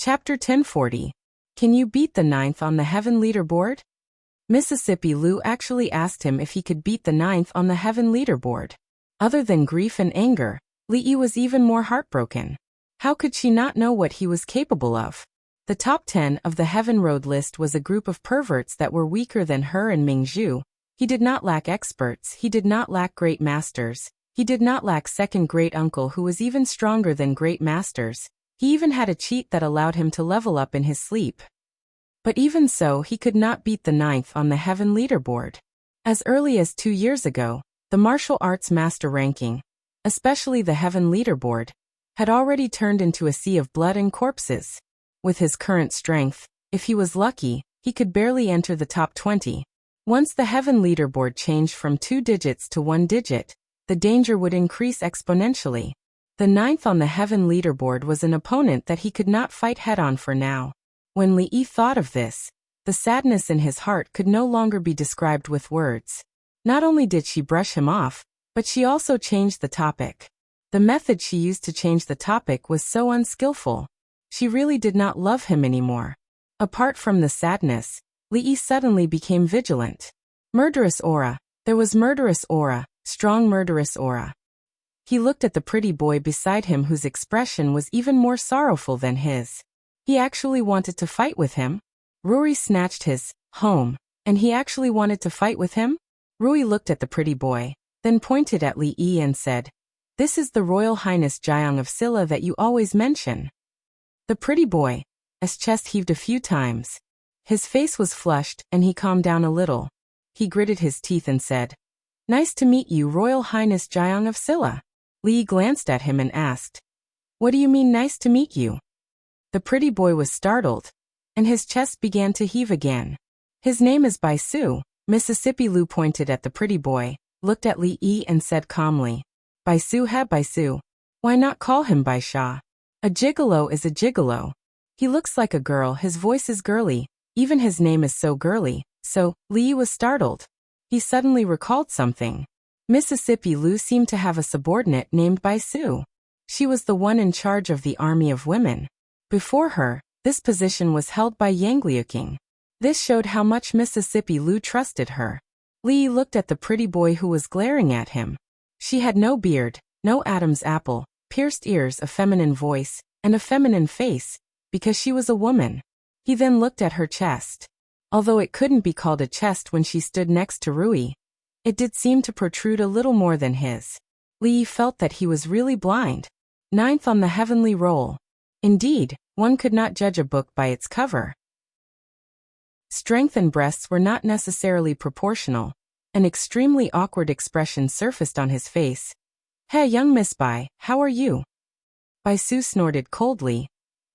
Chapter 1040. Can you beat the ninth on the heaven leaderboard? Mississippi Lou actually asked him if he could beat the ninth on the heaven leaderboard. Other than grief and anger, Lee was even more heartbroken. How could she not know what he was capable of? The top 10 of the Heaven Road list was a group of perverts that were weaker than her and Ming Zhu. He did not lack experts, he did not lack great masters, he did not lack second great uncle who was even stronger than great masters. He even had a cheat that allowed him to level up in his sleep. But even so, he could not beat the ninth on the heaven leaderboard. As early as 2 years ago, the martial arts master ranking, especially the heaven leaderboard, had already turned into a sea of blood and corpses. With his current strength, if he was lucky, he could barely enter the top 20. Once the heaven leaderboard changed from 2 digits to 1 digit, the danger would increase exponentially. The ninth on the heaven leaderboard was an opponent that he could not fight head-on for now. When Li thought of this, the sadness in his heart could no longer be described with words. Not only did she brush him off, but she also changed the topic. The method she used to change the topic was so unskillful. She really did not love him anymore. Apart from the sadness, Li suddenly became vigilant. Murderous aura. There was murderous aura, strong murderous aura. He looked at the pretty boy beside him whose expression was even more sorrowful than his. He actually wanted to fight with him? Rui snatched his home, and he actually wanted to fight with him? Rui looked at the pretty boy, then pointed at Li and said, "This is the Royal Highness Jiang of Silla that you always mention." The pretty boy's chest heaved a few times. His face was flushed, and he calmed down a little. He gritted his teeth and said, "Nice to meet you, Royal Highness Jiang of Silla." Li glanced at him and asked, "What do you mean nice to meet you?" The pretty boy was startled, and his chest began to heave again. "His name is Bai Su." Mississippi Lou pointed at the pretty boy, looked at Li and said calmly, "Bai Su Bai Su. Why not call him Bai Sha? A gigolo is a gigolo. He looks like a girl, his voice is girly, even his name is so girly." So, Li was startled. He suddenly recalled something. Mississippi Lou seemed to have a subordinate named Bai Su. She was the one in charge of the army of women. Before her, this position was held by Yang Liuqing. This showed how much Mississippi Lou trusted her. Li looked at the pretty boy who was glaring at him. She had no beard, no Adam's apple, pierced ears, a feminine voice, and a feminine face, because she was a woman. He then looked at her chest. Although it couldn't be called a chest when she stood next to Rui, it did seem to protrude a little more than his. Li felt that he was really blind. Ninth on the heavenly roll. Indeed, one could not judge a book by its cover. Strength and breasts were not necessarily proportional. An extremely awkward expression surfaced on his face. "Hey, young Miss Bai, how are you?" Bai Su snorted coldly.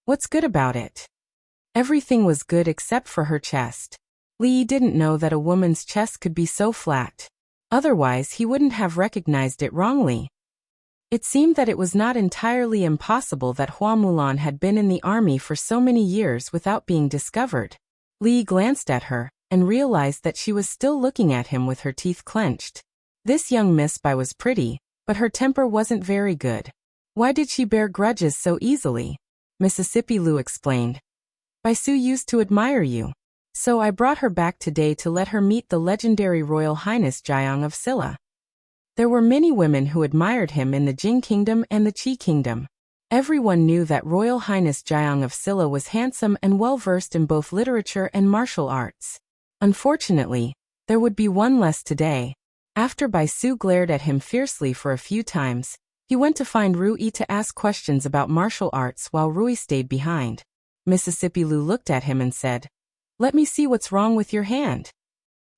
"What's good about it?" Everything was good except for her chest. Li didn't know that a woman's chest could be so flat. Otherwise, he wouldn't have recognized it wrongly. It seemed that it was not entirely impossible that Hua Mulan had been in the army for so many years without being discovered. Li glanced at her, and realized that she was still looking at him with her teeth clenched. This young Miss Bai was pretty, but her temper wasn't very good. Why did she bear grudges so easily? Mississippi Lou explained. "Bai Su used to admire you. So I brought her back today to let her meet the legendary Royal Highness Jiang of Silla." There were many women who admired him in the Jing Kingdom and the Qi Kingdom. Everyone knew that Royal Highness Jiang of Silla was handsome and well-versed in both literature and martial arts. Unfortunately, there would be one less today. After Bai Su glared at him fiercely for a few times, he went to find Rui to ask questions about martial arts while Rui stayed behind. Mississippi Lou looked at him and said, "Let me see what's wrong with your hand."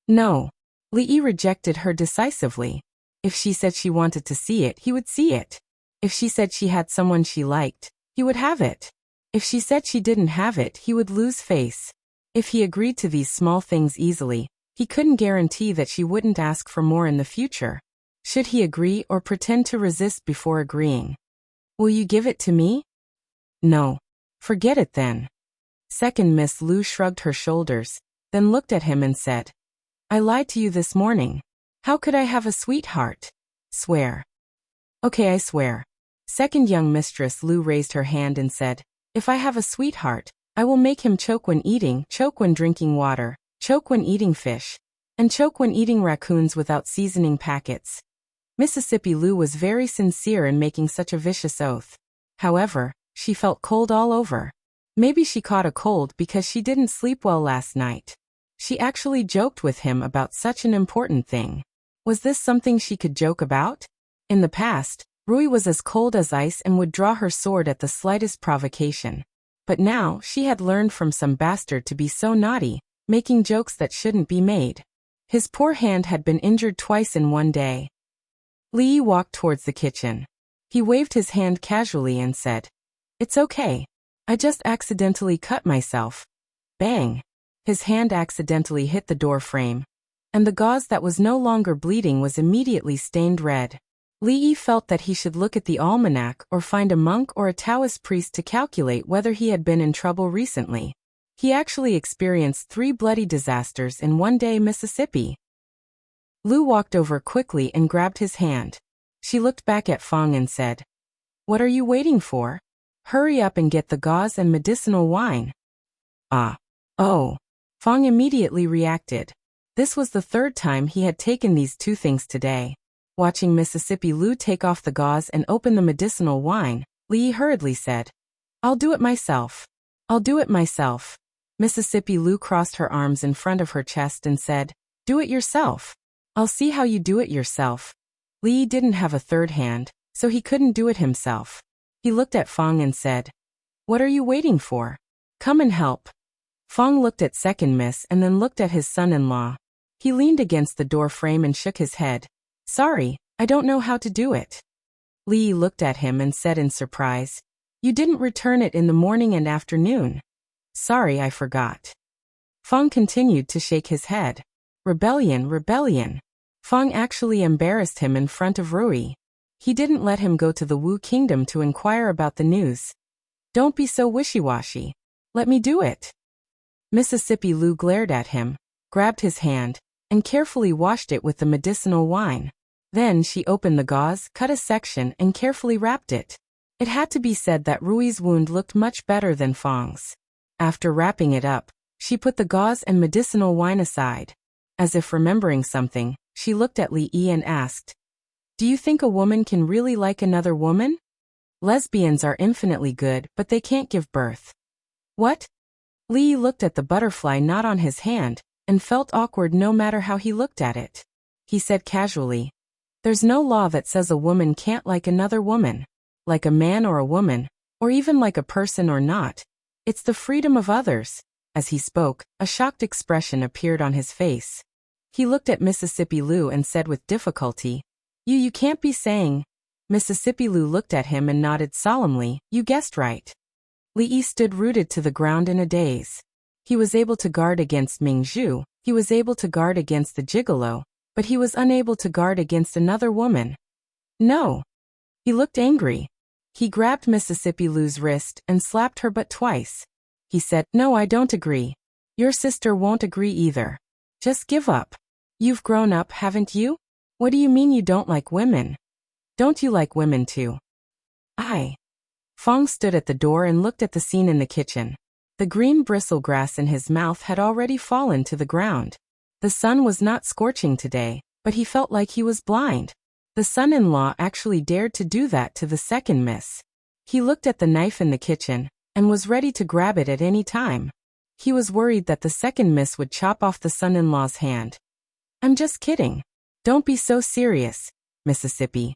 "No." Li rejected her decisively. If she said she wanted to see it, he would see it. If she said she had someone she liked, he would have it. If she said she didn't have it, he would lose face. If he agreed to these small things easily, he couldn't guarantee that she wouldn't ask for more in the future. Should he agree or pretend to resist before agreeing? "Will you give it to me?" "No." "Forget it then." Second Miss Lou shrugged her shoulders, then looked at him and said, "I lied to you this morning. How could I have a sweetheart?" "Swear." "Okay, I swear." Second young Mistress Lou raised her hand and said, If I have a sweetheart, I will make him choke when eating, choke when drinking water, choke when eating fish, and choke when eating raccoons without seasoning packets. Mississippi Lou was very sincere in making such a vicious oath. However, she felt cold all over. Maybe she caught a cold because she didn't sleep well last night. She actually joked with him about such an important thing. Was this something she could joke about? In the past, Rui was as cold as ice and would draw her sword at the slightest provocation. But now, she had learned from some bastard to be so naughty, making jokes that shouldn't be made. His poor hand had been injured twice in one day. Li Yi walked towards the kitchen. He waved his hand casually and said, "It's okay. I just accidentally cut myself." Bang! His hand accidentally hit the door frame, and the gauze that was no longer bleeding was immediately stained red. Li Yi felt that he should look at the almanac or find a monk or a Taoist priest to calculate whether he had been in trouble recently. He actually experienced 3 bloody disasters in one day. Mississippi. Lu walked over quickly and grabbed his hand. She looked back at Fong and said, "What are you waiting for? Hurry up and get the gauze and medicinal wine." "Ah. Oh." Fong immediately reacted. This was the 3rd time he had taken these 2 things today. Watching Mississippi Lou take off the gauze and open the medicinal wine, Li Yi hurriedly said, "I'll do it myself. I'll do it myself." Mississippi Lou crossed her arms in front of her chest and said, "Do it yourself. I'll see how you do it yourself." Li Yi didn't have a 3rd hand, so he couldn't do it himself. He looked at Fong and said, "What are you waiting for? Come and help." Fong looked at Second Miss and then looked at his son-in-law. He leaned against the door frame and shook his head. "Sorry, I don't know how to do it." Li Yi looked at him and said in surprise, "You didn't return it in the morning and afternoon." "Sorry, I forgot." Fong continued to shake his head. Rebellion, rebellion. Fong actually embarrassed him in front of Rui. He didn't let him go to the Wu Kingdom to inquire about the news. "Don't be so wishy-washy. Let me do it." Mississippi Lou glared at him, grabbed his hand, and carefully washed it with the medicinal wine. Then she opened the gauze, cut a section, and carefully wrapped it. It had to be said that Rui's wound looked much better than Fong's. After wrapping it up, she put the gauze and medicinal wine aside. As if remembering something, she looked at Li Yi and asked, "Do you think a woman can really like another woman? Lesbians are infinitely good, but they can't give birth." "What?" Li Yi looked at the butterfly knot on his hand, and felt awkward no matter how he looked at it. He said casually, "There's no law that says a woman can't like another woman. Like a man or a woman, or even like a person or not. It's the freedom of others." As he spoke, a shocked expression appeared on his face. He looked at Mississippi Lou and said with difficulty, You can't be saying." Mississippi Lou looked at him and nodded solemnly, "You guessed right." Li Yi stood rooted to the ground in a daze. He was able to guard against Ming Zhu, he was able to guard against the gigolo, but he was unable to guard against another woman. "No." He looked angry. He grabbed Mississippi Lou's wrist and slapped her but twice. He said, "No, I don't agree. Your sister won't agree either. Just give up. You've grown up, haven't you? What do you mean you don't like women? Don't you like women too?" Fong stood at the door and looked at the scene in the kitchen. The green bristle grass in his mouth had already fallen to the ground. The sun was not scorching today, but he felt like he was blind. The son-in-law actually dared to do that to the second miss. He looked at the knife in the kitchen, and was ready to grab it at any time. He was worried that the second miss would chop off the son-in-law's hand. "I'm just kidding. Don't be so serious, Mississippi."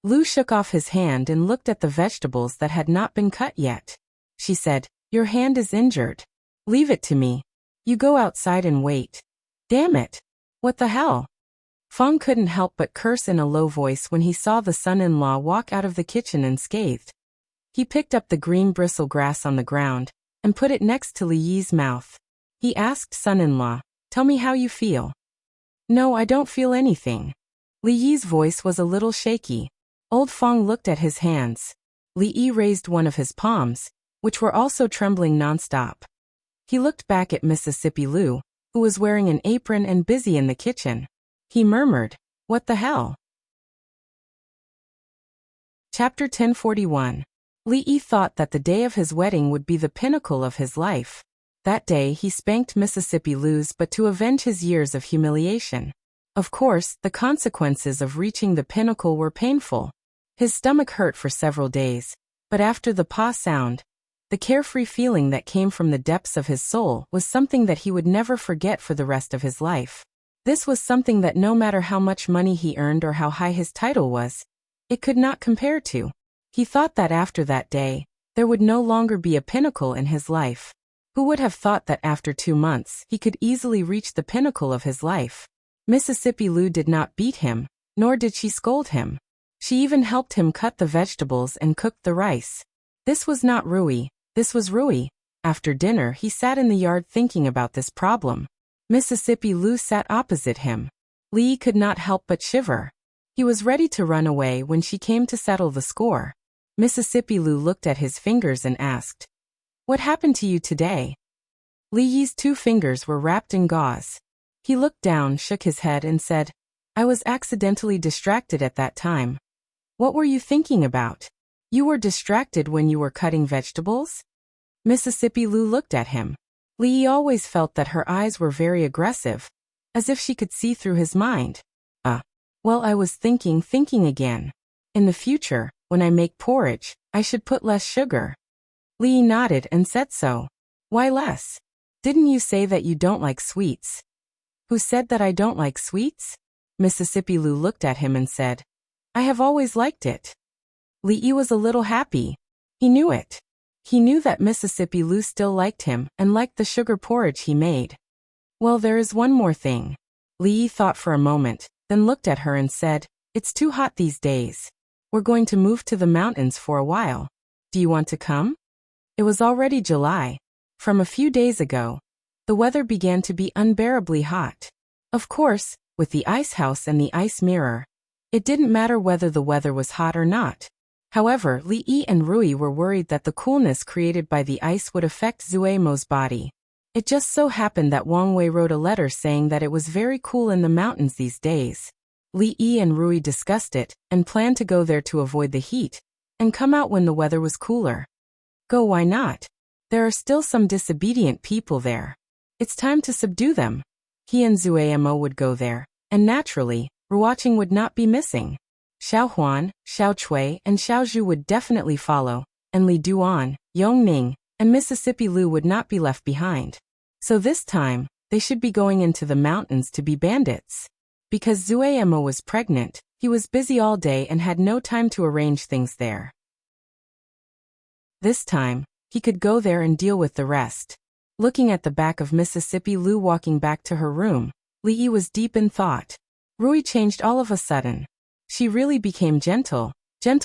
Lou shook off his hand and looked at the vegetables that had not been cut yet. She said, "Your hand is injured. Leave it to me. You go outside and wait." "Damn it. What the hell?" Fong couldn't help but curse in a low voice when he saw the son-in-law walk out of the kitchen unscathed. He picked up the green bristle grass on the ground and put it next to Li Yi's mouth. He asked son-in-law, "Tell me how you feel." "No, I don't feel anything." Li Yi's voice was a little shaky. Old Fong looked at his hands. Li Yi raised one of his palms, which were also trembling nonstop. He looked back at Mississippi Lou, who was wearing an apron and busy in the kitchen. He murmured, "What the hell?" Chapter 1041. Li Yi thought that the day of his wedding would be the pinnacle of his life. That day he spanked Mississippi Lu's but to avenge his years of humiliation. Of course, the consequences of reaching the pinnacle were painful. His stomach hurt for several days, but after the pa sound, the carefree feeling that came from the depths of his soul was something that he would never forget for the rest of his life. This was something that no matter how much money he earned or how high his title was, it could not compare to. He thought that after that day, there would no longer be a pinnacle in his life. Who would have thought that after 2 months he could easily reach the pinnacle of his life? Mississippi Lu did not beat him, nor did she scold him. She even helped him cut the vegetables and cook the rice. This was not Rui, this was Rui. After dinner he sat in the yard thinking about this problem. Mississippi Lu sat opposite him. Li could not help but shiver. He was ready to run away when she came to settle the score. Mississippi Lu looked at his fingers and asked, "What happened to you today?" Li Yi's 2 fingers were wrapped in gauze. He looked down, shook his head and said, "I was accidentally distracted at that time." "What were you thinking about? You were distracted when you were cutting vegetables?" Mississippi Lu looked at him. Li Yi always felt that her eyes were very aggressive, as if she could see through his mind. Well, I was thinking again. In the future, when I make porridge, I should put less sugar." Li Yi nodded and said so. "Why less? Didn't you say that you don't like sweets?" "Who said that I don't like sweets?" Mississippi Lu looked at him and said, "I have always liked it." Li Yi was a little happy. He knew it. He knew that Mississippi Lu still liked him and liked the sugar porridge he made. "Well, there is one more thing." Li Yi thought for a moment, then looked at her and said, "It's too hot these days. We're going to move to the mountains for a while. Do you want to come?" It was already July. From a few days ago, the weather began to be unbearably hot. Of course, with the ice house and the ice mirror, it didn't matter whether the weather was hot or not. However, Li Yi and Rui were worried that the coolness created by the ice would affect Zuemo's body. It just so happened that Wang Wei wrote a letter saying that it was very cool in the mountains these days. Li Yi and Rui discussed it and planned to go there to avoid the heat and come out when the weather was cooler. Go, why not? There are still some disobedient people there. It's time to subdue them. He and Zuemo would go there, and naturally, Ruoqing would not be missing. Xiao Huan, Xiao Chui, and Xiao Zhu would definitely follow, and Li Duan, Yong Ning, and Mississippi Lu would not be left behind. So this time, they should be going into the mountains to be bandits. Because Zuemo was pregnant, he was busy all day and had no time to arrange things there. This time, he could go there and deal with the rest. Looking at the back of Mississippi Lu walking back to her room, Li Yi was deep in thought. Rui changed all of a sudden. She really became gentle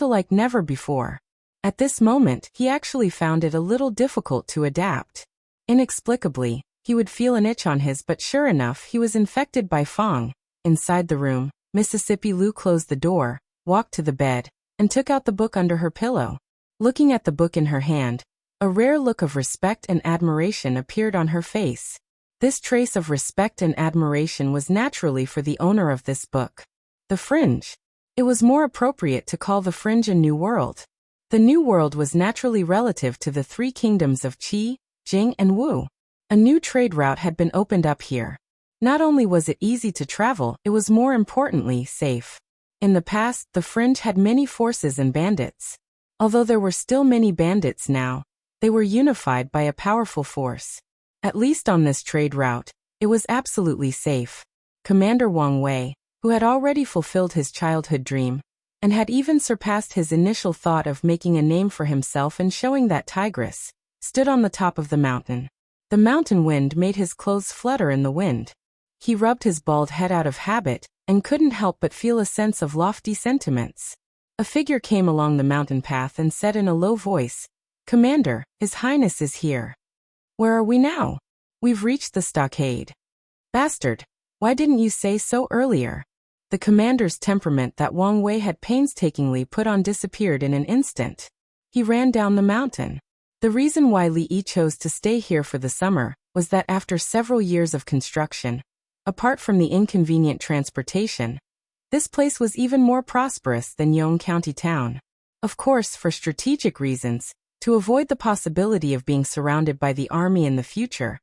like never before. At this moment, he actually found it a little difficult to adapt. Inexplicably, he would feel an itch on his, but sure enough, he was infected by Fong. Inside the room, Mississippi Lu closed the door, walked to the bed, and took out the book under her pillow. Looking at the book in her hand, a rare look of respect and admiration appeared on her face. This trace of respect and admiration was naturally for the owner of this book. The fringe. It was more appropriate to call the fringe a new world. The new world was naturally relative to the 3 kingdoms of Qi, Jing, and Wu. A new trade route had been opened up here. Not only was it easy to travel, it was more importantly safe. In the past, the fringe had many forces and bandits. Although there were still many bandits now, they were unified by a powerful force. At least on this trade route, it was absolutely safe. Commander Wang Wei, who had already fulfilled his childhood dream, and had even surpassed his initial thought of making a name for himself and showing that tigress, stood on the top of the mountain. The mountain wind made his clothes flutter in the wind. He rubbed his bald head out of habit, and couldn't help but feel a sense of lofty sentiments. A figure came along the mountain path and said in a low voice, "Commander, His Highness is here." "Where are we now?" "We've reached the stockade." "Bastard, why didn't you say so earlier?" The commander's temperament that Wang Wei had painstakingly put on disappeared in an instant. He ran down the mountain. The reason why Li Yi chose to stay here for the summer was that after several years of construction, apart from the inconvenient transportation, this place was even more prosperous than Yong County town. Of course, for strategic reasons, to avoid the possibility of being surrounded by the army in the future.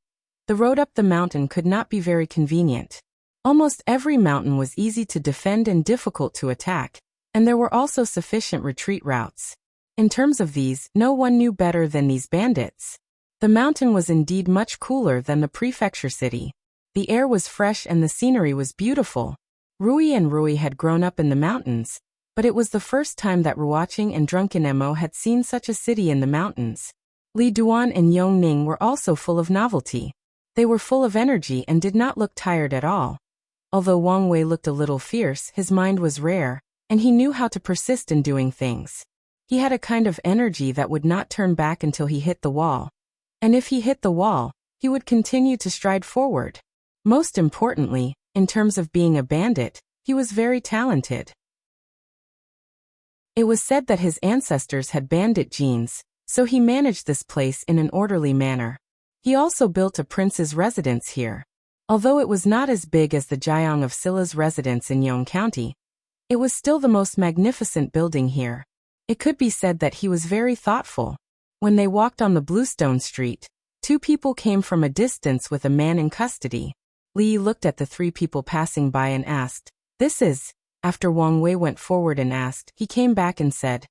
The road up the mountain could not be very convenient. Almost every mountain was easy to defend and difficult to attack, and there were also sufficient retreat routes. In terms of these, no one knew better than these bandits. The mountain was indeed much cooler than the prefecture city. The air was fresh and the scenery was beautiful. Rui and Rui had grown up in the mountains, but it was the first time that Ruoqing and Drunken Emo had seen such a city in the mountains. Li Duan and Yong Ning were also full of novelty. They were full of energy and did not look tired at all. Although Wang Wei looked a little fierce, his mind was rare, and he knew how to persist in doing things. He had a kind of energy that would not turn back until he hit the wall. And if he hit the wall, he would continue to stride forward. Most importantly, in terms of being a bandit, he was very talented. It was said that his ancestors had bandit genes, so he managed this place in an orderly manner. He also built a prince's residence here. Although it was not as big as the Jiang of Sila's residence in Yong County, it was still the most magnificent building here. It could be said that he was very thoughtful. When they walked on the Bluestone Street, two people came from a distance with a man in custody. Li looked at the three people passing by and asked, "This is?" After Wang Wei went forward and asked, he came back and said,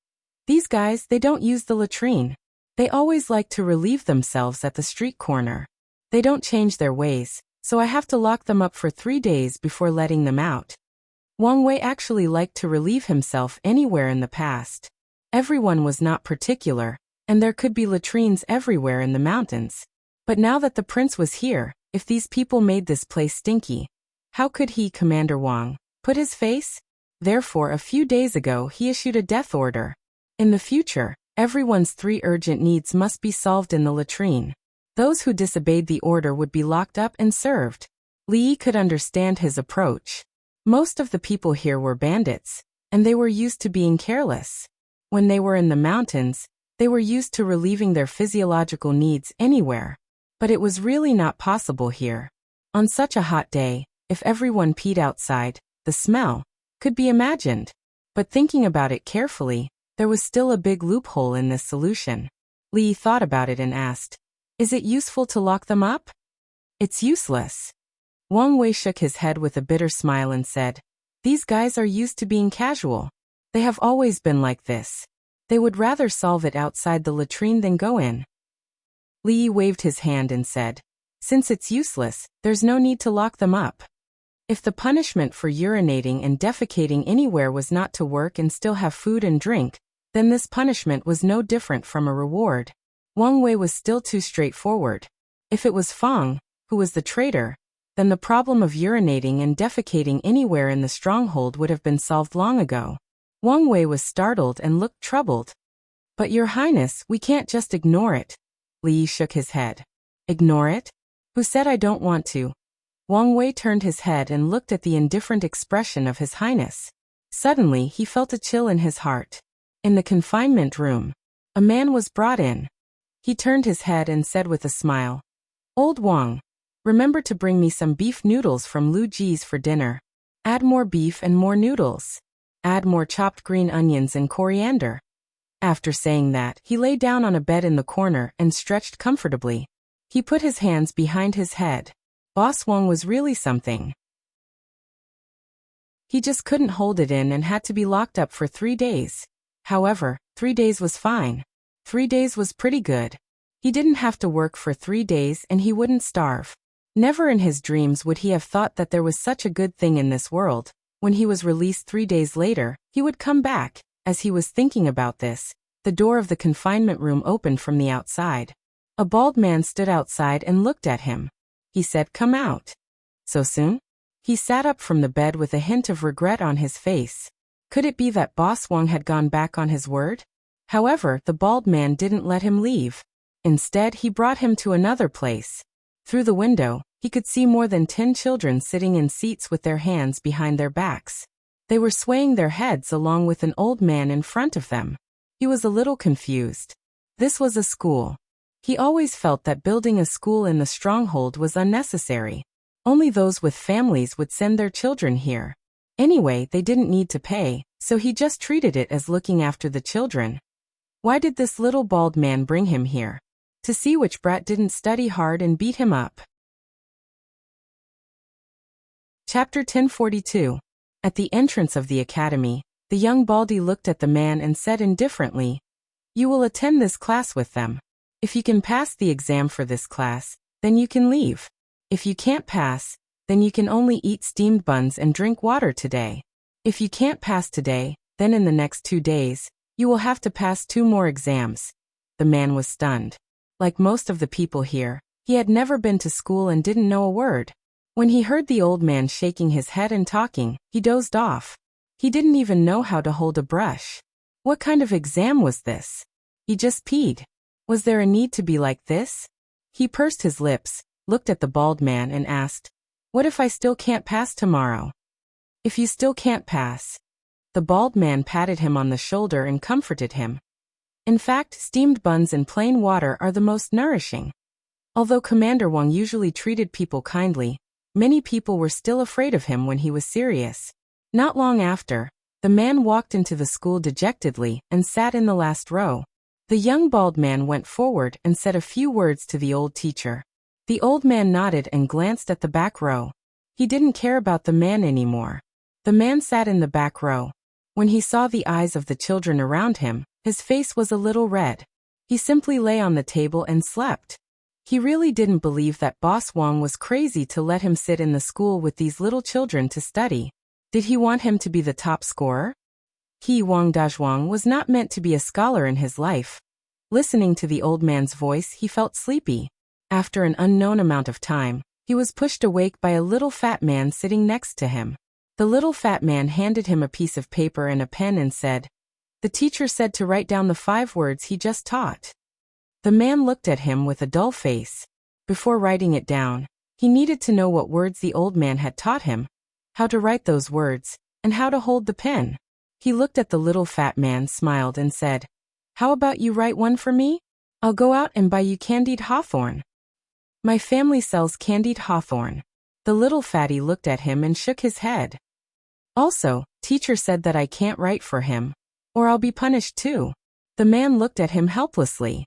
"These guys, they don't use the latrine. They always like to relieve themselves at the street corner. They don't change their ways, so I have to lock them up for 3 days before letting them out." Wang Wei actually liked to relieve himself anywhere in the past. Everyone was not particular, and there could be latrines everywhere in the mountains. But now that the prince was here, if these people made this place stinky, how could he, Commander Wang, put his face? Therefore, a few days ago he issued a death order. In the future, everyone's 3 urgent needs must be solved in the latrine. Those who disobeyed the order would be locked up and served. Li could understand his approach. Most of the people here were bandits, and they were used to being careless. When they were in the mountains, they were used to relieving their physiological needs anywhere. But it was really not possible here. On such a hot day, if everyone peed outside, the smell could be imagined. But thinking about it carefully, there was still a big loophole in this solution. Li thought about it and asked, "Is it useful to lock them up?" "It's useless." Wang Wei shook his head with a bitter smile and said, "These guys are used to being casual. They have always been like this. They would rather solve it outside the latrine than go in." Li waved his hand and said, "Since it's useless, there's no need to lock them up. If the punishment for urinating and defecating anywhere was not to work and still have food and drink, then this punishment was no different from a reward." Wang Wei was still too straightforward. If it was Fang, who was the traitor, then the problem of urinating and defecating anywhere in the stronghold would have been solved long ago. Wang Wei was startled and looked troubled. "But Your Highness, we can't just ignore it." Li shook his head. "Ignore it? Who said I don't want to?" Wang Wei turned his head and looked at the indifferent expression of His Highness. Suddenly, he felt a chill in his heart. In the confinement room, a man was brought in. He turned his head and said with a smile, "Old Wang, remember to bring me some beef noodles from Lu Ji's for dinner. Add more beef and more noodles. Add more chopped green onions and coriander." After saying that, he lay down on a bed in the corner and stretched comfortably. He put his hands behind his head. Boss Wang was really something. He just couldn't hold it in and had to be locked up for 3 days. However, 3 days was fine. 3 days was pretty good. He didn't have to work for 3 days and he wouldn't starve. Never in his dreams would he have thought that there was such a good thing in this world. When he was released 3 days later, he would come back. As he was thinking about this, the door of the confinement room opened from the outside. A bald man stood outside and looked at him. He said, "Come out." "So soon?" He sat up from the bed with a hint of regret on his face. Could it be that Boss Wang had gone back on his word? However, the bald man didn't let him leave. Instead, he brought him to another place. Through the window, he could see more than 10 children sitting in seats with their hands behind their backs. They were swaying their heads along with an old man in front of them. He was a little confused. This was a school. He always felt that building a school in the stronghold was unnecessary. Only those with families would send their children here. Anyway, they didn't need to pay, so he just treated it as looking after the children. Why did this little bald man bring him here? To see which brat didn't study hard and beat him up. Chapter 1042. At the entrance of the academy, the young baldy looked at the man and said indifferently, "You will attend this class with them. If you can pass the exam for this class, then you can leave. If you can't pass, then you can only eat steamed buns and drink water today. If you can't pass today, then in the next 2 days, you will have to pass 2 more exams." The man was stunned. Like most of the people here, he had never been to school and didn't know a word. When he heard the old man shaking his head and talking, he dozed off. He didn't even know how to hold a brush. What kind of exam was this? He just peed. Was there a need to be like this? He pursed his lips, looked at the bald man and asked, "What if I still can't pass tomorrow?" "If you still can't pass." The bald man patted him on the shoulder and comforted him. In fact, steamed buns and plain water are the most nourishing. Although Commander Wang usually treated people kindly, many people were still afraid of him when he was serious. Not long after, the man walked into the school dejectedly and sat in the last row. The young bald man went forward and said a few words to the old teacher. The old man nodded and glanced at the back row. He didn't care about the man anymore. The man sat in the back row. When he saw the eyes of the children around him, his face was a little red. He simply lay on the table and slept. He really didn't believe that Boss Wang was crazy to let him sit in the school with these little children to study. Did he want him to be the top scorer? Wang Dazhuang was not meant to be a scholar in his life. Listening to the old man's voice, he felt sleepy. After an unknown amount of time, he was pushed awake by a little fat man sitting next to him. The little fat man handed him a piece of paper and a pen and said, "The teacher said to write down the 5 words he just taught." The man looked at him with a dull face. Before writing it down, he needed to know what words the old man had taught him, how to write those words, and how to hold the pen. He looked at the little fat man, smiled and said, "How about you write one for me? I'll go out and buy you candied hawthorn. My family sells candied hawthorn." The little fatty looked at him and shook his head. "Also, teacher said that I can't write for him, or I'll be punished too." The man looked at him helplessly.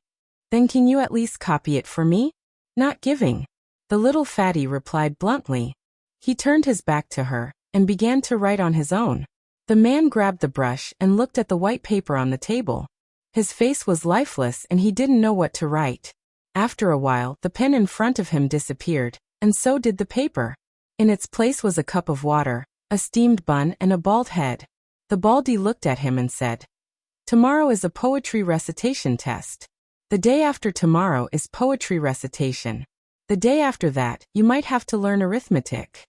"Then can you at least copy it for me?" "Not giving." The little fatty replied bluntly. He turned his back to her and began to write on his own. The man grabbed the brush and looked at the white paper on the table. His face was lifeless and he didn't know what to write. After a while, the pen in front of him disappeared, and so did the paper. In its place was a cup of water, a steamed bun and a bald head. The baldy looked at him and said, "Tomorrow is a poetry recitation test. The day after tomorrow is poetry recitation. The day after that, you might have to learn arithmetic."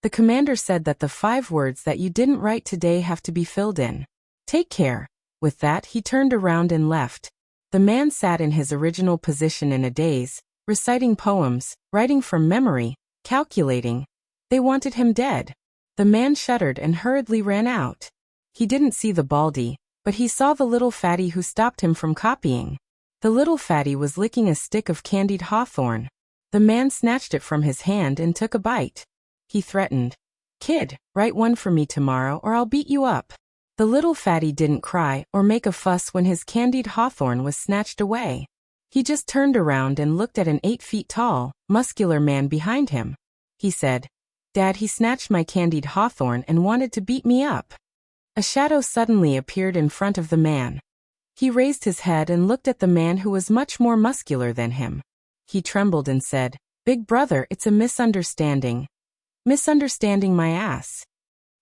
The commander said that the 5 words that you didn't write today have to be filled in. Take care. With that, he turned around and left. The man sat in his original position in a daze, reciting poems, writing from memory, calculating. They wanted him dead. The man shuddered and hurriedly ran out. He didn't see the baldy, but he saw the little fatty who stopped him from copying. The little fatty was licking a stick of candied hawthorn. The man snatched it from his hand and took a bite. He threatened, "Kid, write one for me tomorrow or I'll beat you up." The little fatty didn't cry or make a fuss when his candied hawthorn was snatched away. He just turned around and looked at an 8 feet tall, muscular man behind him. He said, "Dad, he snatched my candied hawthorn and wanted to beat me up." A shadow suddenly appeared in front of the man. He raised his head and looked at the man who was much more muscular than him. He trembled and said, "Big brother, it's a misunderstanding." "Misunderstanding my ass."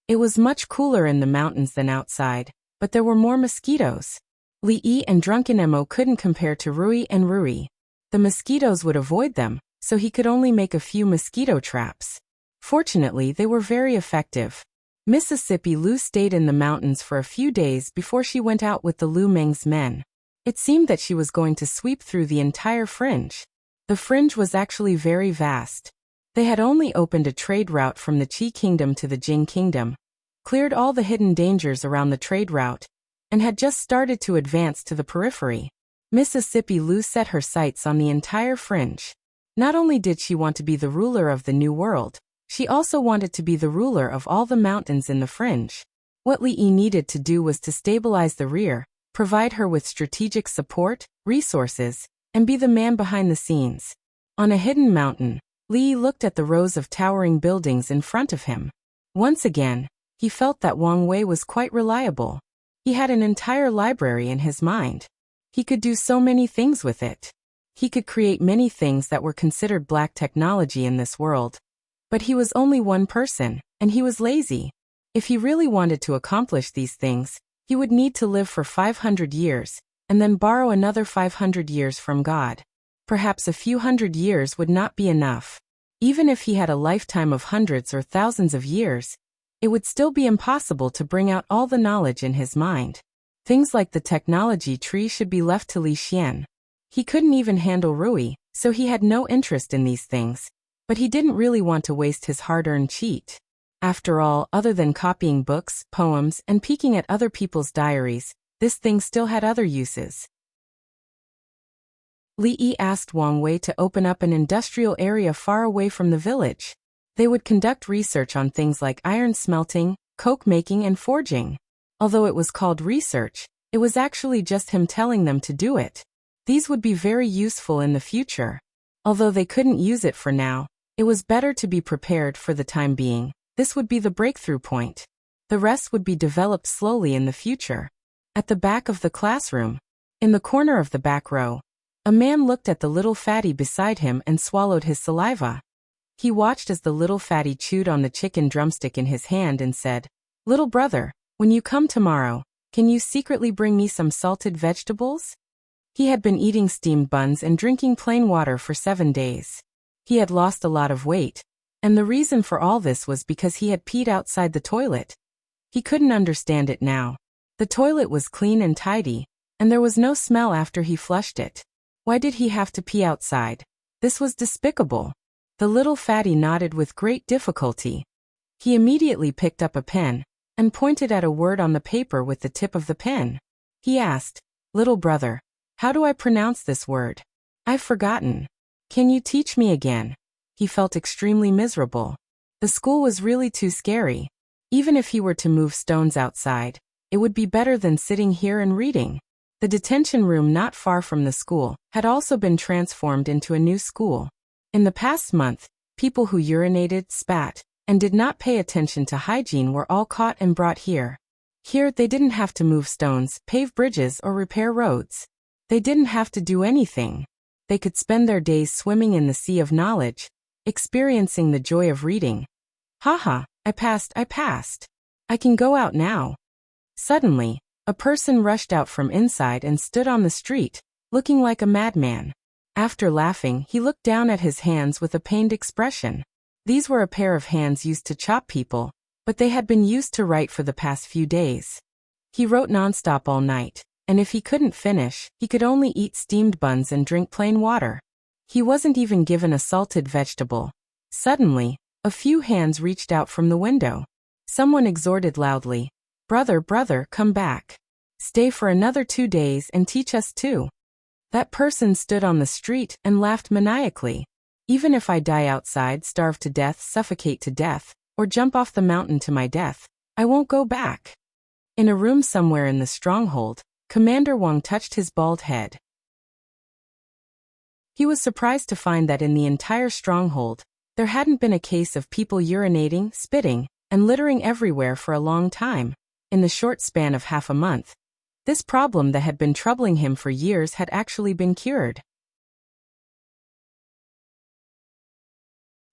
It was much cooler in the mountains than outside, but there were more mosquitoes. Li and Drunken Emo couldn't compare to Rui and Rui. The mosquitoes would avoid them, so he could only make a few mosquito traps. Fortunately, they were very effective. Mississippi Lu stayed in the mountains for a few days before she went out with the Lu Meng's men. It seemed that she was going to sweep through the entire fringe. The fringe was actually very vast. They had only opened a trade route from the Qi Kingdom to the Jing Kingdom, cleared all the hidden dangers around the trade route, and had just started to advance to the periphery. Mississippi Lu set her sights on the entire fringe. Not only did she want to be the ruler of the New World, She also wanted to be the ruler of all the mountains in the fringe. What Li Yi needed to do was to stabilize the rear, provide her with strategic support, resources, and be the man behind the scenes. On a hidden mountain, Li Yi looked at the rows of towering buildings in front of him. Once again, he felt that Wang Wei was quite reliable. He had an entire library in his mind. He could do so many things with it. He could create many things that were considered black technology in this world. But he was only one person, and he was lazy. If he really wanted to accomplish these things, he would need to live for 500 years, and then borrow another 500 years from God. Perhaps a few hundred years would not be enough. Even if he had a lifetime of hundreds or thousands of years, it would still be impossible to bring out all the knowledge in his mind. Things like the technology tree should be left to Li Xian. He couldn't even handle Rui, so he had no interest in these things, but he didn't really want to waste his hard-earned cheat. After all, other than copying books, poems, and peeking at other people's diaries, this thing still had other uses. Li Yi asked Wang Wei to open up an industrial area far away from the village. They would conduct research on things like iron smelting, coke making, and forging. Although it was called research, it was actually just him telling them to do it. These would be very useful in the future. Although they couldn't use it for now, it was better to be prepared for the time being. This would be the breakthrough point. The rest would be developed slowly in the future. At the back of the classroom, in the corner of the back row, a man looked at the little fatty beside him and swallowed his saliva. He watched as the little fatty chewed on the chicken drumstick in his hand and said, "Little brother, when you come tomorrow, can you secretly bring me some salted vegetables?" He had been eating steamed buns and drinking plain water for 7 days. He had lost a lot of weight, and the reason for all this was because he had peed outside the toilet. He couldn't understand it now. The toilet was clean and tidy, and there was no smell after he flushed it. Why did he have to pee outside? This was despicable. The little fatty nodded with great difficulty. He immediately picked up a pen and pointed at a word on the paper with the tip of the pen. He asked, "Little brother, how do I pronounce this word? I've forgotten. Can you teach me again?" He felt extremely miserable. The school was really too scary. Even if he were to move stones outside, it would be better than sitting here and reading. The detention room not far from the school had also been transformed into a new school. In the past month, people who urinated, spat, and did not pay attention to hygiene were all caught and brought here. Here they didn't have to move stones, pave bridges, or repair roads. They didn't have to do anything. They could spend their days swimming in the sea of knowledge, experiencing the joy of reading. Haha, I passed. I can go out now. Suddenly, a person rushed out from inside and stood on the street, looking like a madman. After laughing, he looked down at his hands with a pained expression. These were a pair of hands used to chop people, but they had been used to write for the past few days. He wrote nonstop all night, and if he couldn't finish, he could only eat steamed buns and drink plain water. He wasn't even given a salted vegetable. Suddenly, a few hands reached out from the window. Someone exhorted loudly, brother, come back. Stay for another 2 days and teach us too." That person stood on the street and laughed maniacally. "Even if I die outside, starve to death, suffocate to death, or jump off the mountain to my death, I won't go back." In a room somewhere in the stronghold, Commander Wang touched his bald head. He was surprised to find that in the entire stronghold, there hadn't been a case of people urinating, spitting, and littering everywhere for a long time. In the short span of half a month, this problem that had been troubling him for years had actually been cured.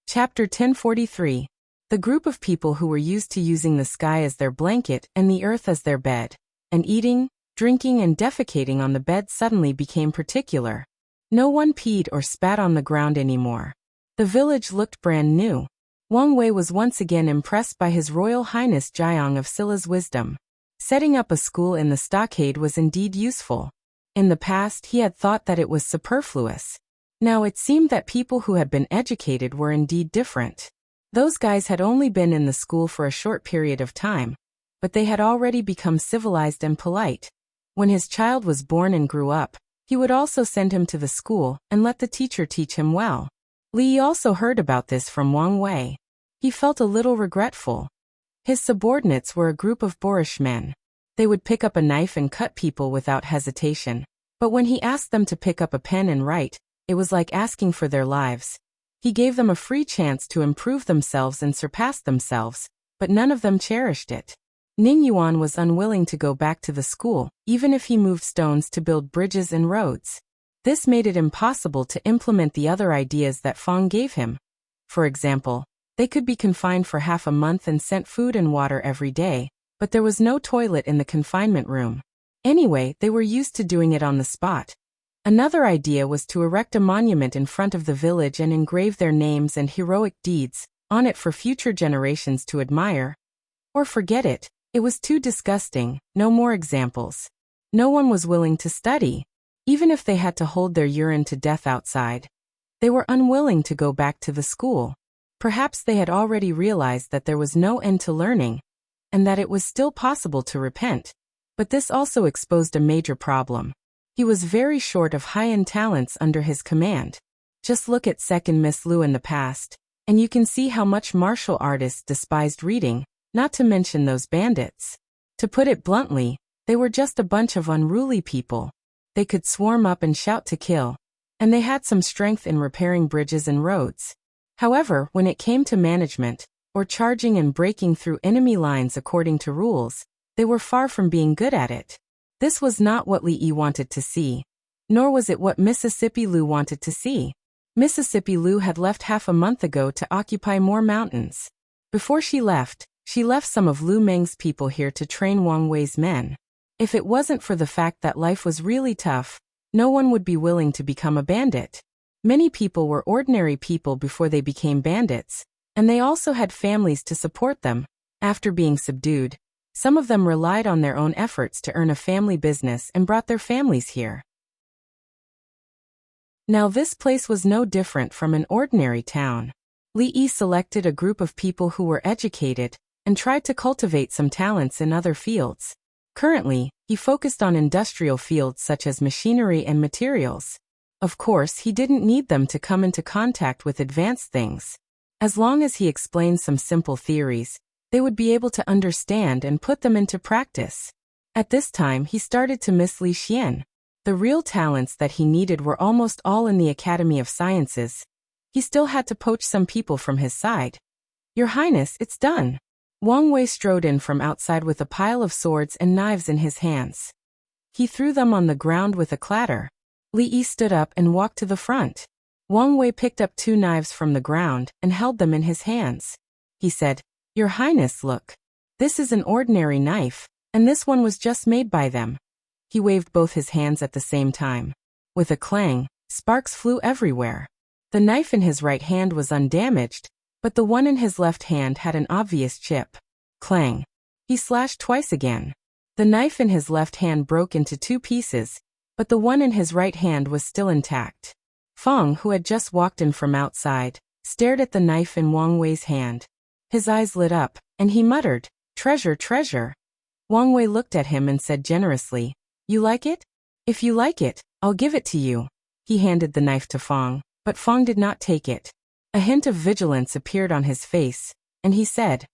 Chapter 1043. The group of people who were used to using the sky as their blanket and the earth as their bed, and eating, drinking, and defecating on the bed suddenly became particular. No one peed or spat on the ground anymore. The village looked brand new. Wang Wei was once again impressed by His Royal Highness Jiang of Sila's wisdom. Setting up a school in the stockade was indeed useful. In the past, he had thought that it was superfluous. Now it seemed that people who had been educated were indeed different. Those guys had only been in the school for a short period of time, but they had already become civilized and polite. When his child was born and grew up, he would also send him to the school and let the teacher teach him well. Li also heard about this from Wang Wei. He felt a little regretful. His subordinates were a group of boorish men. They would pick up a knife and cut people without hesitation. But when he asked them to pick up a pen and write, it was like asking for their lives. He gave them a free chance to improve themselves and surpass themselves, but none of them cherished it. Ning Yuan was unwilling to go back to the school, even if he moved stones to build bridges and roads. This made it impossible to implement the other ideas that Feng gave him. For example, they could be confined for half a month and sent food and water every day, but there was no toilet in the confinement room. Anyway, they were used to doing it on the spot. Another idea was to erect a monument in front of the village and engrave their names and heroic deeds on it for future generations to admire. Or forget it, it was too disgusting, no more examples. No one was willing to study, even if they had to hold their urine to death outside. They were unwilling to go back to the school. Perhaps they had already realized that there was no end to learning, and that it was still possible to repent. But this also exposed a major problem. He was very short of high-end talents under his command. Just look at Second Miss Lu in the past, and you can see how much martial artists despised reading, not to mention those bandits. To put it bluntly, they were just a bunch of unruly people. They could swarm up and shout to kill, and they had some strength in repairing bridges and roads. However, when it came to management, or charging and breaking through enemy lines according to rules, they were far from being good at it. This was not what Li Yi wanted to see, nor was it what Mississippi Lu wanted to see. Mississippi Lu had left half a month ago to occupy more mountains. Before she left some of Lu Meng's people here to train Wang Wei's men. If it wasn't for the fact that life was really tough, no one would be willing to become a bandit. Many people were ordinary people before they became bandits, and they also had families to support them. After being subdued, some of them relied on their own efforts to earn a family business and brought their families here. Now this place was no different from an ordinary town. Li Yi selected a group of people who were educated and tried to cultivate some talents in other fields. Currently, he focused on industrial fields such as machinery and materials. Of course, he didn't need them to come into contact with advanced things. As long as he explained some simple theories, they would be able to understand and put them into practice. At this time, he started to miss Li Xian. The real talents that he needed were almost all in the Academy of Sciences. He still had to poach some people from his side. Your Highness, it's done. Wang Wei strode in from outside with a pile of swords and knives in his hands. He threw them on the ground with a clatter. Li Yi stood up and walked to the front. Wang Wei picked up 2 knives from the ground and held them in his hands. He said, "Your Highness, look. This is an ordinary knife, and this one was just made by them." He waved both his hands at the same time. With a clang, sparks flew everywhere. The knife in his right hand was undamaged, but the one in his left hand had an obvious chip. Clang. He slashed twice again. The knife in his left hand broke into 2 pieces, but the one in his right hand was still intact. Feng, who had just walked in from outside, stared at the knife in Wang Wei's hand. His eyes lit up, and he muttered, "Treasure, treasure." Wang Wei looked at him and said generously, "You like it? If you like it, I'll give it to you." He handed the knife to Feng, but Feng did not take it. A hint of vigilance appeared on his face, and he said,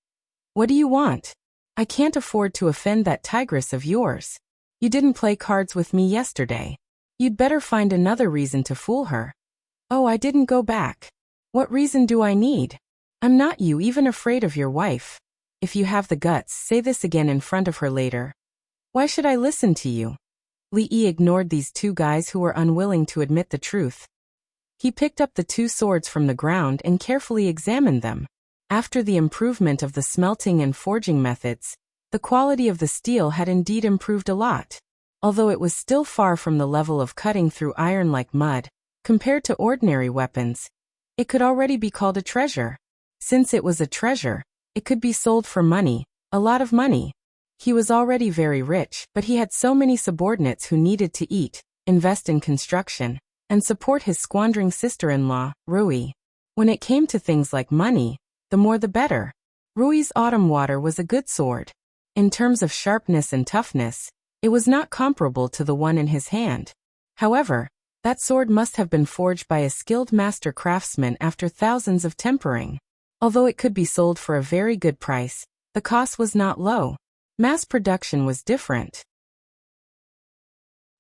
"What do you want? I can't afford to offend that tigress of yours. You didn't play cards with me yesterday. You'd better find another reason to fool her." "Oh, I didn't go back. What reason do I need? I'm not you even afraid of your wife. If you have the guts, say this again in front of her later. Why should I listen to you?" Li Yi ignored these 2 guys who were unwilling to admit the truth. He picked up the 2 swords from the ground and carefully examined them. After the improvement of the smelting and forging methods, the quality of the steel had indeed improved a lot. Although it was still far from the level of cutting through iron like mud, compared to ordinary weapons, it could already be called a treasure. Since it was a treasure, it could be sold for money, a lot of money. He was already very rich, but he had so many subordinates who needed to eat, invest in construction, and support his squandering sister-in-law, Rui. When it came to things like money, the more the better. Rui's autumn water was a good sword. In terms of sharpness and toughness, it was not comparable to the one in his hand. However, that sword must have been forged by a skilled master craftsman after thousands of tempering. Although it could be sold for a very good price, the cost was not low. Mass production was different.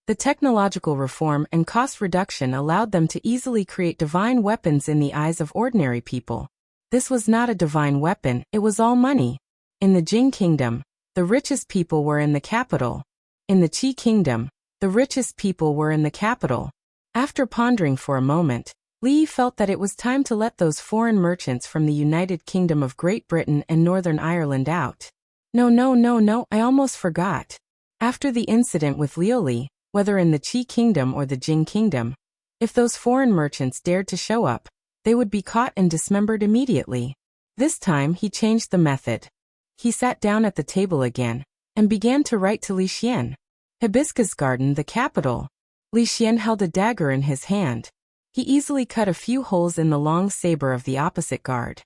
The technological reform and cost reduction allowed them to easily create divine weapons in the eyes of ordinary people. This was not a divine weapon, it was all money. In the Jing kingdom, the richest people were in the capital. In the Qi kingdom, the richest people were in the capital. After pondering for a moment, Li felt that it was time to let those foreign merchants from the United Kingdom of Great Britain and Northern Ireland out. No, I almost forgot. After the incident with Liuli, whether in the Qi kingdom or the Jing kingdom, if those foreign merchants dared to show up, they would be caught and dismembered immediately. This time he changed the method. He sat down at the table again and began to write to Li Xian. Hibiscus Garden, the capital. Li Xian held a dagger in his hand. He easily cut a few holes in the long saber of the opposite guard.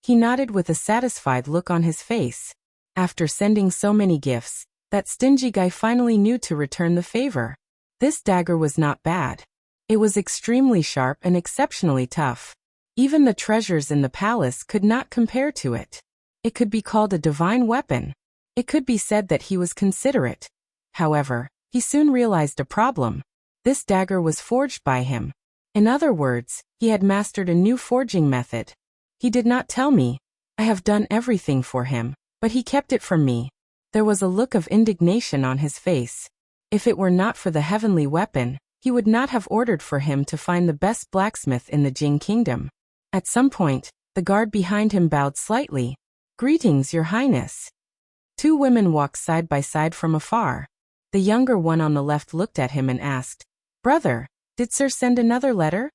He nodded with a satisfied look on his face. After sending so many gifts, that stingy guy finally knew to return the favor. This dagger was not bad. It was extremely sharp and exceptionally tough. Even the treasures in the palace could not compare to it. It could be called a divine weapon. It could be said that he was considerate. However, he soon realized a problem. This dagger was forged by him. In other words, he had mastered a new forging method. He did not tell me. I have done everything for him, but he kept it from me. There was a look of indignation on his face. If it were not for the heavenly weapon, he would not have ordered for him to find the best blacksmith in the Jing kingdom. At some point, the guard behind him bowed slightly. "Greetings, Your Highness." Two women walked side by side from afar. The younger one on the left looked at him and asked, "Brother, did Sir send another letter?"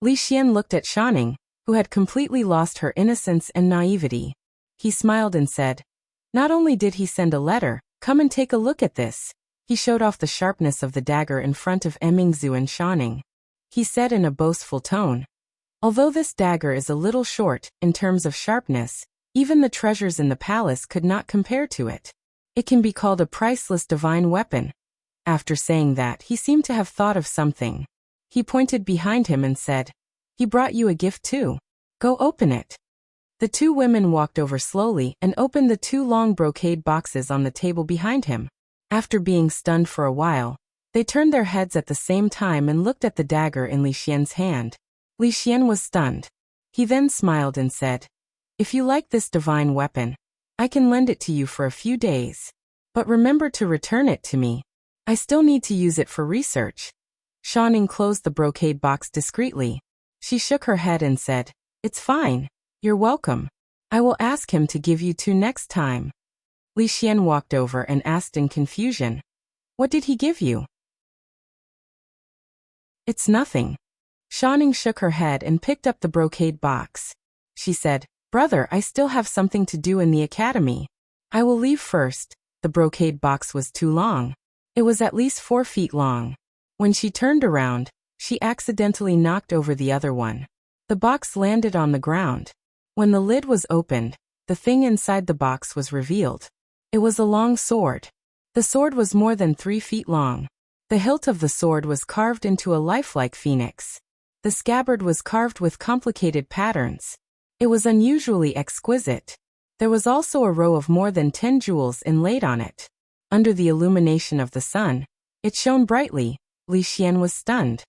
Li Xian looked at Shanning, who had completely lost her innocence and naivety. He smiled and said, "Not only did he send a letter, come and take a look at this." He showed off the sharpness of the dagger in front of Emingzu and Shanning. He said in a boastful tone, "Although this dagger is a little short, in terms of sharpness, even the treasures in the palace could not compare to it. It can be called a priceless divine weapon." After saying that, he seemed to have thought of something. He pointed behind him and said, "He brought you a gift too. Go open it." The two women walked over slowly and opened the two long brocade boxes on the table behind him. After being stunned for a while, they turned their heads at the same time and looked at the dagger in Li Xian's hand. Li Xian was stunned. He then smiled and said, "If you like this divine weapon, I can lend it to you for a few days. But remember to return it to me. I still need to use it for research." Shanning closed the brocade box discreetly. She shook her head and said, "It's fine. You're welcome. I will ask him to give you two next time." Li Xian walked over and asked in confusion, "What did he give you?" "It's nothing." Shanning shook her head and picked up the brocade box. She said, "Brother, I still have something to do in the academy. I will leave first." The brocade box was too long. It was at least 4 feet long. When she turned around, she accidentally knocked over the other one. The box landed on the ground. When the lid was opened, the thing inside the box was revealed. It was a long sword. The sword was more than 3 feet long. The hilt of the sword was carved into a lifelike phoenix. The scabbard was carved with complicated patterns. It was unusually exquisite. There was also a row of more than 10 jewels inlaid on it. Under the illumination of the sun, it shone brightly. Li Xian was stunned.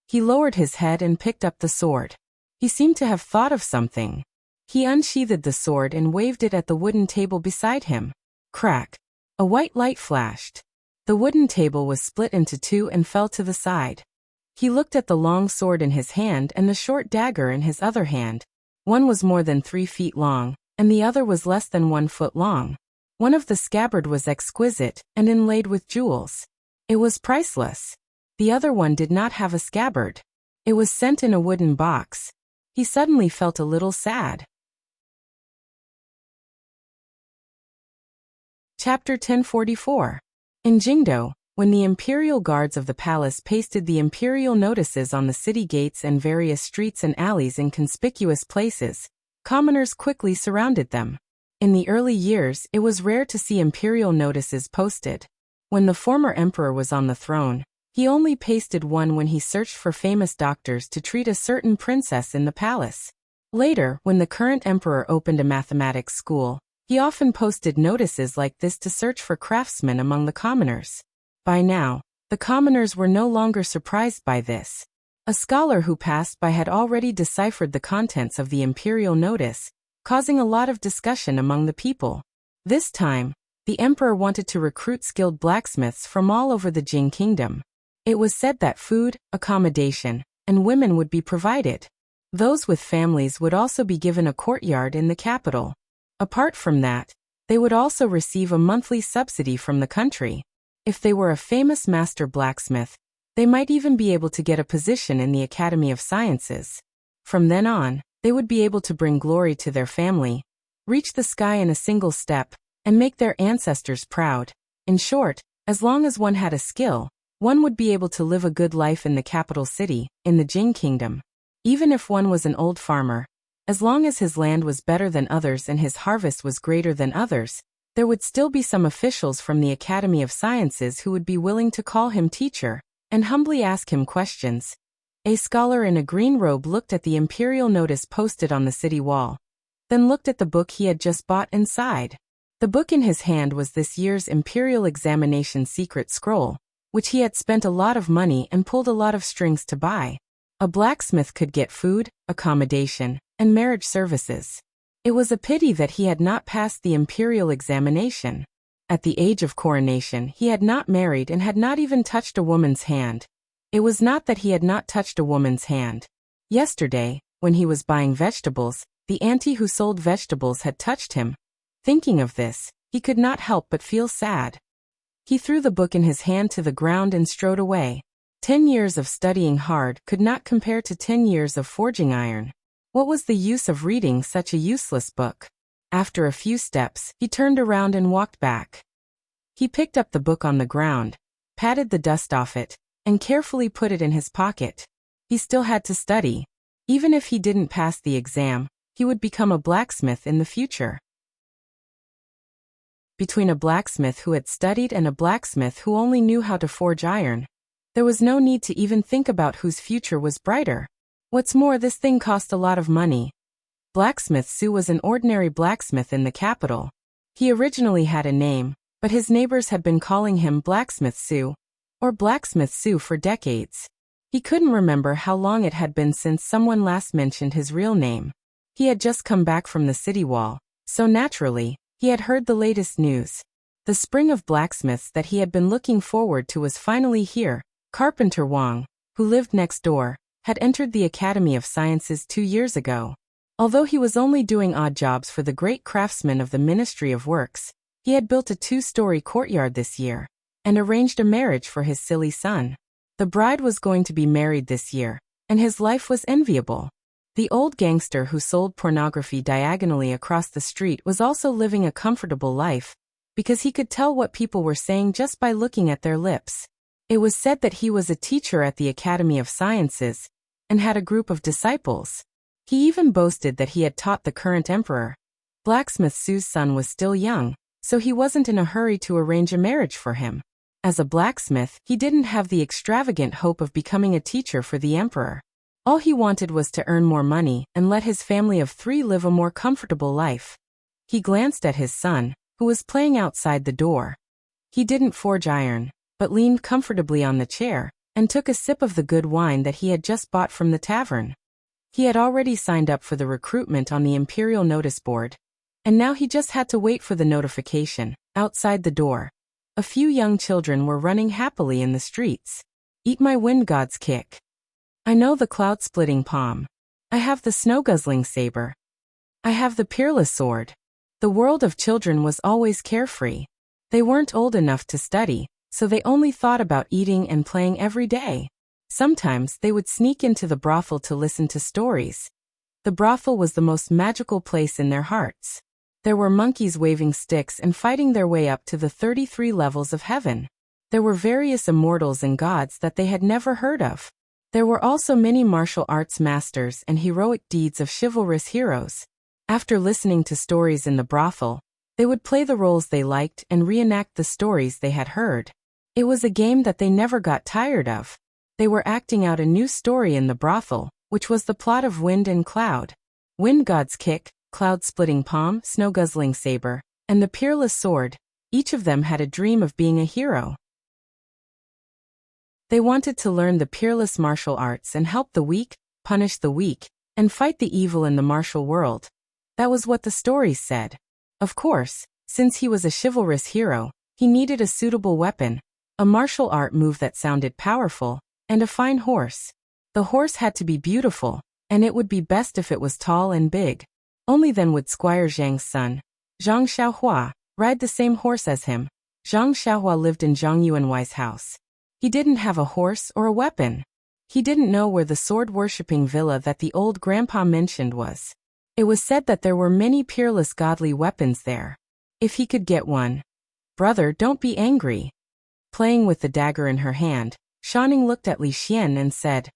He lowered his head and picked up the sword. He seemed to have thought of something. He unsheathed the sword and waved it at the wooden table beside him. Crack! A white light flashed. The wooden table was split into two and fell to the side. He looked at the long sword in his hand and the short dagger in his other hand. One was more than 3 feet long, and the other was less than 1 foot long. One of the scabbard was exquisite and inlaid with jewels. It was priceless. The other one did not have a scabbard. It was sent in a wooden box. He suddenly felt a little sad. Chapter 1044. In Jingdo, when the imperial guards of the palace pasted the imperial notices on the city gates and various streets and alleys in conspicuous places, commoners quickly surrounded them. In the early years, it was rare to see imperial notices posted. When the former emperor was on the throne, he only pasted one when he searched for famous doctors to treat a certain princess in the palace. Later, when the current emperor opened a mathematics school, he often posted notices like this to search for craftsmen among the commoners. By now, the commoners were no longer surprised by this. A scholar who passed by had already deciphered the contents of the imperial notice, causing a lot of discussion among the people. This time, the emperor wanted to recruit skilled blacksmiths from all over the Jing kingdom. It was said that food, accommodation, and women would be provided. Those with families would also be given a courtyard in the capital. Apart from that, they would also receive a monthly subsidy from the country. If they were a famous master blacksmith, they might even be able to get a position in the Academy of Sciences. From then on, they would be able to bring glory to their family, reach the sky in a single step, and make their ancestors proud. In short, as long as one had a skill, one would be able to live a good life in the capital city, in the Jing kingdom. Even if one was an old farmer, as long as his land was better than others and his harvest was greater than others, there would still be some officials from the Academy of Sciences who would be willing to call him teacher and humbly ask him questions. A scholar in a green robe looked at the imperial notice posted on the city wall, then looked at the book he had just bought and sighed. The book in his hand was this year's imperial examination secret scroll, which he had spent a lot of money and pulled a lot of strings to buy. A blacksmith could get food, accommodation, and marriage services. It was a pity that he had not passed the imperial examination. At the age of coronation, he had not married and had not even touched a woman's hand. It was not that he had not touched a woman's hand. Yesterday, when he was buying vegetables, the auntie who sold vegetables had touched him. Thinking of this, he could not help but feel sad. He threw the book in his hand to the ground and strode away. 10 years of studying hard could not compare to 10 years of forging iron. What was the use of reading such a useless book? After a few steps, he turned around and walked back. He picked up the book on the ground, patted the dust off it, and carefully put it in his pocket. He still had to study. Even if he didn't pass the exam, he would become a blacksmith in the future. Between a blacksmith who had studied and a blacksmith who only knew how to forge iron, there was no need to even think about whose future was brighter. What's more, this thing cost a lot of money. Blacksmith Su was an ordinary blacksmith in the capital. He originally had a name, but his neighbors had been calling him Blacksmith Su, or Blacksmith Su for decades. He couldn't remember how long it had been since someone last mentioned his real name. He had just come back from the city wall, so naturally, he had heard the latest news. The spring of blacksmiths that he had been looking forward to was finally here. Carpenter Wang, who lived next door, had entered the Academy of Sciences 2 years ago. Although he was only doing odd jobs for the great craftsman of the Ministry of Works, he had built a 2-story courtyard this year, and arranged a marriage for his silly son. The bride was going to be married this year, and his life was enviable. The old gangster who sold pornography diagonally across the street was also living a comfortable life, because he could tell what people were saying just by looking at their lips. It was said that he was a teacher at the Academy of Sciences, and had a group of disciples. He even boasted that he had taught the current emperor. Blacksmith Su's son was still young, so he wasn't in a hurry to arrange a marriage for him. As a blacksmith, he didn't have the extravagant hope of becoming a teacher for the emperor. All he wanted was to earn more money and let his family of 3 live a more comfortable life. He glanced at his son, who was playing outside the door. He didn't forge iron, but leaned comfortably on the chair, and took a sip of the good wine that he had just bought from the tavern. He had already signed up for the recruitment on the imperial notice board, and now he just had to wait for the notification. Outside the door, a few young children were running happily in the streets. Eat my wind god's kick. I know the cloud-splitting palm. I have the snow-guzzling saber. I have the peerless sword. The world of children was always carefree. They weren't old enough to study, so they only thought about eating and playing every day. Sometimes they would sneak into the brothel to listen to stories. The brothel was the most magical place in their hearts. There were monkeys waving sticks and fighting their way up to the 33 levels of heaven. There were various immortals and gods that they had never heard of. There were also many martial arts masters and heroic deeds of chivalrous heroes. After listening to stories in the brothel, they would play the roles they liked and reenact the stories they had heard. It was a game that they never got tired of. They were acting out a new story in the brothel, which was the plot of Wind and Cloud. Wind God's kick, cloud-splitting palm, snow-guzzling saber, and the peerless sword, each of them had a dream of being a hero. They wanted to learn the peerless martial arts and help the weak, punish the weak, and fight the evil in the martial world. That was what the stories said. Of course, since he was a chivalrous hero, he needed a suitable weapon, a martial art move that sounded powerful, and a fine horse. The horse had to be beautiful, and it would be best if it was tall and big. Only then would Squire Zhang's son, Zhang Xiaohua, ride the same horse as him. Zhang Xiaohua lived in Zhang Yuanwai's house. He didn't have a horse or a weapon. He didn't know where the sword-worshipping villa that the old grandpa mentioned was. It was said that there were many peerless godly weapons there. If he could get one. Brother, don't be angry. Playing with the dagger in her hand, Shanning looked at Li Xian and said,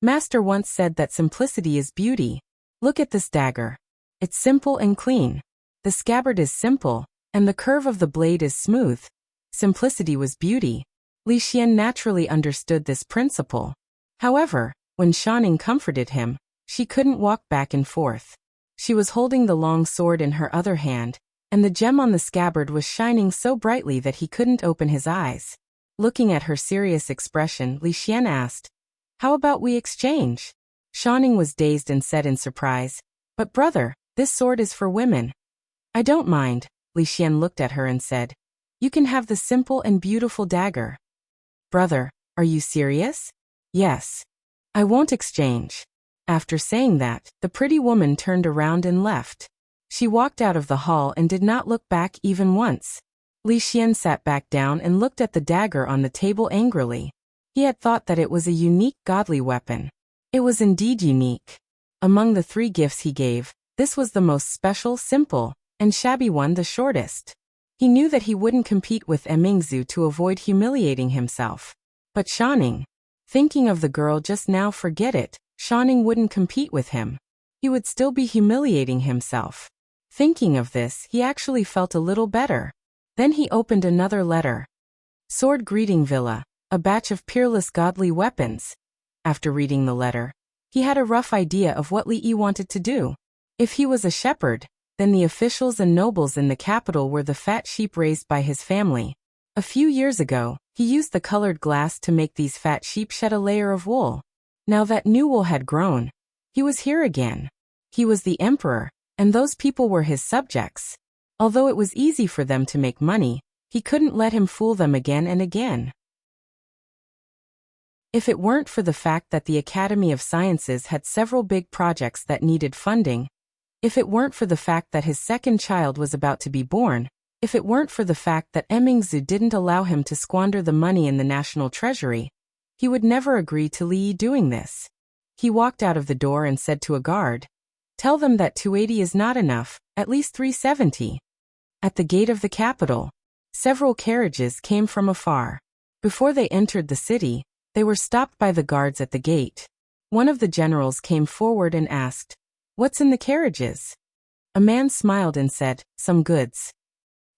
Master once said that simplicity is beauty. Look at this dagger. It's simple and clean. The scabbard is simple, and the curve of the blade is smooth. Simplicity was beauty. Li Xian naturally understood this principle. However, when Shanning comforted him, she couldn't walk back and forth. She was holding the long sword in her other hand, and the gem on the scabbard was shining so brightly that he couldn't open his eyes. Looking at her serious expression, Li Xian asked, How about we exchange? Shanning was dazed and said in surprise, But brother, this sword is for women. I don't mind, Li Xian looked at her and said, You can have the simple and beautiful dagger. Brother, are you serious? Yes. I won't exchange. After saying that, the pretty woman turned around and left. She walked out of the hall and did not look back even once. Li Xian sat back down and looked at the dagger on the table angrily. He had thought that it was a unique godly weapon. It was indeed unique. Among the 3 gifts he gave, this was the most special, simple, and shabby one, the shortest. He knew that he wouldn't compete with Emingzu to avoid humiliating himself. But Shanning, thinking of the girl just now, forget it, Shanning wouldn't compete with him. He would still be humiliating himself. Thinking of this, he actually felt a little better. Then he opened another letter. Sword Greeting Villa, a batch of peerless godly weapons. After reading the letter, he had a rough idea of what Li Yi wanted to do. If he was a shepherd, then the officials and nobles in the capital were the fat sheep raised by his family. A few years ago, he used the colored glass to make these fat sheep shed a layer of wool. Now that new wool had grown, he was here again. He was the emperor, and those people were his subjects. Although it was easy for them to make money, he couldn't let him fool them again and again. If it weren't for the fact that the Academy of Sciences had several big projects that needed funding, if it weren't for the fact that his second child was about to be born, if it weren't for the fact that Emingzu didn't allow him to squander the money in the national treasury, he would never agree to Li Yi doing this. He walked out of the door and said to a guard, Tell them that 280 is not enough, at least 370. At the gate of the capital, several carriages came from afar. Before they entered the city, they were stopped by the guards at the gate. One of the generals came forward and asked, What's in the carriages? A man smiled and said, Some goods.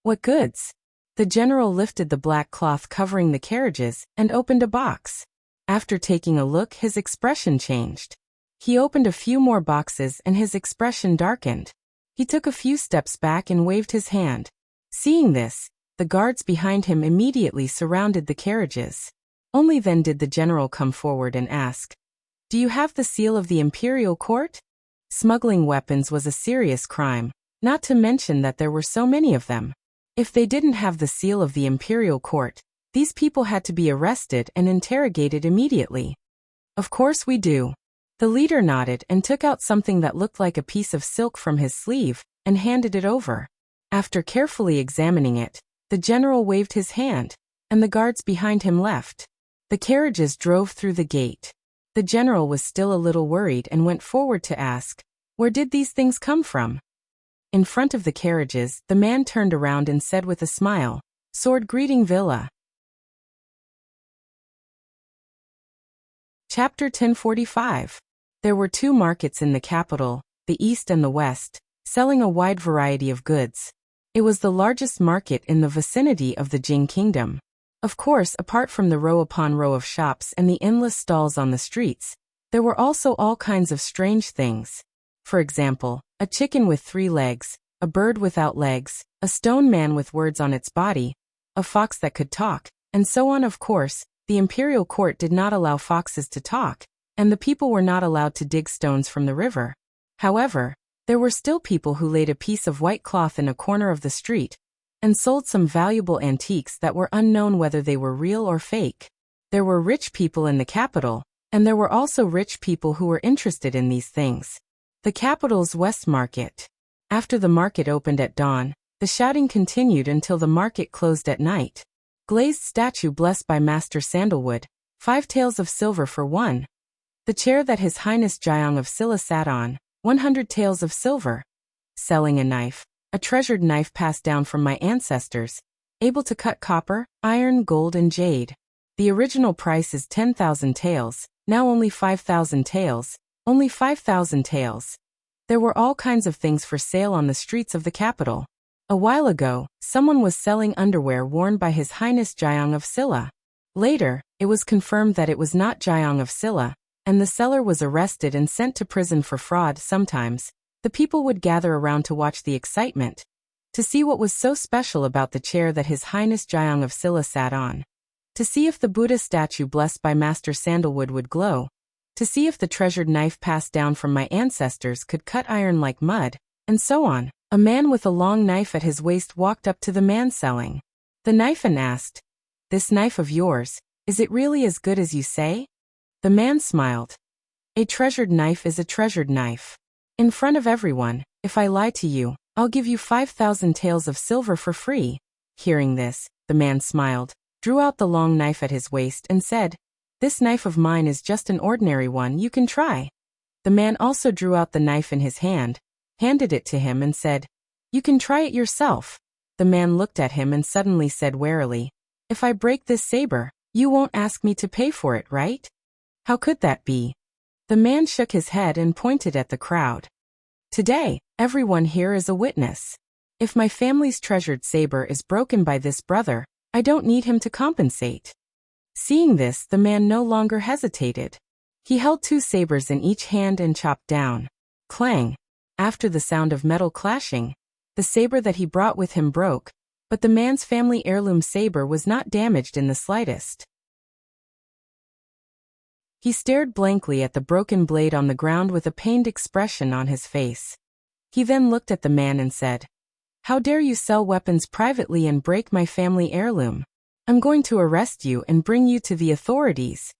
What goods? The general lifted the black cloth covering the carriages and opened a box. After taking a look, his expression changed. He opened a few more boxes and his expression darkened. He took a few steps back and waved his hand. Seeing this, the guards behind him immediately surrounded the carriages. Only then did the general come forward and ask, Do you have the seal of the imperial court? Smuggling weapons was a serious crime, not to mention that there were so many of them. If they didn't have the seal of the imperial court, these people had to be arrested and interrogated immediately. Of course we do. The leader nodded and took out something that looked like a piece of silk from his sleeve and handed it over. After carefully examining it, the general waved his hand, and the guards behind him left. The carriages drove through the gate. The general was still a little worried and went forward to ask, Where did these things come from? In front of the carriages, the man turned around and said with a smile, Sword Greeting Villa. Chapter 1045. There were 2 markets in the capital, the east and the west, selling a wide variety of goods. It was the largest market in the vicinity of the Jing Kingdom. Of course, apart from the row upon row of shops and the endless stalls on the streets, there were also all kinds of strange things. For example, a chicken with 3 legs, a bird without legs, a stone man with words on its body, a fox that could talk, and so on. Of course, the imperial court did not allow foxes to talk, and the people were not allowed to dig stones from the river. However, there were still people who laid a piece of white cloth in a corner of the street and sold some valuable antiques that were unknown whether they were real or fake. There were rich people in the capital, and there were also rich people who were interested in these things. The capital's West Market. After the market opened at dawn, the shouting continued until the market closed at night. Glazed statue blessed by Master Sandalwood, 5 taels of silver for 1. The chair that His Highness Jiang of Silla sat on, 100 taels of silver. Selling a knife, a treasured knife passed down from my ancestors, able to cut copper, iron, gold and jade. The original price is 10,000 taels, now only 5,000 taels, only 5,000 taels. There were all kinds of things for sale on the streets of the capital. A while ago, someone was selling underwear worn by His Highness Jiang of Silla. Later, it was confirmed that it was not Jiang of Silla, and the seller was arrested and sent to prison for fraud. Sometimes, the people would gather around to watch the excitement, to see what was so special about the chair that His Highness Jiang of Silla sat on, to see if the Buddha statue blessed by Master Sandalwood would glow, to see if the treasured knife passed down from my ancestors could cut iron like mud, and so on. A man with a long knife at his waist walked up to the man selling the knife and asked, "This knife of yours, is it really as good as you say?" The man smiled. "A treasured knife is a treasured knife. In front of everyone, if I lie to you, I'll give you 5,000 taels of silver for free." Hearing this, the man smiled, drew out the long knife at his waist and said, "This knife of mine is just an ordinary one, you can try." The man also drew out the knife in his hand, handed it to him and said, "You can try it yourself." The man looked at him and suddenly said warily, "If I break this saber, you won't ask me to pay for it, right?" "How could that be?" The man shook his head and pointed at the crowd. "Today, everyone here is a witness. If my family's treasured saber is broken by this brother, I don't need him to compensate." Seeing this, the man no longer hesitated. He held 2 sabers in each hand and chopped down. Clang! After the sound of metal clashing, the saber that he brought with him broke, but the man's family heirloom saber was not damaged in the slightest. He stared blankly at the broken blade on the ground with a pained expression on his face. He then looked at the man and said, "How dare you sell weapons privately and break my family heirloom? I'm going to arrest you and bring you to the authorities."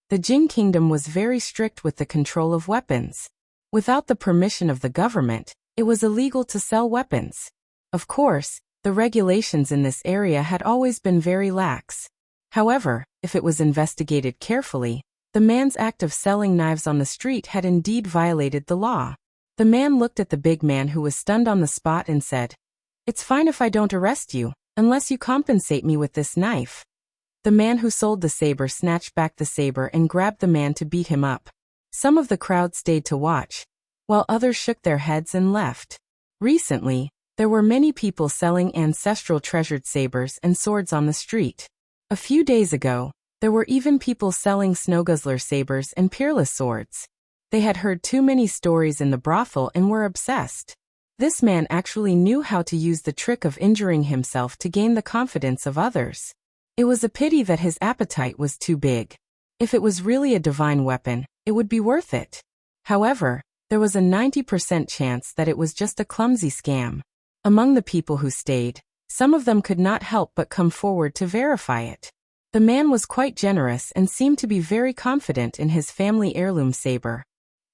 The Jing Kingdom was very strict with the control of weapons. Without the permission of the government, it was illegal to sell weapons. Of course, the regulations in this area had always been very lax. However, if it was investigated carefully, the man's act of selling knives on the street had indeed violated the law. The man looked at the big man who was stunned on the spot and said, "It's fine if I don't arrest you, unless you compensate me with this knife." The man who sold the saber snatched back the saber and grabbed the man to beat him up. Some of the crowd stayed to watch, while others shook their heads and left. Recently, there were many people selling ancestral treasured sabers and swords on the street. A few days ago, there were even people selling snowguzzler sabers and peerless swords. They had heard too many stories in the brothel and were obsessed. This man actually knew how to use the trick of injuring himself to gain the confidence of others. It was a pity that his appetite was too big. If it was really a divine weapon, it would be worth it. However, there was a 90% chance that it was just a clumsy scam. Among the people who stayed, some of them could not help but come forward to verify it. The man was quite generous and seemed to be very confident in his family heirloom saber.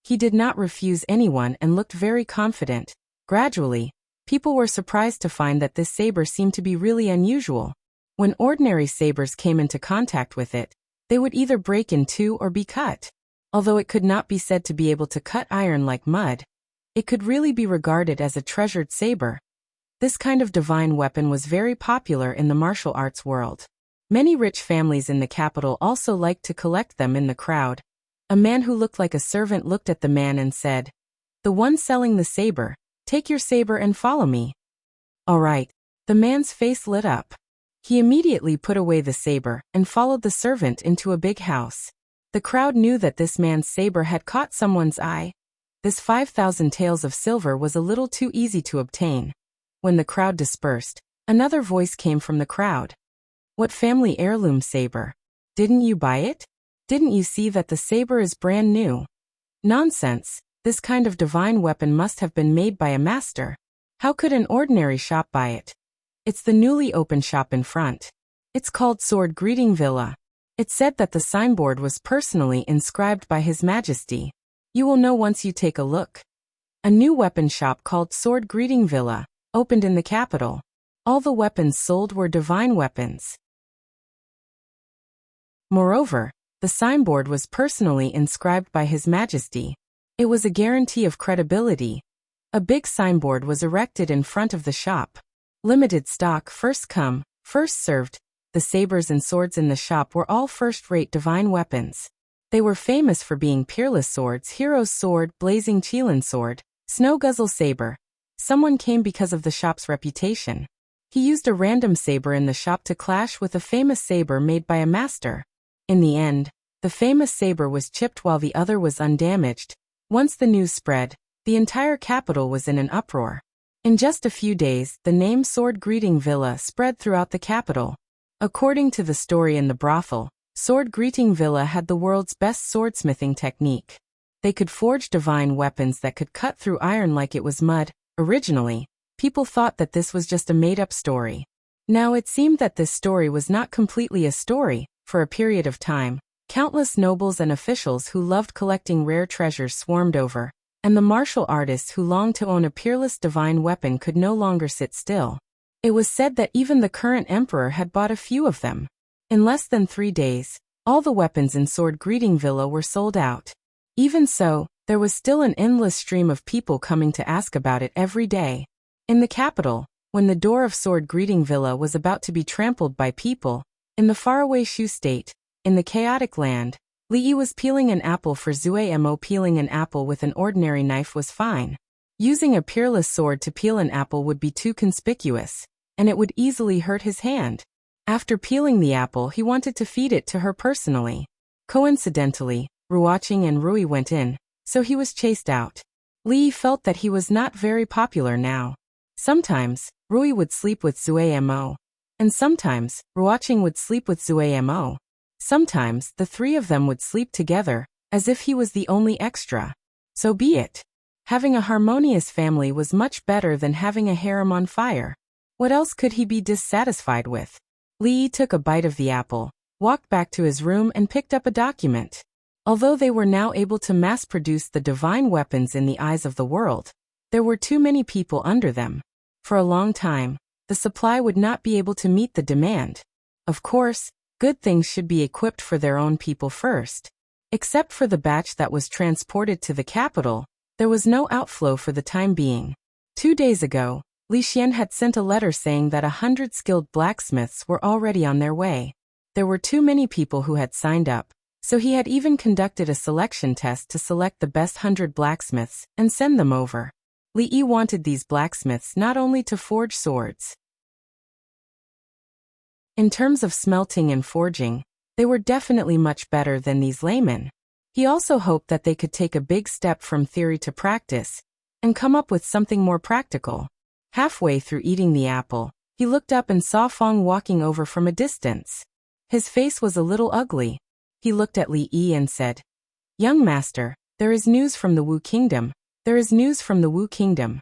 He did not refuse anyone and looked very confident. Gradually, people were surprised to find that this saber seemed to be really unusual. When ordinary sabers came into contact with it, they would either break in 2 or be cut. Although it could not be said to be able to cut iron like mud, it could really be regarded as a treasured saber. This kind of divine weapon was very popular in the martial arts world. Many rich families in the capital also liked to collect them. In the crowd, a man who looked like a servant looked at the man and said, "The one selling the saber, take your saber and follow me." "All right." The man's face lit up. He immediately put away the saber and followed the servant into a big house. The crowd knew that this man's saber had caught someone's eye. This 5,000 taels of silver was a little too easy to obtain. When the crowd dispersed, another voice came from the crowd. What family heirloom saber? Didn't you buy it? Didn't you see that the saber is brand new? Nonsense, this kind of divine weapon must have been made by a master. How could an ordinary shop buy it? It's the newly opened shop in front. It's called Sword Greeting Villa. It said that the signboard was personally inscribed by His Majesty. You will know once you take a look. A new weapon shop called Sword Greeting Villa opened in the capital. All the weapons sold were divine weapons. Moreover, the signboard was personally inscribed by His Majesty. It was a guarantee of credibility. A big signboard was erected in front of the shop. Limited stock, first come, first served. The sabers and swords in the shop were all first-rate divine weapons. They were famous for being peerless swords, hero's sword, blazing Qilin sword, snow guzzle saber. Someone came because of the shop's reputation. He used a random saber in the shop to clash with a famous saber made by a master. In the end, the famous saber was chipped while the other was undamaged. Once the news spread, the entire capital was in an uproar. In just a few days, the name Sword Greeting Villa spread throughout the capital. According to the story in the brothel, Sword Greeting Villa had the world's best swordsmithing technique. They could forge divine weapons that could cut through iron like it was mud. Originally, people thought that this was just a made-up story. Now it seemed that this story was not completely a story. For a period of time, countless nobles and officials who loved collecting rare treasures swarmed over, and the martial artists who longed to own a peerless divine weapon could no longer sit still. It was said that even the current emperor had bought a few of them. In less than 3 days, all the weapons in Sword Greeting Villa were sold out. Even so, there was still an endless stream of people coming to ask about it every day. In the capital, when the door of Sword Greeting Villa was about to be trampled by people, in the faraway Shu state, in the chaotic land, Li was peeling an apple for Zue Mo. Peeling an apple with an ordinary knife was fine. Using a peerless sword to peel an apple would be too conspicuous, and it would easily hurt his hand. After peeling the apple, he wanted to feed it to her personally. Coincidentally, Ruoqing and Rui went in, so he was chased out. Li felt that he was not very popular now. Sometimes, Rui would sleep with Zue Mo. And sometimes, Ruoqing would sleep with Zue Mo. Sometimes, the three of them would sleep together, as if he was the only extra. So be it. Having a harmonious family was much better than having a harem on fire. What else could he be dissatisfied with? Li took a bite of the apple, walked back to his room and picked up a document. Although they were now able to mass-produce the divine weapons in the eyes of the world, there were too many people under them. For a long time, the supply would not be able to meet the demand. Of course, good things should be equipped for their own people first. Except for the batch that was transported to the capital, there was no outflow for the time being. 2 days ago, Li Xian had sent a letter saying that 100 skilled blacksmiths were already on their way. There were too many people who had signed up, so he had even conducted a selection test to select the best 100 blacksmiths and send them over. Li Yi wanted these blacksmiths not only to forge swords. In terms of smelting and forging, they were definitely much better than these laymen. He also hoped that they could take a big step from theory to practice and come up with something more practical. Halfway through eating the apple, he looked up and saw Feng walking over from a distance. His face was a little ugly. He looked at Li Yi and said, "Young master, there is news from the Wu Kingdom. There is news from the Wu Kingdom."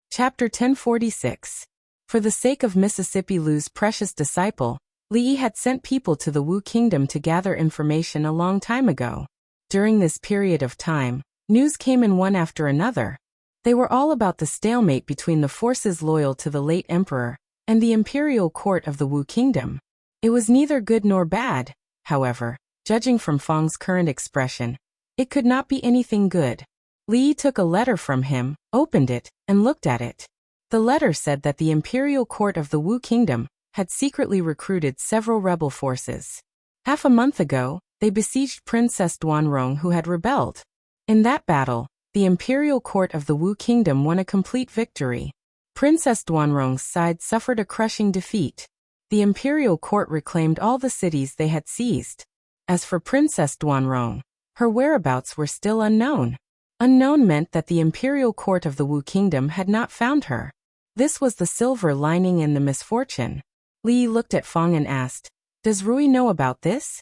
Chapter 1046. For the sake of Mississippi Lu's precious disciple, Li Yi had sent people to the Wu Kingdom to gather information a long time ago. During this period of time, news came in one after another. They were all about the stalemate between the forces loyal to the late emperor and the imperial court of the Wu Kingdom. It was neither good nor bad, however, judging from Feng's current expression. It could not be anything good. Li Yi took a letter from him, opened it, and looked at it. The letter said that the imperial court of the Wu Kingdom had secretly recruited several rebel forces. Half a month ago, they besieged Princess Duanrong, who had rebelled. In that battle, the imperial court of the Wu Kingdom won a complete victory. Princess Duanrong's side suffered a crushing defeat. The imperial court reclaimed all the cities they had seized. As for Princess Duanrong, her whereabouts were still unknown. Unknown meant that the imperial court of the Wu Kingdom had not found her. This was the silver lining in the misfortune. Li looked at Fong and asked, "Does Rui know about this?"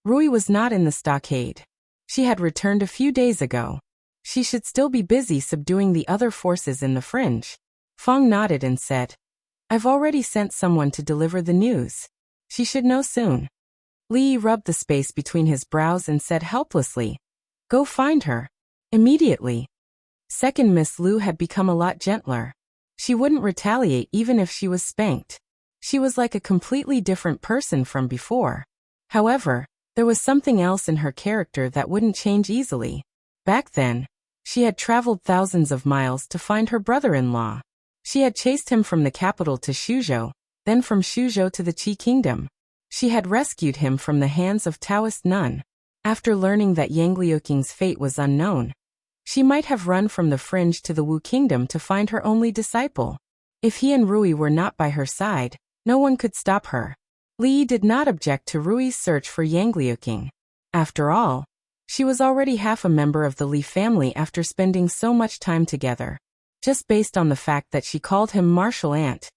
Rui was not in the stockade. She had returned a few days ago. She should still be busy subduing the other forces in the fringe. Fong nodded and said, "I've already sent someone to deliver the news. She should know soon." Li rubbed the space between his brows and said helplessly, "Go find her. Immediately." Second Miss Lu had become a lot gentler. She wouldn't retaliate even if she was spanked. She was like a completely different person from before. However, there was something else in her character that wouldn't change easily. Back then, she had traveled thousands of miles to find her brother-in-law. She had chased him from the capital to Shuzhou, then from Shuzhou to the Qi Kingdom. She had rescued him from the hands of Taoist nun. After learning that Yang Liuqing's fate was unknown, she might have run from the fringe to the Wu Kingdom to find her only disciple. If he and Rui were not by her side, no one could stop her. Li did not object to Rui's search for Yang Liuqing. After all, she was already half a member of the Li family after spending so much time together. Just based on the fact that she called him martial aunt,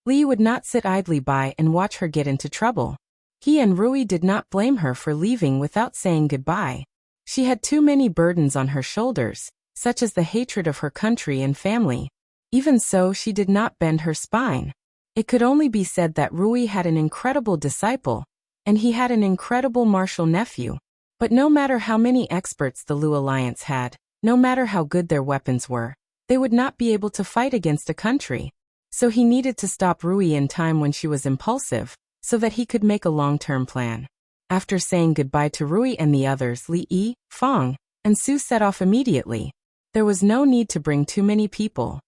Li would not sit idly by and watch her get into trouble. He and Rui did not blame her for leaving without saying goodbye. She had too many burdens on her shoulders, such as the hatred of her country and family. Even so, she did not bend her spine. It could only be said that Rui had an incredible disciple, and he had an incredible martial nephew. But no matter how many experts the Lu Alliance had, no matter how good their weapons were, they would not be able to fight against a country. So he needed to stop Rui in time when she was impulsive, so that he could make a long-term plan. After saying goodbye to Rui and the others, Li Yi, Fong, and Su set off immediately. There was no need to bring too many people.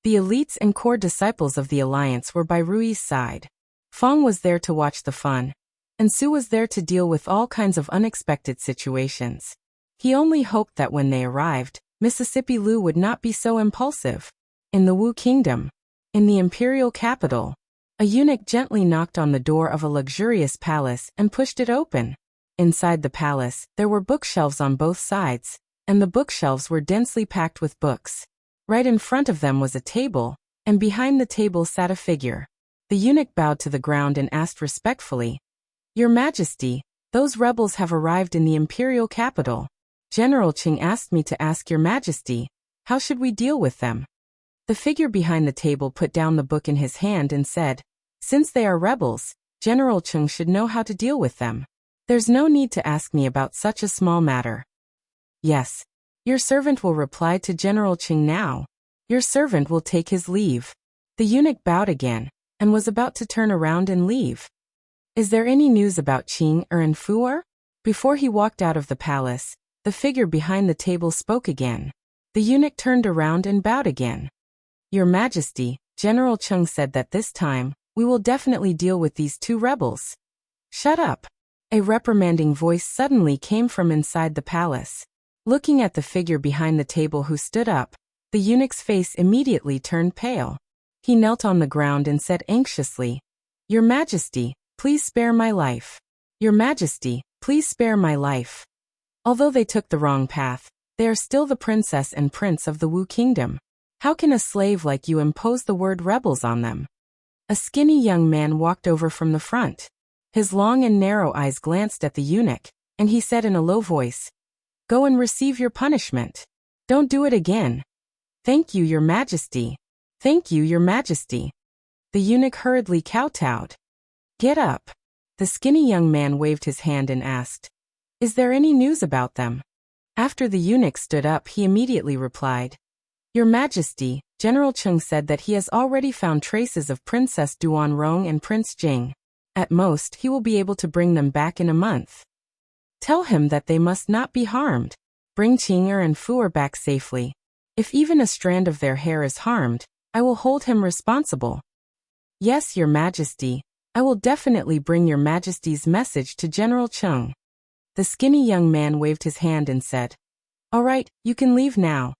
The elites and core disciples of the alliance were by Rui's side. Fong was there to watch the fun, and Su was there to deal with all kinds of unexpected situations. He only hoped that when they arrived, Mississippi Lu would not be so impulsive. In the Wu Kingdom, in the imperial capital, a eunuch gently knocked on the door of a luxurious palace and pushed it open. Inside the palace, there were bookshelves on both sides, and the bookshelves were densely packed with books. Right in front of them was a table, and behind the table sat a figure. The eunuch bowed to the ground and asked respectfully, "Your Majesty, those rebels have arrived in the imperial capital. General Qing asked me to ask Your Majesty, how should we deal with them?" The figure behind the table put down the book in his hand and said, "Since they are rebels, General Qing should know how to deal with them. There's no need to ask me about such a small matter." "Yes. Your servant will reply to General Qing now. Your servant will take his leave." The eunuch bowed again, and was about to turn around and leave. "Is there any news about Qing and Fuer?" Before he walked out of the palace, the figure behind the table spoke again. The eunuch turned around and bowed again. "Your Majesty, General Qing said that this time, we will definitely deal with these two rebels." "Shut up." A reprimanding voice suddenly came from inside the palace. Looking at the figure behind the table who stood up, the eunuch's face immediately turned pale. He knelt on the ground and said anxiously, "Your Majesty, please spare my life. Your Majesty, please spare my life." Although they took the wrong path, they are still the princess and prince of the Wu Kingdom. How can a slave like you impose the word rebels on them? A skinny young man walked over from the front. His long and narrow eyes glanced at the eunuch, and he said in a low voice, "Go and receive your punishment. Don't do it again." "Thank you, Your Majesty. Thank you, Your Majesty." The eunuch hurriedly kowtowed. "Get up." The skinny young man waved his hand and asked, "Is there any news about them?" After the eunuch stood up, he immediately replied, "Your Majesty, General Qing said that he has already found traces of Princess Duanrong and Prince Jing. At most, he will be able to bring them back in a month. Tell him that they must not be harmed. Bring Qing'er and Fu'er back safely. If even a strand of their hair is harmed, I will hold him responsible." "Yes, Your Majesty. I will definitely bring Your Majesty's message to General Qing." The skinny young man waved his hand and said, "All right, you can leave now."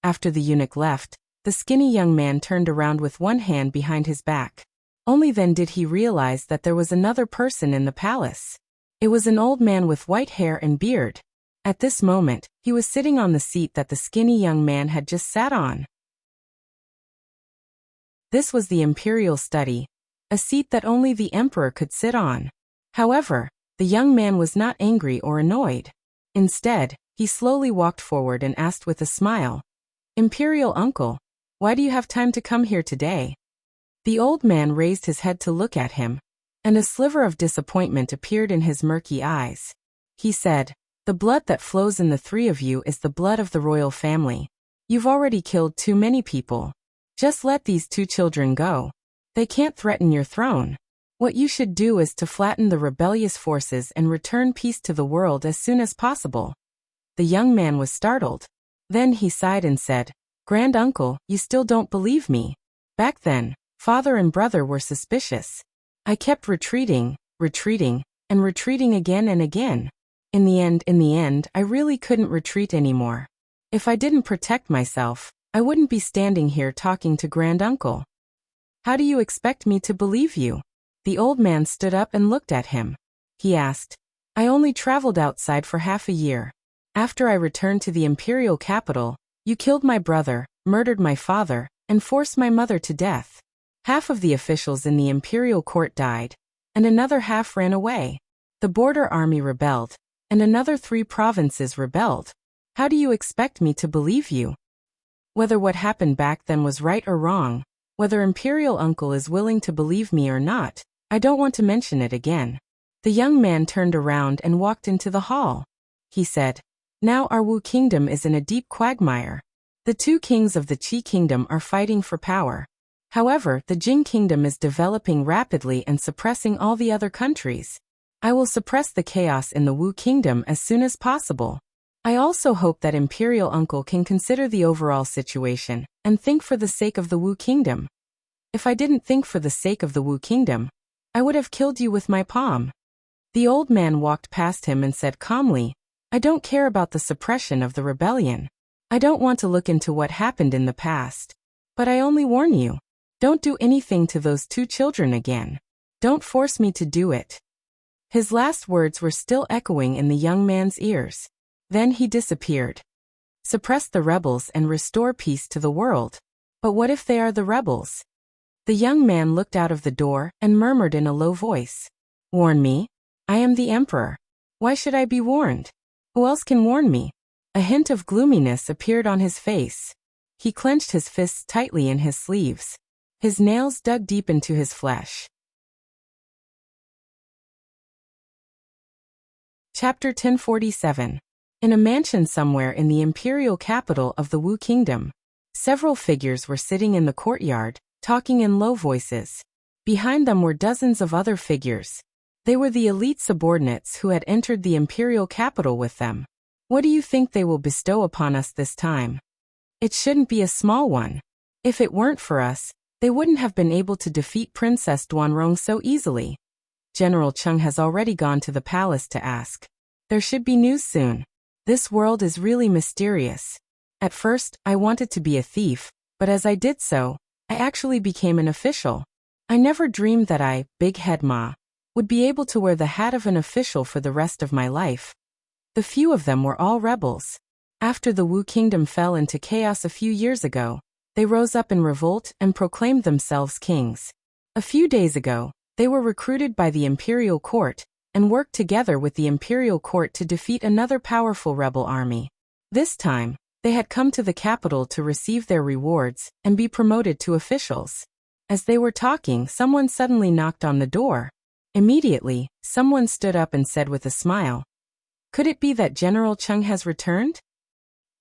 After the eunuch left, the skinny young man turned around with one hand behind his back. Only then did he realize that there was another person in the palace. It was an old man with white hair and beard. At this moment, he was sitting on the seat that the skinny young man had just sat on. This was the imperial study, a seat that only the emperor could sit on. However, the young man was not angry or annoyed. Instead, he slowly walked forward and asked with a smile, "Imperial uncle, why do you have time to come here today?" The old man raised his head to look at him, and a sliver of disappointment appeared in his murky eyes. He said, "The blood that flows in the three of you is the blood of the royal family. You've already killed too many people. Just let these two children go. They can't threaten your throne. What you should do is to flatten the rebellious forces and return peace to the world as soon as possible." The young man was startled. Then he sighed and said, "Grand uncle, you still don't believe me. Back then, father and brother were suspicious. I kept retreating, and retreating again and again. In the end, I really couldn't retreat anymore. If I didn't protect myself, I wouldn't be standing here talking to grand uncle. How do you expect me to believe you?" The old man stood up and looked at him. He asked, "I only traveled outside for half a year. After I returned to the imperial capital, you killed my brother, murdered my father, and forced my mother to death. Half of the officials in the imperial court died, and another half ran away. The border army rebelled, and another 3 provinces rebelled. How do you expect me to believe you? Whether what happened back then was right or wrong, whether imperial uncle is willing to believe me or not, I don't want to mention it again." The young man turned around and walked into the hall. He said, "Now our Wu kingdom is in a deep quagmire. The 2 kings of the Qi kingdom are fighting for power. However, the Jing kingdom is developing rapidly and suppressing all the other countries. I will suppress the chaos in the Wu kingdom as soon as possible. I also hope that imperial uncle can consider the overall situation and think for the sake of the Wu kingdom. If I didn't think for the sake of the Wu kingdom, I would have killed you with my palm." The old man walked past him and said calmly, "I don't care about the suppression of the rebellion. I don't want to look into what happened in the past. But I only warn you, don't do anything to those 2 children again. Don't force me to do it." His last words were still echoing in the young man's ears. Then he disappeared. Suppress the rebels and restore peace to the world. But what if they are the rebels? The young man looked out of the door and murmured in a low voice, "Warn me? I am the emperor. Why should I be warned? Who else can warn me?" A hint of gloominess appeared on his face. He clenched his fists tightly in his sleeves. His nails dug deep into his flesh. Chapter 1047. In a mansion somewhere in the imperial capital of the Wu kingdom, several figures were sitting in the courtyard, talking in low voices. Behind them were dozens of other figures. They were the elite subordinates who had entered the imperial capital with them. "What do you think they will bestow upon us this time? It shouldn't be a small one. If it weren't for us, they wouldn't have been able to defeat Princess Duanrong so easily. General Cheng has already gone to the palace to ask. There should be news soon. This world is really mysterious. At first, I wanted to be a thief, but as I did so, I actually became an official. I never dreamed that I, Big Head Ma, would be able to wear the hat of an official for the rest of my life." The few of them were all rebels. After the Wu kingdom fell into chaos a few years ago, they rose up in revolt and proclaimed themselves kings. A few days ago, they were recruited by the imperial court and worked together with the imperial court to defeat another powerful rebel army. This time, they had come to the capital to receive their rewards and be promoted to officials. As they were talking, someone suddenly knocked on the door. Immediately, someone stood up and said with a smile, "Could it be that General Cheng has returned?"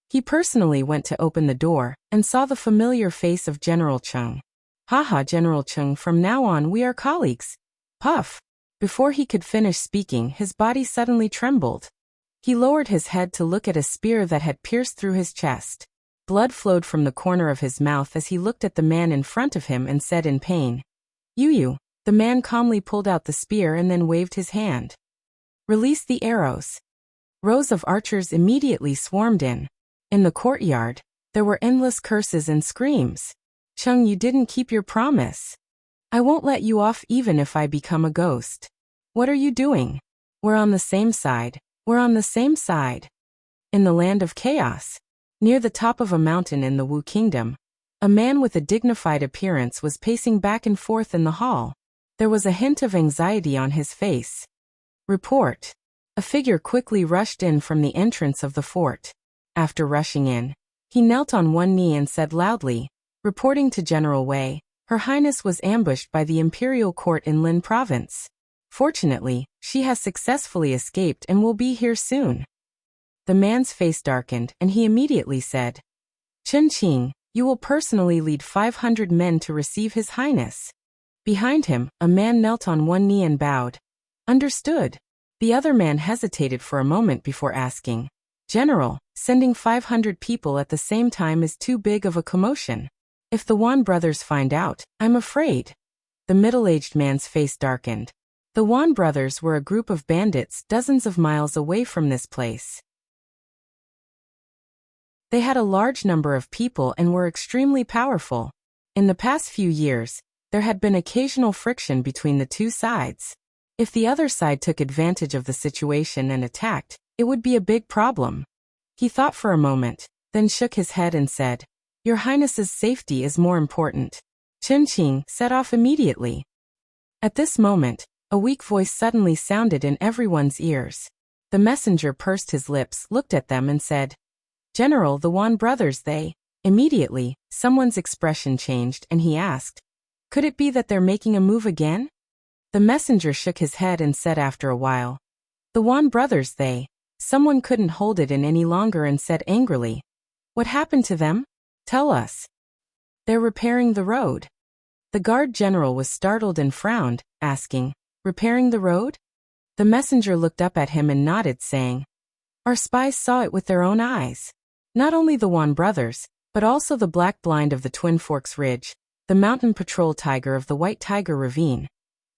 He personally went to open the door and saw the familiar face of General Cheng. "Haha, General Cheng, from now on we are colleagues." Puff! Before he could finish speaking, his body suddenly trembled. He lowered his head to look at a spear that had pierced through his chest. Blood flowed from the corner of his mouth as he looked at the man in front of him and said in pain, "You." The man calmly pulled out the spear and then waved his hand. "Release the arrows." Rows of archers immediately swarmed in. In the courtyard, there were endless curses and screams. "Cheng, you didn't keep your promise." I won't let you off even if I become a ghost. What are you doing? We're on the same side. We're on the same side. In the land of chaos, near the top of a mountain in the Wu Kingdom, a man with a dignified appearance was pacing back and forth in the hall. There was a hint of anxiety on his face. Report. A figure quickly rushed in from the entrance of the fort. After rushing in, he knelt on one knee and said loudly, reporting to General Wei, Her Highness was ambushed by the imperial court in Lin province. Fortunately, she has successfully escaped and will be here soon. The man's face darkened and he immediately said, Chen Qing, you will personally lead 500 men to receive His Highness. Behind him, a man knelt on one knee and bowed. Understood. The other man hesitated for a moment before asking, General, sending 500 people at the same time is too big of a commotion. If the Wan brothers find out, I'm afraid. The middle-aged man's face darkened. The Wan brothers were a group of bandits dozens of miles away from this place. They had a large number of people and were extremely powerful. In the past few years, there had been occasional friction between the two sides. If the other side took advantage of the situation and attacked, it would be a big problem. He thought for a moment, then shook his head and said, Your Highness's safety is more important. Chen Qing set off immediately. At this moment, a weak voice suddenly sounded in everyone's ears. The messenger pursed his lips, looked at them and said, General, the Wan brothers, they... Immediately, someone's expression changed and he asked, Could it be that they're making a move again? The messenger shook his head and said after a while, The Wan brothers, they... Someone couldn't hold it in any longer and said angrily, What happened to them? Tell us. They're repairing the road. The guard general was startled and frowned, asking, Repairing the road? The messenger looked up at him and nodded, saying, Our spies saw it with their own eyes. Not only the Wan brothers, but also the Black Blind of the Twin Forks Ridge, the Mountain Patrol Tiger of the White Tiger Ravine.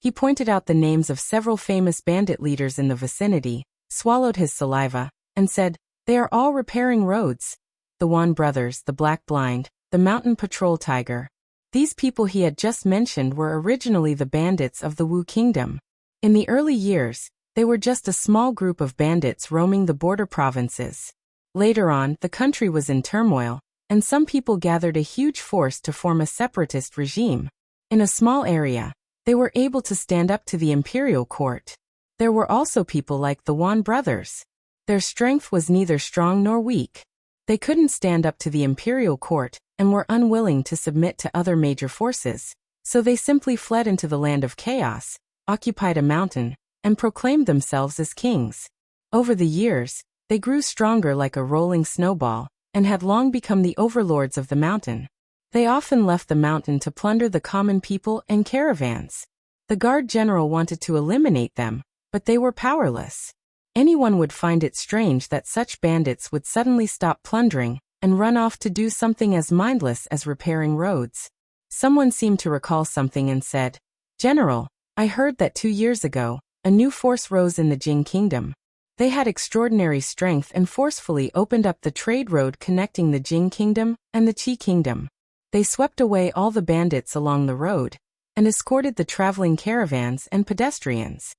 He pointed out the names of several famous bandit leaders in the vicinity, swallowed his saliva, and said, They are all repairing roads. The Wan brothers, the Black Blind, the Mountain Patrol Tiger. These people he had just mentioned were originally the bandits of the Wu Kingdom. In the early years, they were just a small group of bandits roaming the border provinces. Later on, the country was in turmoil, and some people gathered a huge force to form a separatist regime. In a small area, they were able to stand up to the imperial court. There were also people like the Wan brothers. Their strength was neither strong nor weak. They couldn't stand up to the imperial court and were unwilling to submit to other major forces, so they simply fled into the land of chaos, occupied a mountain, and proclaimed themselves as kings. Over the years, they grew stronger like a rolling snowball, and had long become the overlords of the mountain. They often left the mountain to plunder the common people and caravans. The guard general wanted to eliminate them, but they were powerless. Anyone would find it strange that such bandits would suddenly stop plundering and run off to do something as mindless as repairing roads. Someone seemed to recall something and said, General, I heard that 2 years ago, a new force rose in the Jing Kingdom. They had extraordinary strength and forcefully opened up the trade road connecting the Jing Kingdom and the Qi Kingdom. They swept away all the bandits along the road and escorted the traveling caravans and pedestrians.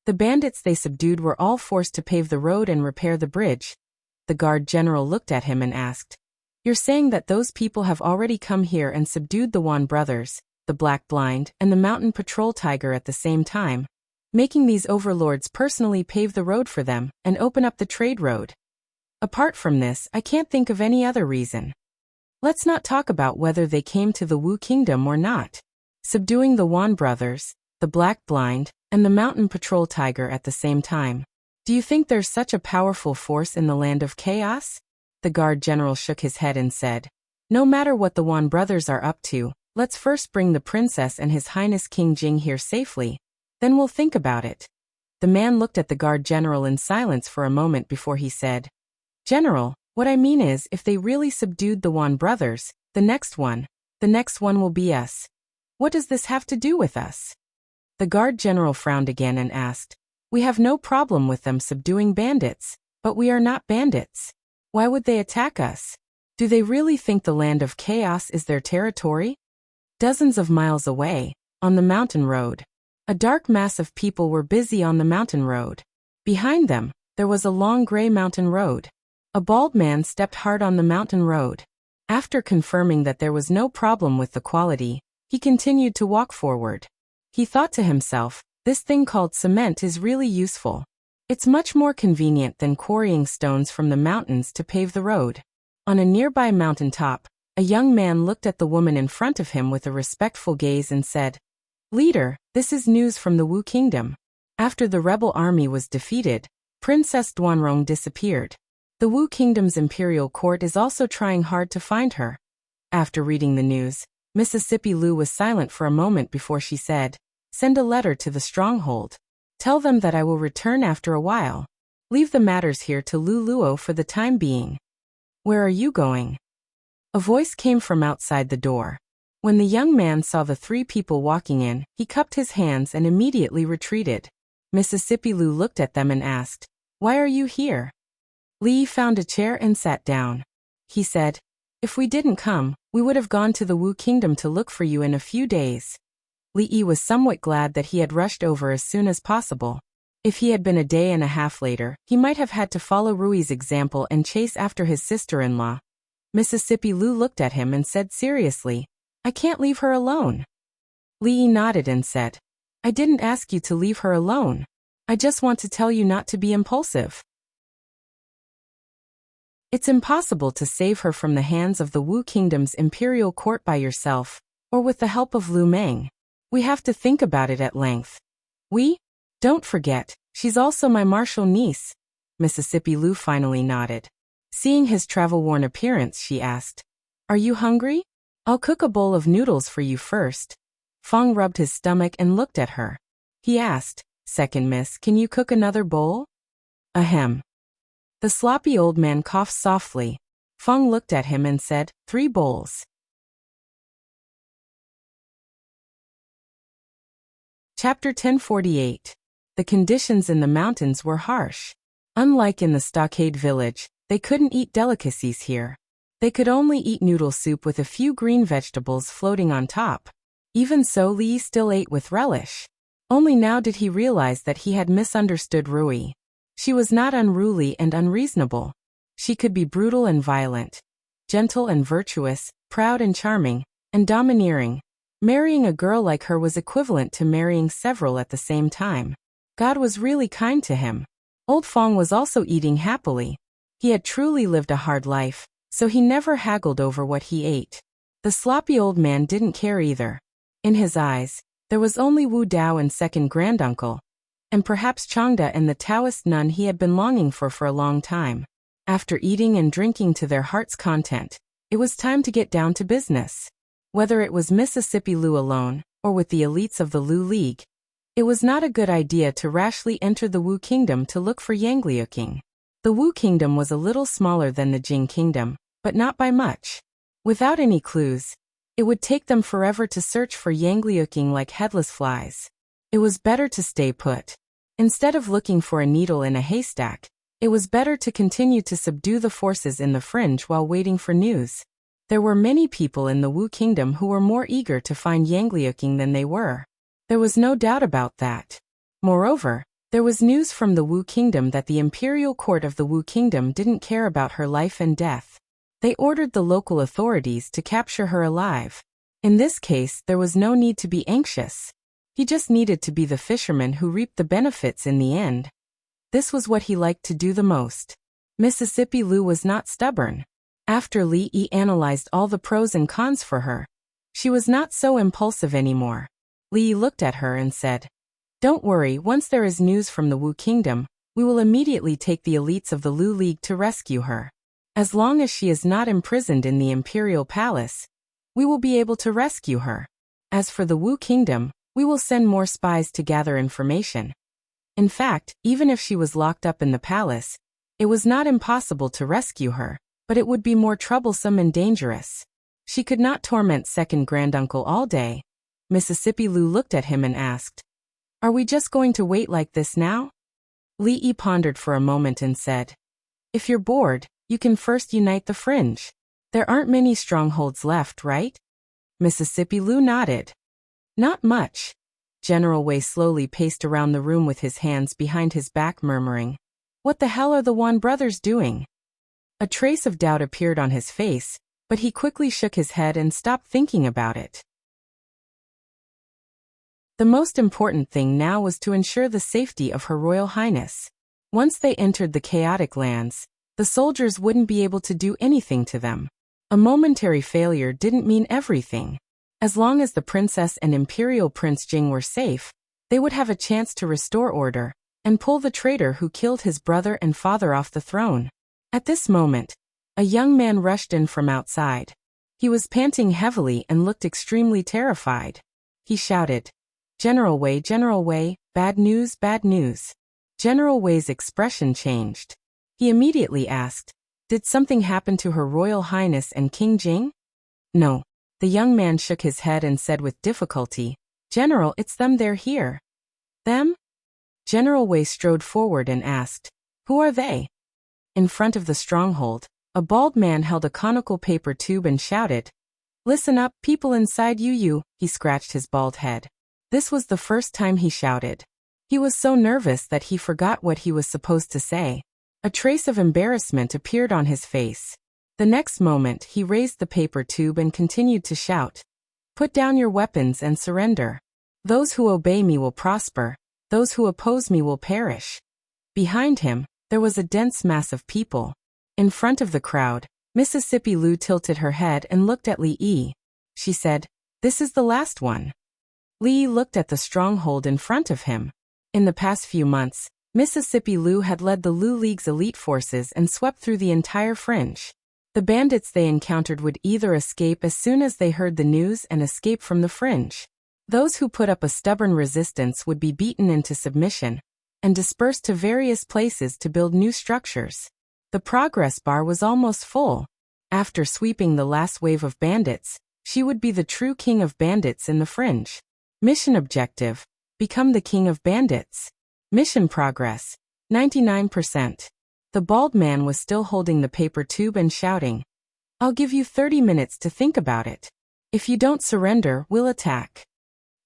The bandits they subdued were all forced to pave the road and repair the bridge. The guard general looked at him and asked, You're saying that those people have already come here and subdued the Wan brothers, the Black Blind, and the Mountain Patrol Tiger at the same time, making these overlords personally pave the road for them and open up the trade road? Apart from this, I can't think of any other reason. Let's not talk about whether they came to the Wu Kingdom or not. Subduing the Wan brothers, the Black Blind, and the Mountain Patrol Tiger at the same time. Do you think there's such a powerful force in the land of chaos? The guard general shook his head and said, No matter what the Wan brothers are up to, let's first bring the princess and His Highness King Jing here safely. Then we'll think about it. The man looked at the guard general in silence for a moment before he said, General, what I mean is, if they really subdued the Wan brothers, the next one will be us. What does this have to do with us? The guard general frowned again and asked, We have no problem with them subduing bandits, but we are not bandits. Why would they attack us? Do they really think the land of chaos is their territory? Dozens of miles away, on the mountain road, a dark mass of people were busy on the mountain road. Behind them, there was a long gray mountain road. A bald man stepped hard on the mountain road. After confirming that there was no problem with the quality, he continued to walk forward. He thought to himself, this thing called cement is really useful. It's much more convenient than quarrying stones from the mountains to pave the road. On a nearby mountaintop, a young man looked at the woman in front of him with a respectful gaze and said, "Leader, this is news from the Wu Kingdom. After the rebel army was defeated, Princess Duanrong disappeared. The Wu Kingdom's imperial court is also trying hard to find her." After reading the news, Mississippi Lu was silent for a moment before she said, "Send a letter to the stronghold. Tell them that I will return after a while. Leave the matters here to Lu Luo for the time being." "Where are you going?" A voice came from outside the door. When the young man saw the three people walking in, he cupped his hands and immediately retreated. Mississippi Lu looked at them and asked, "Why are you here?" Li found a chair and sat down. He said, "If we didn't come, we would have gone to the Wu Kingdom to look for you in a few days." Li was somewhat glad that he had rushed over as soon as possible. If he had been a day and a half later, he might have had to follow Rui's example and chase after his sister-in-law. Mississippi Lu looked at him and said seriously, "I can't leave her alone." Li nodded and said, "I didn't ask you to leave her alone. I just want to tell you not to be impulsive. It's impossible to save her from the hands of the Wu Kingdom's imperial court by yourself, or with the help of Lu Meng. We have to think about it at length. Don't forget, she's also my martial niece." Mississippi Lu finally nodded. Seeing his travel-worn appearance, she asked, "Are you hungry? I'll cook a bowl of noodles for you first." Fong rubbed his stomach and looked at her. He asked, "Second miss, can you cook another bowl?" "Ahem." The sloppy old man coughed softly. Fong looked at him and said, "3 bowls." Chapter 1048. The conditions in the mountains were harsh. Unlike in the stockade village, they couldn't eat delicacies here. They could only eat noodle soup with a few green vegetables floating on top. Even so, Li still ate with relish. Only now did he realize that he had misunderstood Rui. She was not unruly and unreasonable. She could be brutal and violent, gentle and virtuous, proud and charming, and domineering. Marrying a girl like her was equivalent to marrying several at the same time. God was really kind to him. Old Fong was also eating happily. He had truly lived a hard life, so he never haggled over what he ate. The sloppy old man didn't care either. In his eyes, there was only Wu Dao and second granduncle, and perhaps Changda and the Taoist nun he had been longing for a long time. After eating and drinking to their heart's content, it was time to get down to business. Whether it was Mississippi Lu alone, or with the elites of the Lu League, it was not a good idea to rashly enter the Wu Kingdom to look for Yangliuking. The Wu Kingdom was a little smaller than the Jing Kingdom, but not by much. Without any clues, it would take them forever to search for Yangliuking like headless flies. It was better to stay put. Instead of looking for a needle in a haystack, it was better to continue to subdue the forces in the fringe while waiting for news. There were many people in the Wu Kingdom who were more eager to find Yangliuking than they were. There was no doubt about that. Moreover, there was news from the Wu Kingdom that the imperial court of the Wu Kingdom didn't care about her life and death. They ordered the local authorities to capture her alive. In this case, there was no need to be anxious. He just needed to be the fisherman who reaped the benefits in the end. This was what he liked to do the most. Mississippi Lu was not stubborn. After Li Yi analyzed all the pros and cons for her, she was not so impulsive anymore. Li looked at her and said, "Don't worry, once there is news from the Wu Kingdom, we will immediately take the elites of the Lu League to rescue her. As long as she is not imprisoned in the Imperial Palace, we will be able to rescue her. As for the Wu Kingdom, we will send more spies to gather information." In fact, even if she was locked up in the palace, it was not impossible to rescue her, but it would be more troublesome and dangerous. She could not torment second granduncle all day. Mississippi Lu looked at him and asked, "Are we just going to wait like this now?" Li Yi pondered for a moment and said, "If you're bored, you can first unite the fringe. There aren't many strongholds left, right?" Mississippi Lou nodded. Not much. General Wei slowly paced around the room with his hands behind his back, murmuring, "What the hell are the Wan brothers doing?" A trace of doubt appeared on his face, but he quickly shook his head and stopped thinking about it. The most important thing now was to ensure the safety of Her Royal Highness. Once they entered the chaotic lands, the soldiers wouldn't be able to do anything to them. A momentary failure didn't mean everything. As long as the princess and Imperial Prince Jing were safe, they would have a chance to restore order and pull the traitor who killed his brother and father off the throne. At this moment, a young man rushed in from outside. He was panting heavily and looked extremely terrified. He shouted, General Wei, bad news, bad news." General Wei's expression changed. He immediately asked, "Did something happen to Her Royal Highness and King Jing?" "No." The young man shook his head and said with difficulty, "General, it's them, they're here." "Them?" General Wei strode forward and asked, "Who are they?" In front of the stronghold, a bald man held a conical paper tube and shouted, "Listen up, people inside you." He scratched his bald head. This was the first time he shouted. He was so nervous that he forgot what he was supposed to say. A trace of embarrassment appeared on his face. The next moment he raised the paper tube and continued to shout, "Put down your weapons and surrender. Those who obey me will prosper. Those who oppose me will perish." Behind him, there was a dense mass of people. In front of the crowd, Mississippi Lou tilted her head and looked at Li Yi. She said, "This is the last one." Li Yi looked at the stronghold in front of him. In the past few months, Mississippi Lou had led the Lu League's elite forces and swept through the entire fringe. The bandits they encountered would either escape as soon as they heard the news and escape from the fringe. Those who put up a stubborn resistance would be beaten into submission and dispersed to various places to build new structures. The progress bar was almost full. After sweeping the last wave of bandits, she would be the true king of bandits in the fringe. Mission objective: become the king of bandits. Mission progress: 99%. The bald man was still holding the paper tube and shouting, "I'll give you 30 minutes to think about it. If you don't surrender, we'll attack."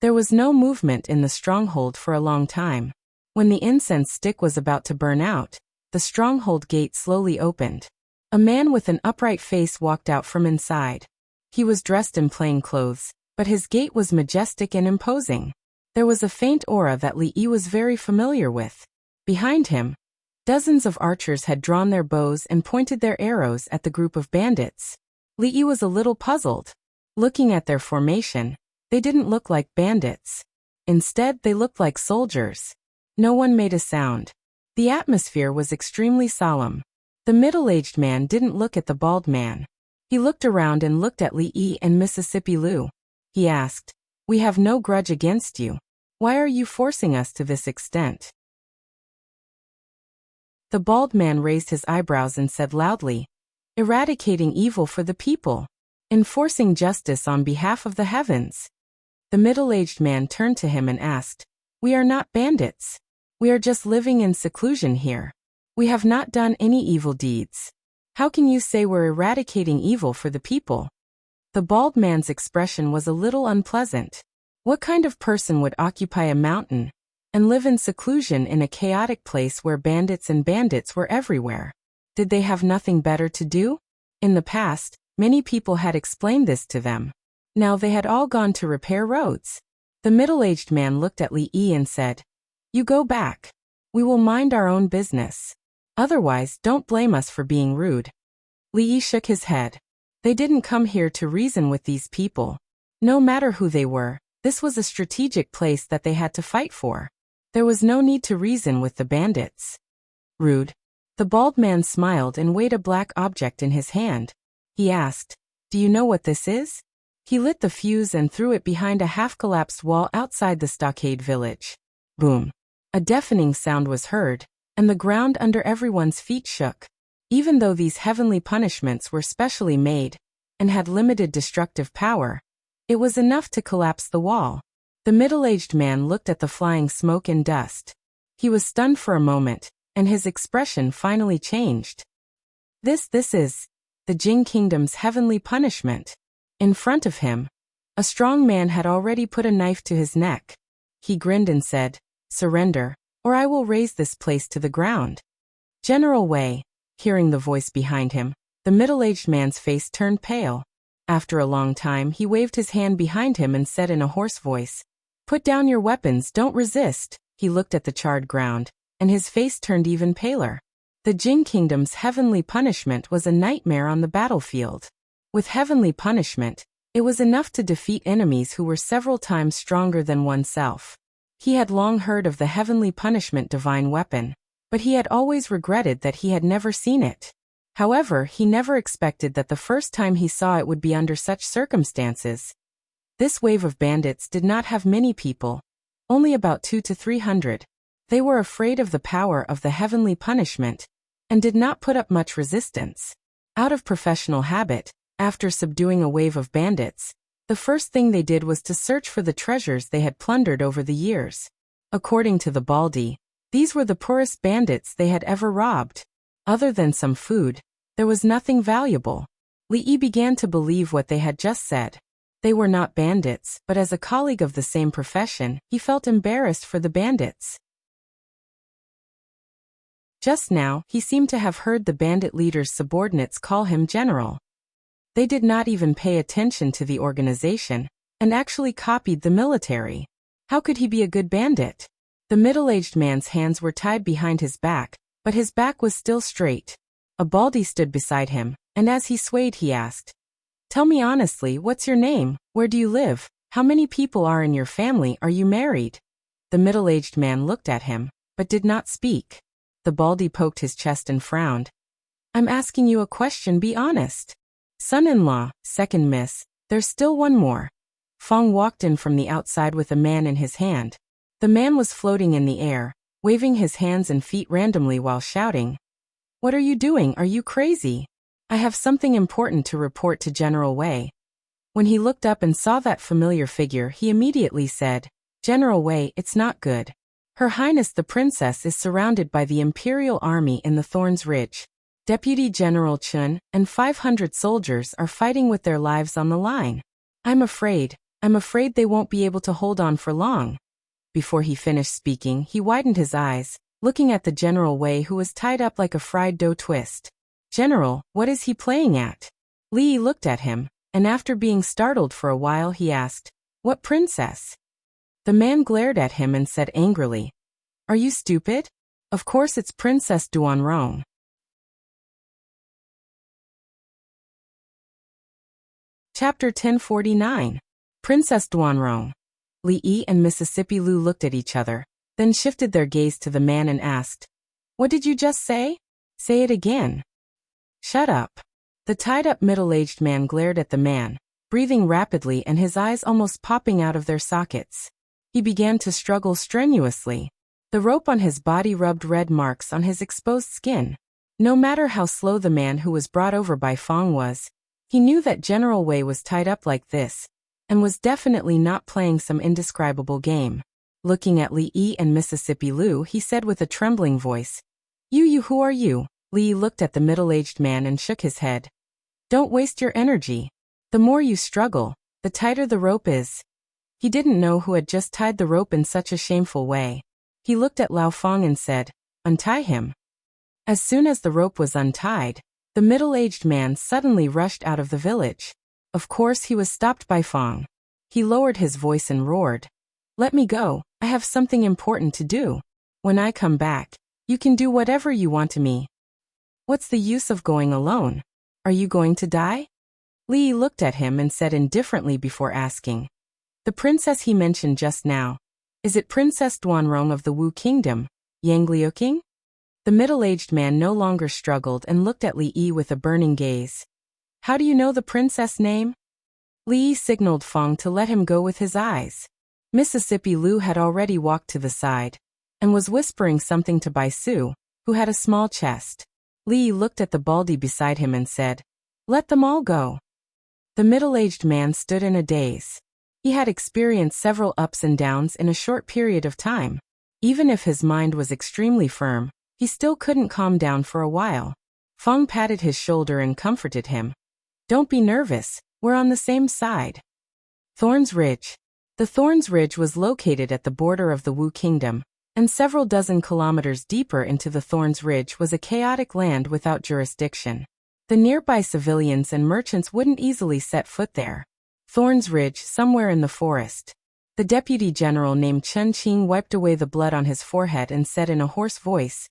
There was no movement in the stronghold for a long time. When the incense stick was about to burn out, the stronghold gate slowly opened. A man with an upright face walked out from inside. He was dressed in plain clothes, but his gait was majestic and imposing. There was a faint aura that Li Yi was very familiar with. Behind him, dozens of archers had drawn their bows and pointed their arrows at the group of bandits. Li Yi was a little puzzled. Looking at their formation, they didn't look like bandits. Instead, they looked like soldiers. No one made a sound. The atmosphere was extremely solemn. The middle-aged man didn't look at the bald man. He looked around and looked at Li Yi and Mississippi Lou. He asked, "We have no grudge against you. Why are you forcing us to this extent?" The bald man raised his eyebrows and said loudly, "Eradicating evil for the people. Enforcing justice on behalf of the heavens." The middle-aged man turned to him and asked, "We are not bandits. We are just living in seclusion here. We have not done any evil deeds. How can you say we're eradicating evil for the people?" The bald man's expression was a little unpleasant. What kind of person would occupy a mountain and live in seclusion in a chaotic place where bandits were everywhere? Did they have nothing better to do? In the past, many people had explained this to them. Now they had all gone to repair roads. The middle-aged man looked at Li Yi and said, "You go back. We will mind our own business. Otherwise, don't blame us for being rude." Li Yi shook his head. They didn't come here to reason with these people. No matter who they were, this was a strategic place that they had to fight for. There was no need to reason with the bandits. Rude. The bald man smiled and weighed a black object in his hand. He asked, "Do you know what this is?" He lit the fuse and threw it behind a half-collapsed wall outside the stockade village. Boom. A deafening sound was heard, and the ground under everyone's feet shook. Even though these heavenly punishments were specially made and had limited destructive power, it was enough to collapse the wall. The middle-aged man looked at the flying smoke and dust. He was stunned for a moment, and his expression finally changed. This is the Jing Kingdom's heavenly punishment. In front of him, A strong man had already put a knife to his neck. He grinned and said, "Surrender, or I will raze this place to the ground." "General Wei," hearing the voice behind him, the middle-aged man's face turned pale. After a long time he waved his hand behind him and said in a hoarse voice, "Put down your weapons, don't resist." He looked at the charred ground, and his face turned even paler. The Jing Kingdom's heavenly punishment was a nightmare on the battlefield. With heavenly punishment, it was enough to defeat enemies who were several times stronger than oneself. He had long heard of the heavenly punishment divine weapon, but he had always regretted that he had never seen it. However, he never expected that the first time he saw it would be under such circumstances. This wave of bandits did not have many people, only about 200 to 300. They were afraid of the power of the heavenly punishment, and did not put up much resistance. Out of professional habit, after subduing a wave of bandits, the first thing they did was to search for the treasures they had plundered over the years. According to the Baldi, these were the poorest bandits they had ever robbed. Other than some food, there was nothing valuable. Li Yi began to believe what they had just said. They were not bandits, but as a colleague of the same profession, he felt embarrassed for the bandits. Just now, he seemed to have heard the bandit leader's subordinates call him general. They did not even pay attention to the organization, and actually copied the military. How could he be a good bandit? The middle-aged man's hands were tied behind his back, but his back was still straight. A Baldi stood beside him, and as he swayed he asked, "Tell me honestly, what's your name? Where do you live? How many people are in your family? Are you married?" The middle-aged man looked at him, but did not speak. The Baldi poked his chest and frowned. "I'm asking you a question, be honest." "Son-in-law, second miss, there's still one more." Fong walked in from the outside with a man in his hand. The man was floating in the air, waving his hands and feet randomly while shouting, "What are you doing? Are you crazy? I have something important to report to General Wei." When he looked up and saw that familiar figure, he immediately said, "General Wei, it's not good. Her Highness the Princess is surrounded by the Imperial Army in the Thorns Ridge. Deputy General Chun and 500 soldiers are fighting with their lives on the line. I'm afraid they won't be able to hold on for long." Before he finished speaking, he widened his eyes, looking at the General Wei who was tied up like a fried dough twist. "General, what is he playing at?" Li Yi looked at him, and after being startled for a while he asked, "What princess?" The man glared at him and said angrily, "Are you stupid? Of course it's Princess Duanrong." Chapter 1049. Princess Duanrong. Li Yi and Mississippi Lu looked at each other, then shifted their gaze to the man and asked, "What did you just say? Say it again." "Shut up." The tied-up middle-aged man glared at the man, breathing rapidly and his eyes almost popping out of their sockets. He began to struggle strenuously. The rope on his body rubbed red marks on his exposed skin. No matter how slow the man who was brought over by Fong was, he knew that General Wei was tied up like this, and was definitely not playing some indescribable game. Looking at Li Yi and Mississippi Lu, he said with a trembling voice, You, who are you?" Li Yi looked at the middle-aged man and shook his head. "Don't waste your energy. The more you struggle, the tighter the rope is." He didn't know who had just tied the rope in such a shameful way. He looked at Lao Fong and said, "Untie him." As soon as the rope was untied, the middle-aged man suddenly rushed out of the village. Of course he was stopped by Fong. He lowered his voice and roared, "Let me go, I have something important to do. When I come back, you can do whatever you want to me." "What's the use of going alone? Are you going to die?" Li Yi looked at him and said indifferently before asking, "The princess he mentioned just now, is it Princess Duanrong of the Wu Kingdom, Yangliuking?" The middle-aged man no longer struggled and looked at Li Yi with a burning gaze. "How do you know the princess name?" Li Yi signaled Fong to let him go with his eyes. Mississippi Lu had already walked to the side, and was whispering something to Bai Su, who had a small chest. Li Yi looked at the baldy beside him and said, "Let them all go." The middle-aged man stood in a daze. He had experienced several ups and downs in a short period of time. Even if his mind was extremely firm, he still couldn't calm down for a while. Fong patted his shoulder and comforted him. "Don't be nervous, we're on the same side." Thorns Ridge. The Thorns Ridge was located at the border of the Wu Kingdom, and several dozen kilometers deeper into the Thorns Ridge was a chaotic land without jurisdiction. The nearby civilians and merchants wouldn't easily set foot there. Thorns Ridge, somewhere in the forest. The deputy general named Chen Qing wiped away the blood on his forehead and said in a hoarse voice,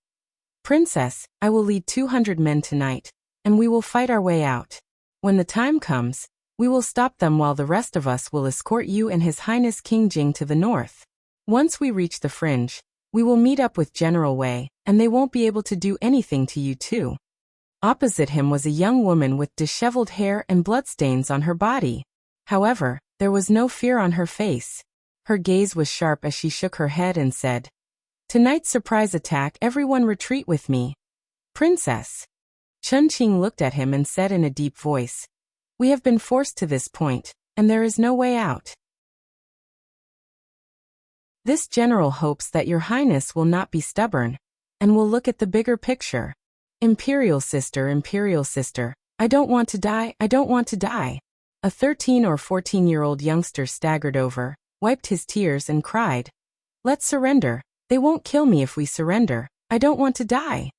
"Princess, I will lead 200 men tonight, and we will fight our way out. When the time comes, we will stop them while the rest of us will escort you and His Highness King Jing to the north. Once we reach the fringe, we will meet up with General Wei, and they won't be able to do anything to you too." Opposite him was a young woman with disheveled hair and bloodstains on her body. However, there was no fear on her face. Her gaze was sharp as she shook her head and said, "Tonight's surprise attack, everyone retreat with me." "Princess." Chen Qing looked at him and said in a deep voice, "We have been forced to this point, and there is no way out. This general hopes that your highness will not be stubborn, and will look at the bigger picture. Imperial sister, I don't want to die, I don't want to die." A 13 or 14-year-old youngster staggered over, wiped his tears and cried, "Let's surrender. They won't kill me if we surrender. I don't want to die."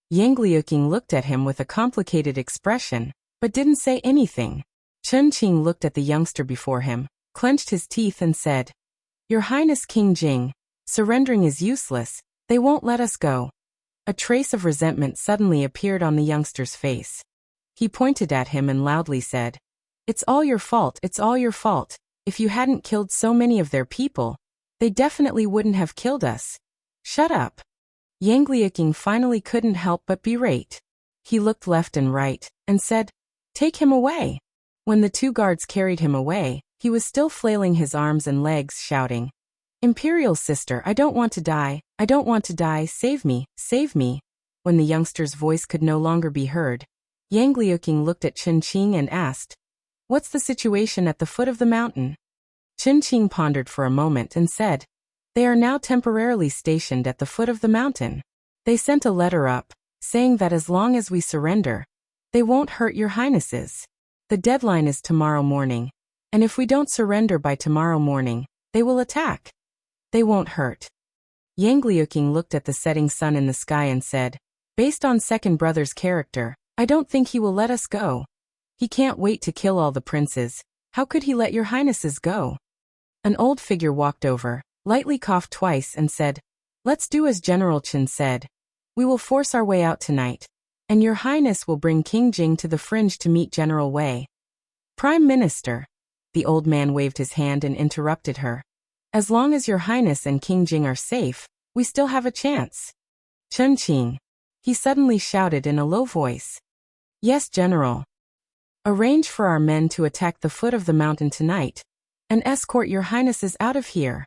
Yang Liuqing looked at him with a complicated expression, but didn't say anything. Chen Qing looked at the youngster before him, clenched his teeth and said, "Your Highness King Jing, surrendering is useless. They won't let us go." A trace of resentment suddenly appeared on the youngster's face. He pointed at him and loudly said, "It's all your fault, it's all your fault. If you hadn't killed so many of their people, they definitely wouldn't have killed us. Shut up." Yang Liuqing finally couldn't help but berate. He looked left and right, and said, "Take him away." When the two guards carried him away, he was still flailing his arms and legs, shouting, "Imperial sister, I don't want to die, I don't want to die, save me, save me." When the youngster's voice could no longer be heard, Yang Liuqing looked at Chen Qing and asked, "What's the situation at the foot of the mountain?" Chen Qing pondered for a moment and said, "They are now temporarily stationed at the foot of the mountain. They sent a letter up, saying that as long as we surrender, they won't hurt your highnesses. The deadline is tomorrow morning, and if we don't surrender by tomorrow morning, they will attack. They won't hurt." Yang Liuqing looked at the setting sun in the sky and said, "Based on second brother's character, I don't think he will let us go. He can't wait to kill all the princes. How could he let your highnesses go?" An old figure walked over, lightly coughed twice and said, "Let's do as General Chen said. We will force our way out tonight, and your highness will bring King Jing to the fringe to meet General Wei." "Prime Minister." The old man waved his hand and interrupted her. "As long as your highness and King Jing are safe, we still have a chance." "Chen Qing," he suddenly shouted in a low voice. "Yes, General." "Arrange for our men to attack the foot of the mountain tonight, and escort your highnesses out of here."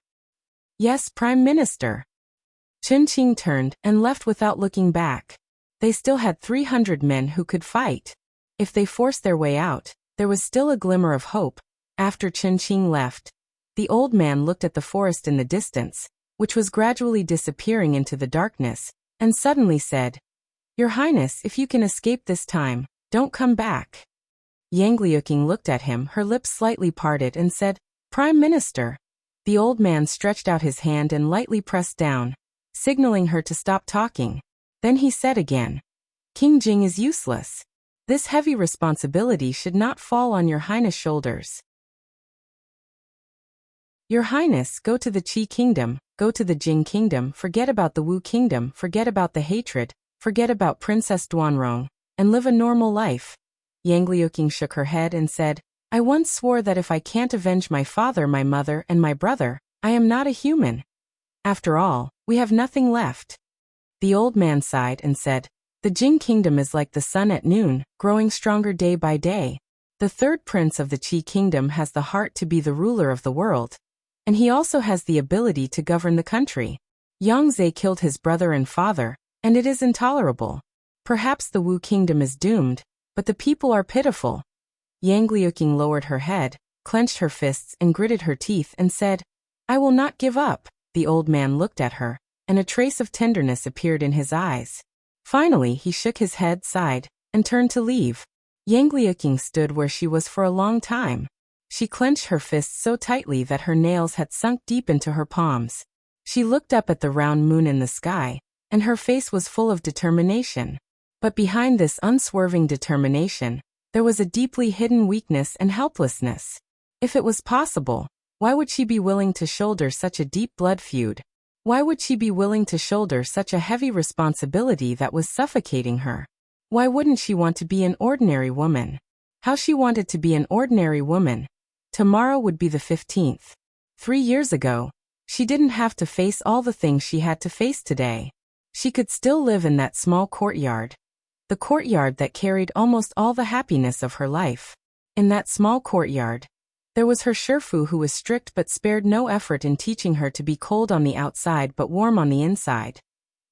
"Yes, Prime Minister." Chen Qing turned and left without looking back. They still had 300 men who could fight. If they forced their way out, there was still a glimmer of hope. After Chen Qing left, the old man looked at the forest in the distance, which was gradually disappearing into the darkness, and suddenly said, "Your Highness, if you can escape this time, don't come back." Yang Liuqing looked at him, her lips slightly parted, and said, "Prime Minister." The old man stretched out his hand and lightly pressed down, signaling her to stop talking. Then he said again, "King Jing is useless. This heavy responsibility should not fall on your Highness' shoulders. Your Highness, go to the Qi Kingdom, go to the Jing Kingdom, forget about the Wu Kingdom, forget about the hatred, forget about Princess Duanrong, and live a normal life." Yang Liuqing shook her head and said, "I once swore that if I can't avenge my father, my mother, and my brother, I am not a human. After all, we have nothing left." The old man sighed and said, "The Jing Kingdom is like the sun at noon, growing stronger day by day. The third prince of the Qi Kingdom has the heart to be the ruler of the world, and he also has the ability to govern the country. Yang Zhe killed his brother and father, and it is intolerable. Perhaps the Wu Kingdom is doomed, but the people are pitiful." Yang Liuqing lowered her head, clenched her fists and gritted her teeth and said, "I will not give up." The old man looked at her, and a trace of tenderness appeared in his eyes. Finally, he shook his head, sighed, and turned to leave. Yang Liuqing stood where she was for a long time. She clenched her fists so tightly that her nails had sunk deep into her palms. She looked up at the round moon in the sky, and her face was full of determination. But behind this unswerving determination, there was a deeply hidden weakness and helplessness. If it was possible, why would she be willing to shoulder such a deep blood feud? Why would she be willing to shoulder such a heavy responsibility that was suffocating her? Why wouldn't she want to be an ordinary woman? How she wanted to be an ordinary woman. Tomorrow would be the 15th. 3 years ago, she didn't have to face all the things she had to face today. She could still live in that small courtyard. The courtyard that carried almost all the happiness of her life. In that small courtyard, there was her Shifu who was strict but spared no effort in teaching her to be cold on the outside but warm on the inside.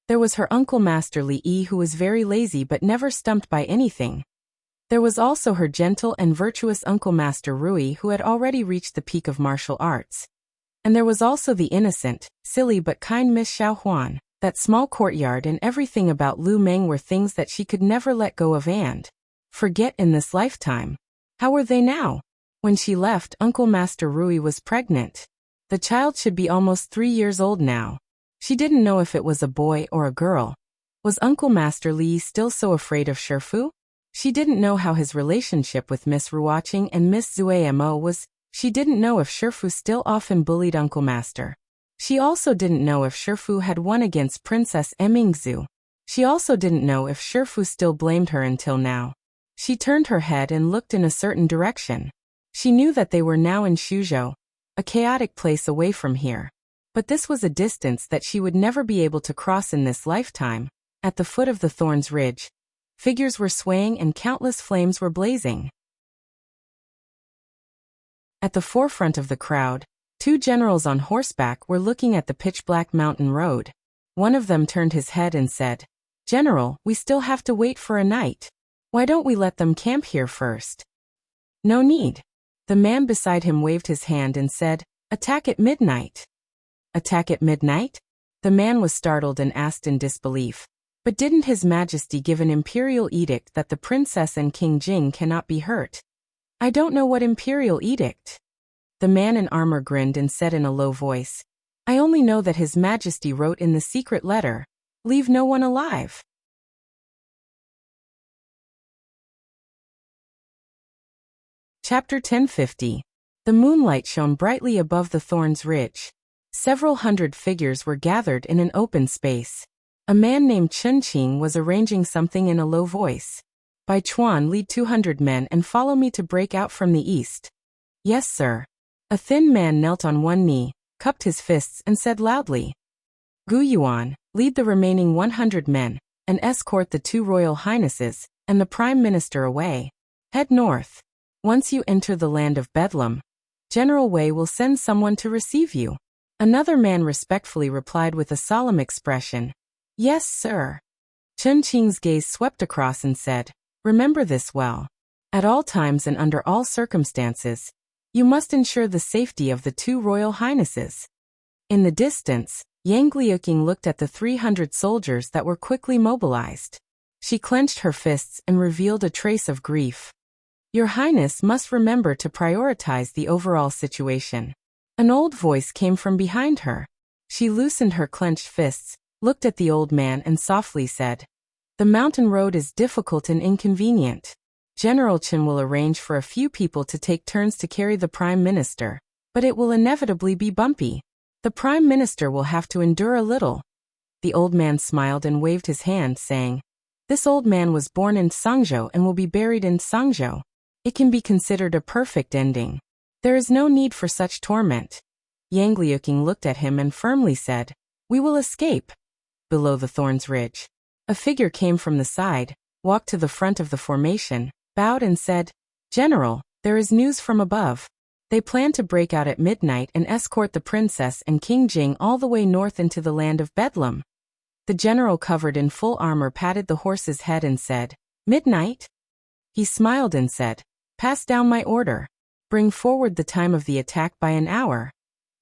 There was her uncle Master Li Yi who was very lazy but never stumped by anything. There was also her gentle and virtuous uncle Master Rui who had already reached the peak of martial arts. And there was also the innocent, silly but kind Miss Xiao Huan. That small courtyard and everything about Lu Meng were things that she could never let go of and forget in this lifetime. How were they now? When she left, Uncle Master Rui was pregnant. The child should be almost 3 years old now. She didn't know if it was a boy or a girl. Was Uncle Master Li still so afraid of Shifu? She didn't know how his relationship with Miss Ruoqing and Miss Zuamo was. She didn't know if Shifu still often bullied Uncle Master. She also didn't know if Shifu had won against Princess Emingzu. She also didn't know if Shifu still blamed her until now. She turned her head and looked in a certain direction. She knew that they were now in Shuzhou, a chaotic place away from here. But this was a distance that she would never be able to cross in this lifetime. At the foot of the Thorns Ridge, figures were swaying and countless flames were blazing. At the forefront of the crowd, 2 generals on horseback were looking at the pitch-black mountain road. One of them turned his head and said, "General, we still have to wait for a night. Why don't we let them camp here first?" "No need." The man beside him waved his hand and said, "Attack at midnight." "Attack at midnight?" The man was startled and asked in disbelief. "But didn't His Majesty give an imperial edict that the princess and King Jing cannot be hurt?" "I don't know what imperial edict." The man in armor grinned and said in a low voice, "I only know that His Majesty wrote in the secret letter, 'Leave no one alive.'" Chapter 1050. The moonlight shone brightly above the Thorns Ridge. Several hundred figures were gathered in an open space. A man named Chun Qing was arranging something in a low voice. "Bai Chuan, lead 200 men and follow me to break out from the east." "Yes, sir." A thin man knelt on one knee, cupped his fists and said loudly, "Gu Yuan, lead the remaining 100 men, and escort the 2 royal highnesses, and the Prime Minister away. Head north. Once you enter the land of Bedlam, General Wei will send someone to receive you." Another man respectfully replied with a solemn expression, "Yes, sir." Chun Qing's gaze swept across and said, "Remember this well. At all times and under all circumstances, you must ensure the safety of the 2 royal highnesses." In the distance, Yang Liuqing looked at the 300 soldiers that were quickly mobilized. She clenched her fists and revealed a trace of grief. "Your Highness must remember to prioritize the overall situation." An old voice came from behind her. She loosened her clenched fists, looked at the old man and softly said, "The mountain road is difficult and inconvenient. General Chen will arrange for a few people to take turns to carry the Prime Minister, but it will inevitably be bumpy. The Prime Minister will have to endure a little." The old man smiled and waved his hand, saying, "This old man was born in Sangzhou and will be buried in Sangzhou. It can be considered a perfect ending. There is no need for such torment." Yang Liuqing looked at him and firmly said, "We will escape." Below the Thorns Ridge, a figure came from the side, walked to the front of the formation, bowed and said, "General, there is news from above. They plan to break out at midnight and escort the princess and King Jing all the way north into the land of Bedlam." The general covered in full armor patted the horse's head and said, "Midnight?" He smiled and said, "Pass down my order. Bring forward the time of the attack by an hour."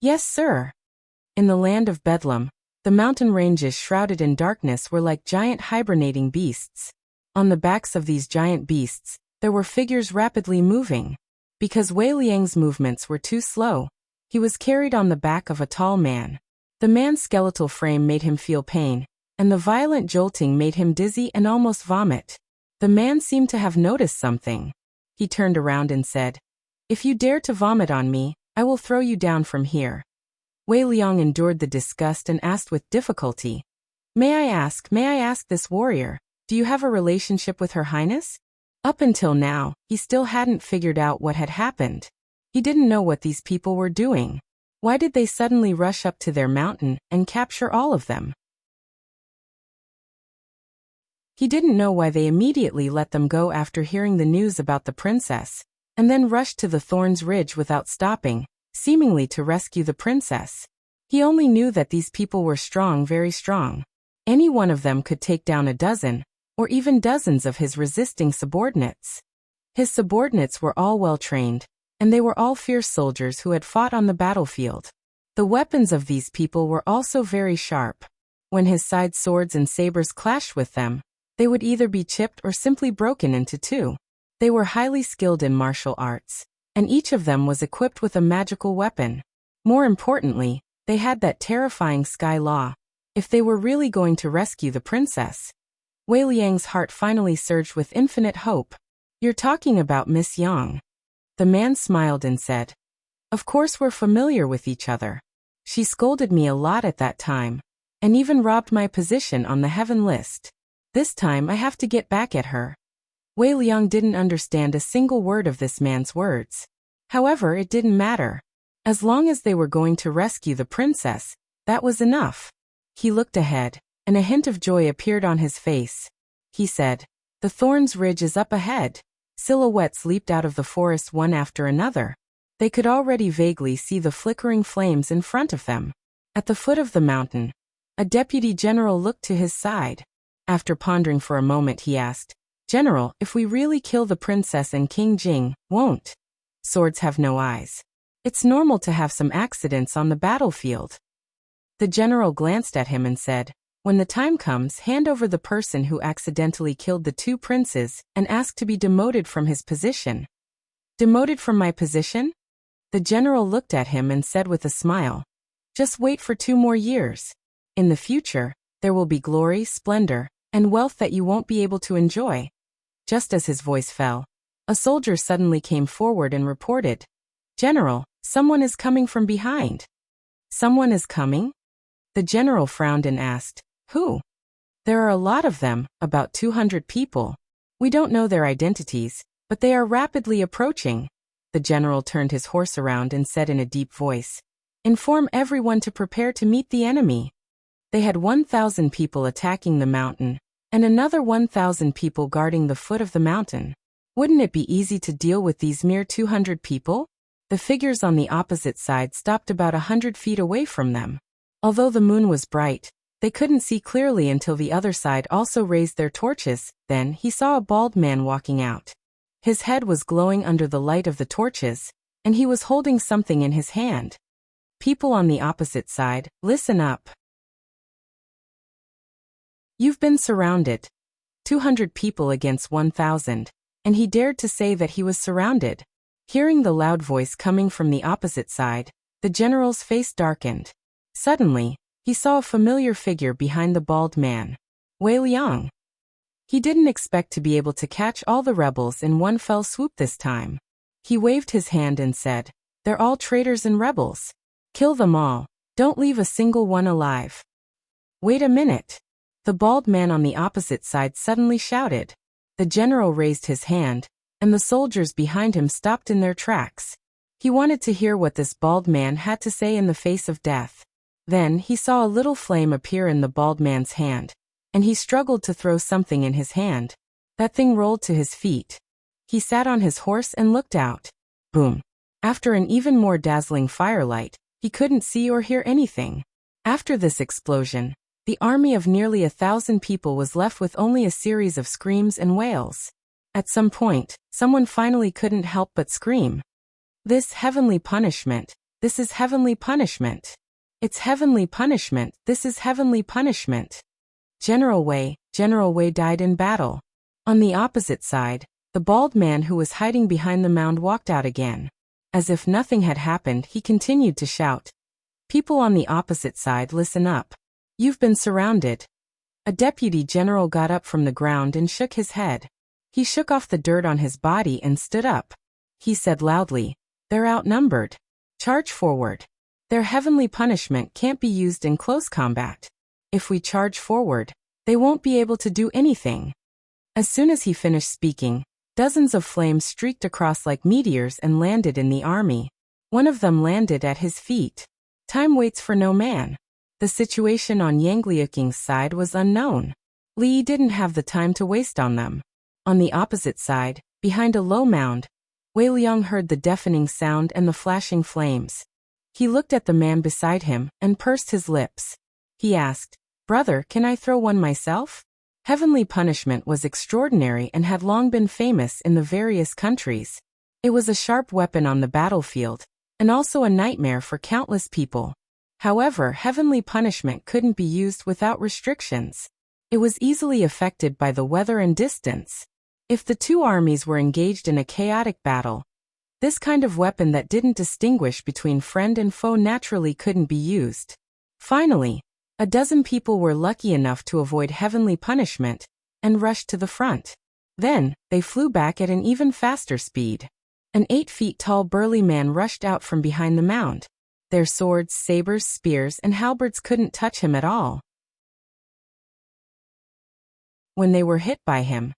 "Yes, sir." In the land of Bedlam, the mountain ranges shrouded in darkness were like giant hibernating beasts. On the backs of these giant beasts, there were figures rapidly moving. Because Wei Liang's movements were too slow, he was carried on the back of a tall man. The man's skeletal frame made him feel pain, and the violent jolting made him dizzy and almost vomit. The man seemed to have noticed something. He turned around and said, "If you dare to vomit on me, I will throw you down from here." Wei Liang endured the disgust and asked with difficulty, May I ask this warrior, do you have a relationship with Her Highness?" Up until now, he still hadn't figured out what had happened. He didn't know what these people were doing. Why did they suddenly rush up to their mountain and capture all of them? He didn't know why they immediately let them go after hearing the news about the princess, and then rushed to the Thorns Ridge without stopping, seemingly to rescue the princess. He only knew that these people were strong, very strong. Any one of them could take down a dozen, or even dozens of his resisting subordinates. His subordinates were all well trained, and they were all fierce soldiers who had fought on the battlefield. The weapons of these people were also very sharp. When his side swords and sabers clashed with them, they would either be chipped or simply broken into two. They were highly skilled in martial arts, and each of them was equipped with a magical weapon. More importantly, they had that terrifying sky law. If they were really going to rescue the princess, Wei Liang's heart finally surged with infinite hope. "You're talking about Miss Yang." The man smiled and said, "Of course we're familiar with each other. She scolded me a lot at that time, and even robbed my position on the heaven list. This time I have to get back at her." Wei Liang didn't understand a single word of this man's words. However, it didn't matter. As long as they were going to rescue the princess, that was enough. He looked ahead, and a hint of joy appeared on his face. He said, "The Thorns Ridge is up ahead." Silhouettes leaped out of the forest one after another. They could already vaguely see the flickering flames in front of them. At the foot of the mountain, a deputy general looked to his side. After pondering for a moment, he asked, "General, if we really kill the princess and King Jing, won't swords have no eyes? It's normal to have some accidents on the battlefield." The general glanced at him and said, "When the time comes, hand over the person who accidentally killed the two princes and ask to be demoted from his position." "Demoted from my position?" The general looked at him and said with a smile, "Just wait for 2 more years. In the future, there will be glory, splendor, and wealth that you won't be able to enjoy." Just as his voice fell, a soldier suddenly came forward and reported, "General, someone is coming from behind." "Someone is coming?" The general frowned and asked, "Who?" "There are a lot of them, about 200 people. We don't know their identities, but they are rapidly approaching." The general turned his horse around and said in a deep voice, "Inform everyone to prepare to meet the enemy." They had 1,000 people attacking the mountain, and another 1,000 people guarding the foot of the mountain. Wouldn't it be easy to deal with these mere 200 people? The figures on the opposite side stopped about 100 feet away from them. Although the moon was bright, they couldn't see clearly until the other side also raised their torches. Then he saw a bald man walking out. His head was glowing under the light of the torches, and he was holding something in his hand. "People on the opposite side, listen up. You've been surrounded." 200 people against 1,000, and he dared to say that he was surrounded. Hearing the loud voice coming from the opposite side, the general's face darkened. Suddenly, he saw a familiar figure behind the bald man. Wei Liang. He didn't expect to be able to catch all the rebels in one fell swoop this time. He waved his hand and said, "They're all traitors and rebels. Kill them all. Don't leave a single one alive." "Wait a minute." The bald man on the opposite side suddenly shouted. The general raised his hand, and the soldiers behind him stopped in their tracks. He wanted to hear what this bald man had to say in the face of death. Then he saw a little flame appear in the bald man's hand, and he struggled to throw something in his hand. That thing rolled to his feet. He sat on his horse and looked out. Boom. After an even more dazzling firelight, he couldn't see or hear anything. After this explosion, the army of nearly 1,000 people was left with only a series of screams and wails. At some point, someone finally couldn't help but scream. "This heavenly punishment, this is heavenly punishment. It's heavenly punishment, this is heavenly punishment." General Wei died in battle. On the opposite side, The bald man who was hiding behind the mound walked out again. As if nothing had happened, he continued to shout, "People on the opposite side, listen up. You've been surrounded." A deputy general got up from the ground and shook his head. He shook off the dirt on his body and stood up. He said loudly, "They're outnumbered. Charge forward. Their heavenly punishment can't be used in close combat. If we charge forward, they won't be able to do anything." As soon as he finished speaking, dozens of flames streaked across like meteors and landed in the army. One of them landed at his feet. Time waits for no man. The situation on Yang Liuking's side was unknown. Li didn't have the time to waste on them. On the opposite side, behind a low mound, Wei Liang heard the deafening sound and the flashing flames. He looked at the man beside him and pursed his lips. He asked, "Brother, can I throw one myself?" Heavenly punishment was extraordinary and had long been famous in the various countries. It was a sharp weapon on the battlefield, and also a nightmare for countless people. However, heavenly punishment couldn't be used without restrictions. It was easily affected by the weather and distance. If the two armies were engaged in a chaotic battle, this kind of weapon that didn't distinguish between friend and foe naturally couldn't be used. Finally, a dozen people were lucky enough to avoid heavenly punishment and rushed to the front. Then, they flew back at an even faster speed. An 8 feet tall burly man rushed out from behind the mound. Their swords, sabers, spears, and halberds couldn't touch him at all. When they were hit by him,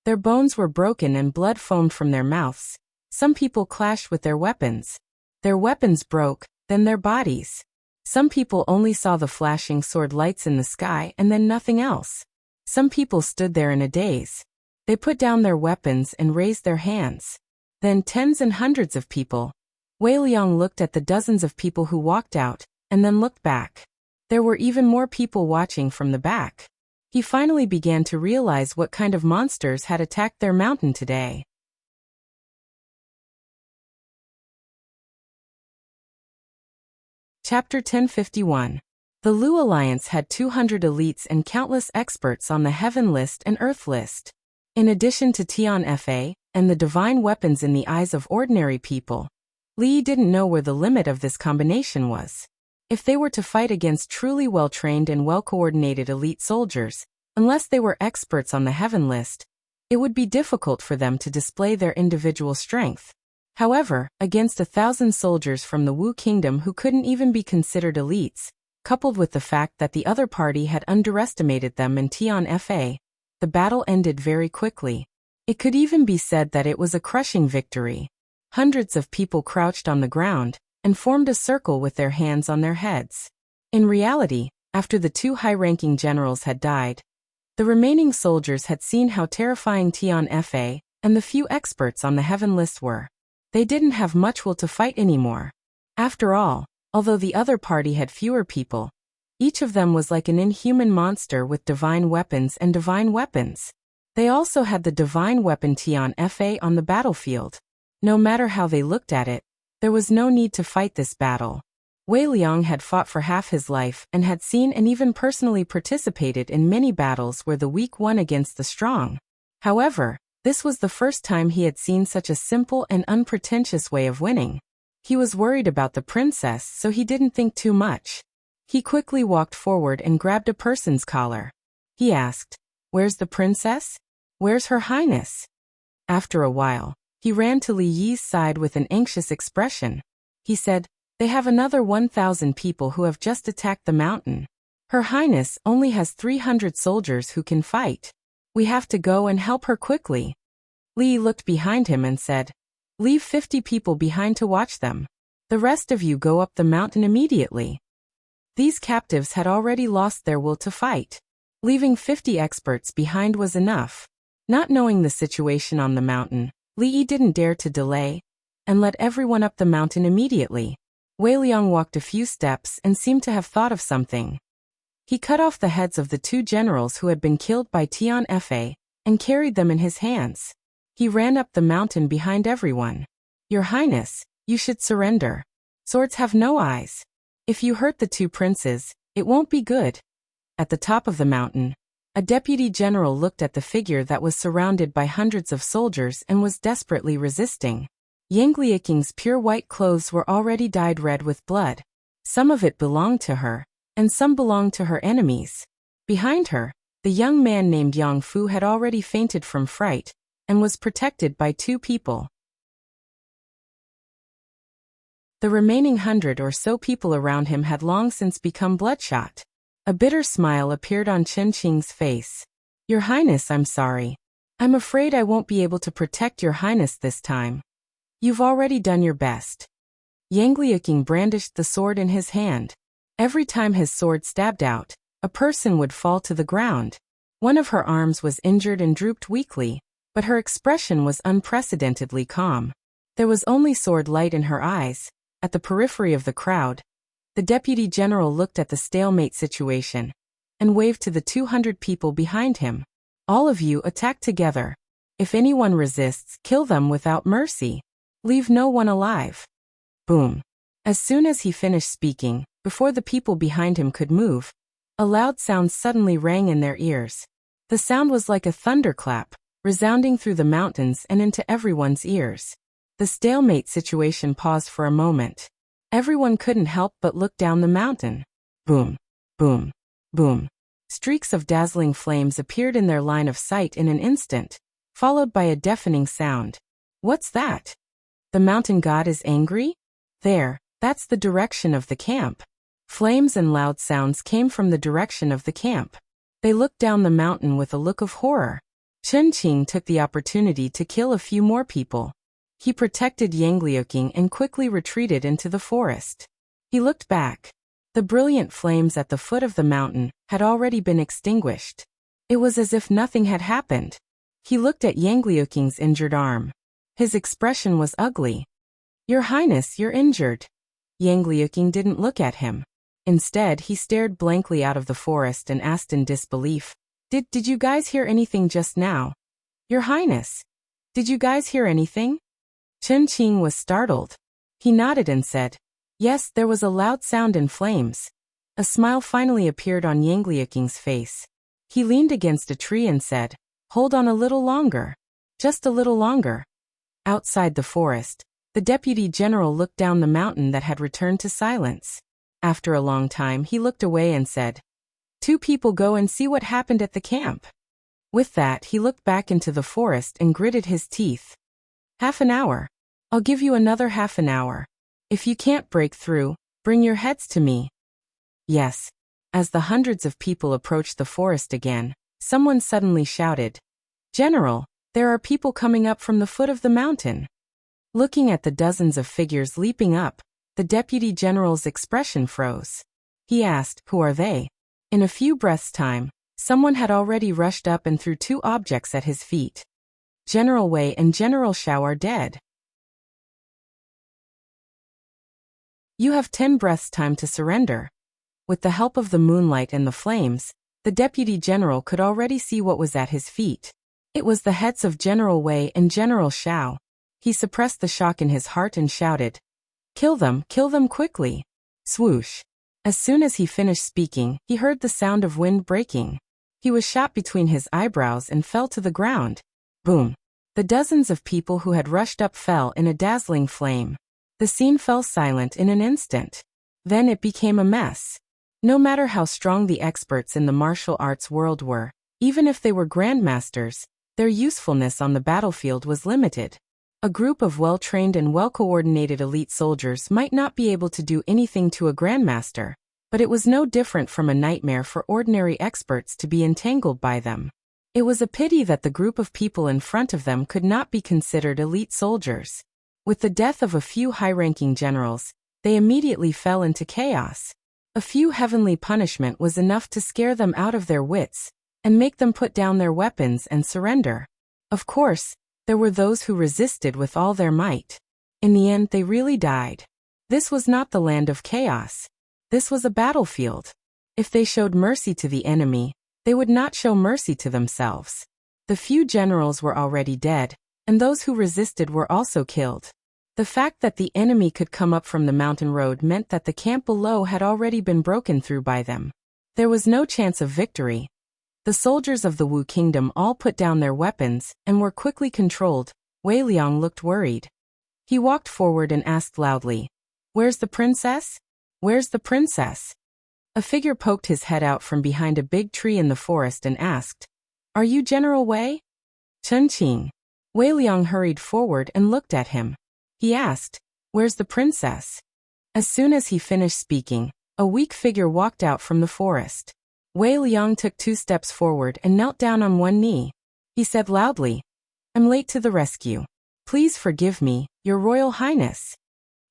their bones were broken and blood foamed from their mouths. Some people clashed with their weapons. Their weapons broke, then their bodies. Some people only saw the flashing sword lights in the sky and then nothing else. Some people stood there in a daze. They put down their weapons and raised their hands. Then tens and hundreds of people. Wei Liang looked at the dozens of people who walked out, and then looked back. There were even more people watching from the back. He finally began to realize what kind of monsters had attacked their mountain today. Chapter 1051. The Lu Alliance had 200 elites and countless experts on the Heaven List and Earth List. In addition to Tian Fa, and the divine weapons in the eyes of ordinary people, Li didn't know where the limit of this combination was. If they were to fight against truly well-trained and well-coordinated elite soldiers, unless they were experts on the Heaven List, it would be difficult for them to display their individual strength. However, against 1,000 soldiers from the Wu Kingdom who couldn't even be considered elites, coupled with the fact that the other party had underestimated them in Tian Fa, the battle ended very quickly. It could even be said that it was a crushing victory. Hundreds of people crouched on the ground and formed a circle with their hands on their heads. In reality, after the two high-ranking generals had died, the remaining soldiers had seen how terrifying Tian Fa and the few experts on the Heaven List were. They didn't have much will to fight anymore. After all, although the other party had fewer people, each of them was like an inhuman monster with divine weapons and divine weapons. They also had the divine weapon Tian Fa on the battlefield. No matter how they looked at it, there was no need to fight this battle. Wei Liang had fought for half his life and had seen and even personally participated in many battles where the weak won against the strong. However, this was the first time he had seen such a simple and unpretentious way of winning. He was worried about the princess, so he didn't think too much. He quickly walked forward and grabbed a person's collar. He asked, "Where's the princess? Where's Her Highness?" After a while, he ran to Li Yi's side with an anxious expression. He said, "They have another 1,000 people who have just attacked the mountain. Her Highness only has 300 soldiers who can fight. We have to go and help her quickly." Li looked behind him and said, "Leave 50 people behind to watch them. The rest of you go up the mountain immediately." These captives had already lost their will to fight. Leaving 50 experts behind was enough. Not knowing the situation on the mountain, Li didn't dare to delay, and led everyone up the mountain immediately. Wei Liang walked a few steps and seemed to have thought of something. He cut off the heads of the two generals who had been killed by Tian Fa, and carried them in his hands. He ran up the mountain behind everyone. "Your Highness, you should surrender. Swords have no eyes. If you hurt the two princes, it won't be good." At the top of the mountain, A deputy general looked at the figure that was surrounded by hundreds of soldiers and was desperately resisting. Yang Liuqing's pure white clothes were already dyed red with blood. Some of it belonged to her, and some belonged to her enemies. Behind her, the young man named Yang Fu had already fainted from fright, and was protected by two people. The remaining 100 or so people around him had long since become bloodshot. A bitter smile appeared on Chen Qing's face. Your Highness, I'm sorry. I'm afraid I won't be able to protect your Highness this time. You've already done your best. Yang Liuqing brandished the sword in his hand. Every time his sword stabbed out, a person would fall to the ground. One of her arms was injured and drooped weakly, but her expression was unprecedentedly calm. There was only sword light in her eyes. At the periphery of the crowd, the deputy general looked at the stalemate situation and waved to the 200 people behind him. All of you attack together. If anyone resists, kill them without mercy. Leave no one alive. Boom. As soon as he finished speaking, before the people behind him could move, a loud sound suddenly rang in their ears. The sound was like a thunderclap, resounding through the mountains and into everyone's ears. The stalemate situation paused for a moment. Everyone couldn't help but look down the mountain. Boom, boom, boom. Streaks of dazzling flames appeared in their line of sight in an instant, followed by a deafening sound. What's that? The mountain god is angry? There, that's the direction of the camp. Flames and loud sounds came from the direction of the camp. They looked down the mountain with a look of horror. Chen Qing took the opportunity to kill a few more people. He protected Yang Liuqing and quickly retreated into the forest. He looked back. The brilliant flames at the foot of the mountain had already been extinguished. It was as if nothing had happened. He looked at Yang Liuqing's injured arm. His expression was ugly. Your Highness, you're injured. Yang Liuqing didn't look at him. Instead, he stared blankly out of the forest and asked in disbelief, Did you guys hear anything just now? Your Highness, did you guys hear anything? Chen Qing was startled. He nodded and said, Yes, there was a loud sound and flames. A smile finally appeared on Yang Liuqing's face. He leaned against a tree and said, Hold on a little longer. Just a little longer. Outside the forest, the deputy general looked down the mountain that had returned to silence. After a long time, he looked away and said, 2 people go and see what happened at the camp. With that, he looked back into the forest and gritted his teeth. Half an hour. I'll give you another half an hour. If you can't break through, bring your heads to me. Yes. As the hundreds of people approached the forest again, someone suddenly shouted, General, there are people coming up from the foot of the mountain. Looking at the dozens of figures leaping up, the deputy general's expression froze. He asked, Who are they? In a few breaths' time, someone had already rushed up and threw 2 objects at his feet. General Wei and General Xiao are dead. You have 10 breaths' time to surrender. With the help of the moonlight and the flames, the deputy general could already see what was at his feet. It was the heads of General Wei and General Xiao. He suppressed the shock in his heart and shouted, Kill them quickly. Swoosh. As soon as he finished speaking, he heard the sound of wind breaking. He was shot between his eyebrows and fell to the ground. Boom. The dozens of people who had rushed up fell in a dazzling flame. The scene fell silent in an instant. Then it became a mess. No matter how strong the experts in the martial arts world were, even if they were grandmasters, their usefulness on the battlefield was limited. A group of well-trained and well-coordinated elite soldiers might not be able to do anything to a grandmaster, but it was no different from a nightmare for ordinary experts to be entangled by them. It was a pity that the group of people in front of them could not be considered elite soldiers. With the death of a few high-ranking generals, they immediately fell into chaos. A few heavenly punishment was enough to scare them out of their wits and make them put down their weapons and surrender. Of course, there were those who resisted with all their might. In the end, they really died. This was not the land of chaos. This was a battlefield. If they showed mercy to the enemy, they would not show mercy to themselves. The few generals were already dead, and those who resisted were also killed. The fact that the enemy could come up from the mountain road meant that the camp below had already been broken through by them. There was no chance of victory. The soldiers of the Wu kingdom all put down their weapons and were quickly controlled. Wei Liang looked worried. He walked forward and asked loudly, "Where's the princess? Where's the princess?" A figure poked his head out from behind a big tree in the forest and asked, "Are you General Wei?" "Chen Qing." Wei Liang hurried forward and looked at him. He asked, "Where's the princess?" As soon as he finished speaking, a weak figure walked out from the forest. Wei Liang took 2 steps forward and knelt down on one knee. He said loudly, "I'm late to the rescue. Please forgive me, Your Royal Highness."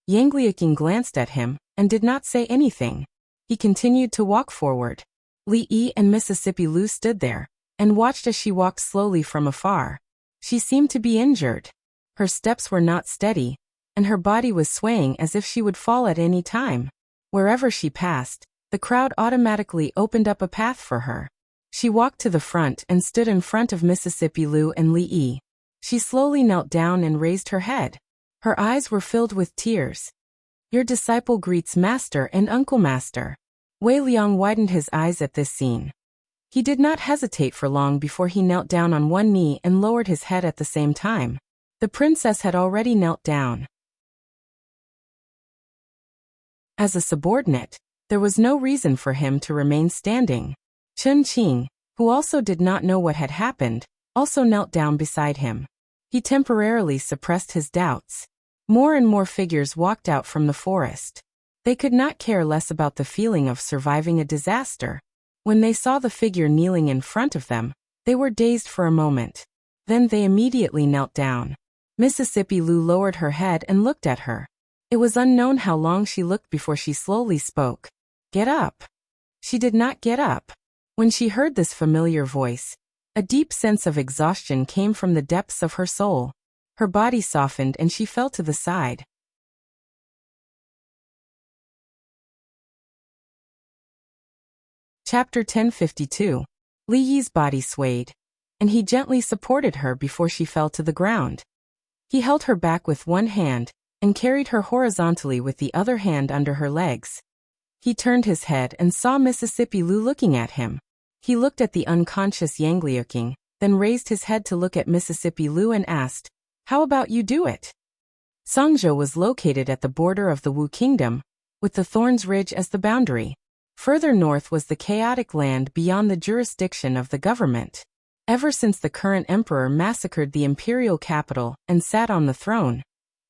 Yang Liuqing glanced at him and did not say anything. He continued to walk forward. Li Yi and Mississippi Lu stood there and watched as she walked slowly from afar. She seemed to be injured. Her steps were not steady, and her body was swaying as if she would fall at any time. Wherever she passed, the crowd automatically opened up a path for her. She walked to the front and stood in front of Mississippi Lu and Li Yi. She slowly knelt down and raised her head. Her eyes were filled with tears. "Your disciple greets Master and Uncle Master." Wei Liang widened his eyes at this scene. He did not hesitate for long before he knelt down on one knee and lowered his head at the same time. The princess had already knelt down. As a subordinate, there was no reason for him to remain standing. Chen Qing, who also did not know what had happened, also knelt down beside him. He temporarily suppressed his doubts. More and more figures walked out from the forest. They could not care less about the feeling of surviving a disaster. When they saw the figure kneeling in front of them, they were dazed for a moment. Then they immediately knelt down. Mississippi Lu lowered her head and looked at her. It was unknown how long she looked before she slowly spoke. "Get up." She did not get up. When she heard this familiar voice, a deep sense of exhaustion came from the depths of her soul. Her body softened and she fell to the side. Chapter 1052. Li Yi's body swayed, and he gently supported her before she fell to the ground. He held her back with one hand and carried her horizontally with the other hand under her legs. He turned his head and saw Mississippi Lu looking at him. He looked at the unconscious Yang Liuqing, then raised his head to look at Mississippi Lu and asked, "How about you do it?" Songzhou was located at the border of the Wu kingdom, with the Thorns Ridge as the boundary. Further north was the chaotic land beyond the jurisdiction of the government. Ever since the current emperor massacred the imperial capital and sat on the throne,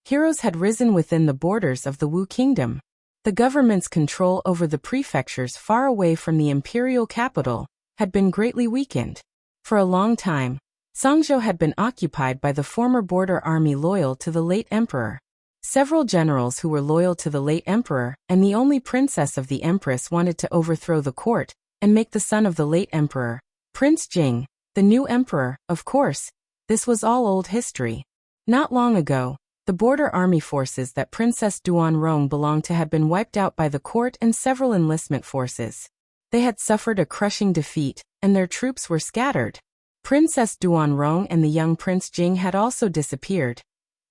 heroes had risen within the borders of the Wu kingdom. The government's control over the prefectures far away from the imperial capital had been greatly weakened. For a long time, Songzhou had been occupied by the former border army loyal to the late emperor. Several generals who were loyal to the late emperor and the only princess of the empress wanted to overthrow the court and make the son of the late emperor, Prince Jing, the new emperor. Of course, this was all old history. Not long ago, the border army forces that Princess Duanrong belonged to had been wiped out by the court and several enlistment forces. They had suffered a crushing defeat, and their troops were scattered. Princess Duanrong and the young Prince Jing had also disappeared,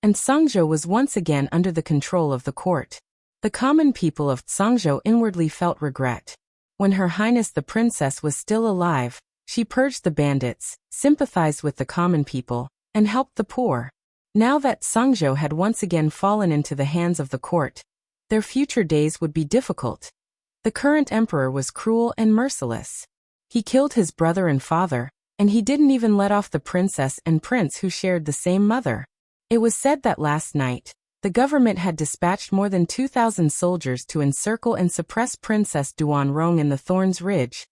and Songzhou was once again under the control of the court. The common people of Songzhou inwardly felt regret. When Her Highness the Princess was still alive, she purged the bandits, sympathized with the common people, and helped the poor. Now that Songzhou had once again fallen into the hands of the court, their future days would be difficult. The current emperor was cruel and merciless. He killed his brother and father, and he didn't even let off the princess and prince who shared the same mother. It was said that last night, the government had dispatched more than 2,000 soldiers to encircle and suppress Princess Duanrong in the Thorns Ridge.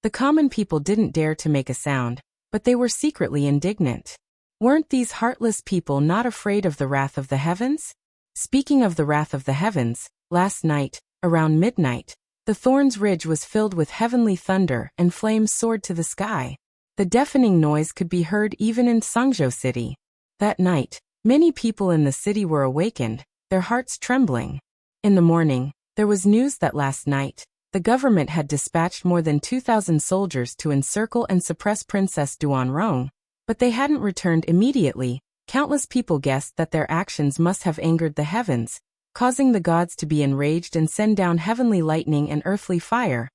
The common people didn't dare to make a sound, but they were secretly indignant. Weren't these heartless people not afraid of the wrath of the heavens? Speaking of the wrath of the heavens, last night, around midnight, the Thorns Ridge was filled with heavenly thunder and flames soared to the sky. The deafening noise could be heard even in Songzhou City. That night, many people in the city were awakened, their hearts trembling. In the morning, there was news that last night, the government had dispatched more than 2,000 soldiers to encircle and suppress Princess Duanrong, but they hadn't returned immediately. Countless people guessed that their actions must have angered the heavens, causing the gods to be enraged and send down heavenly lightning and earthly fire,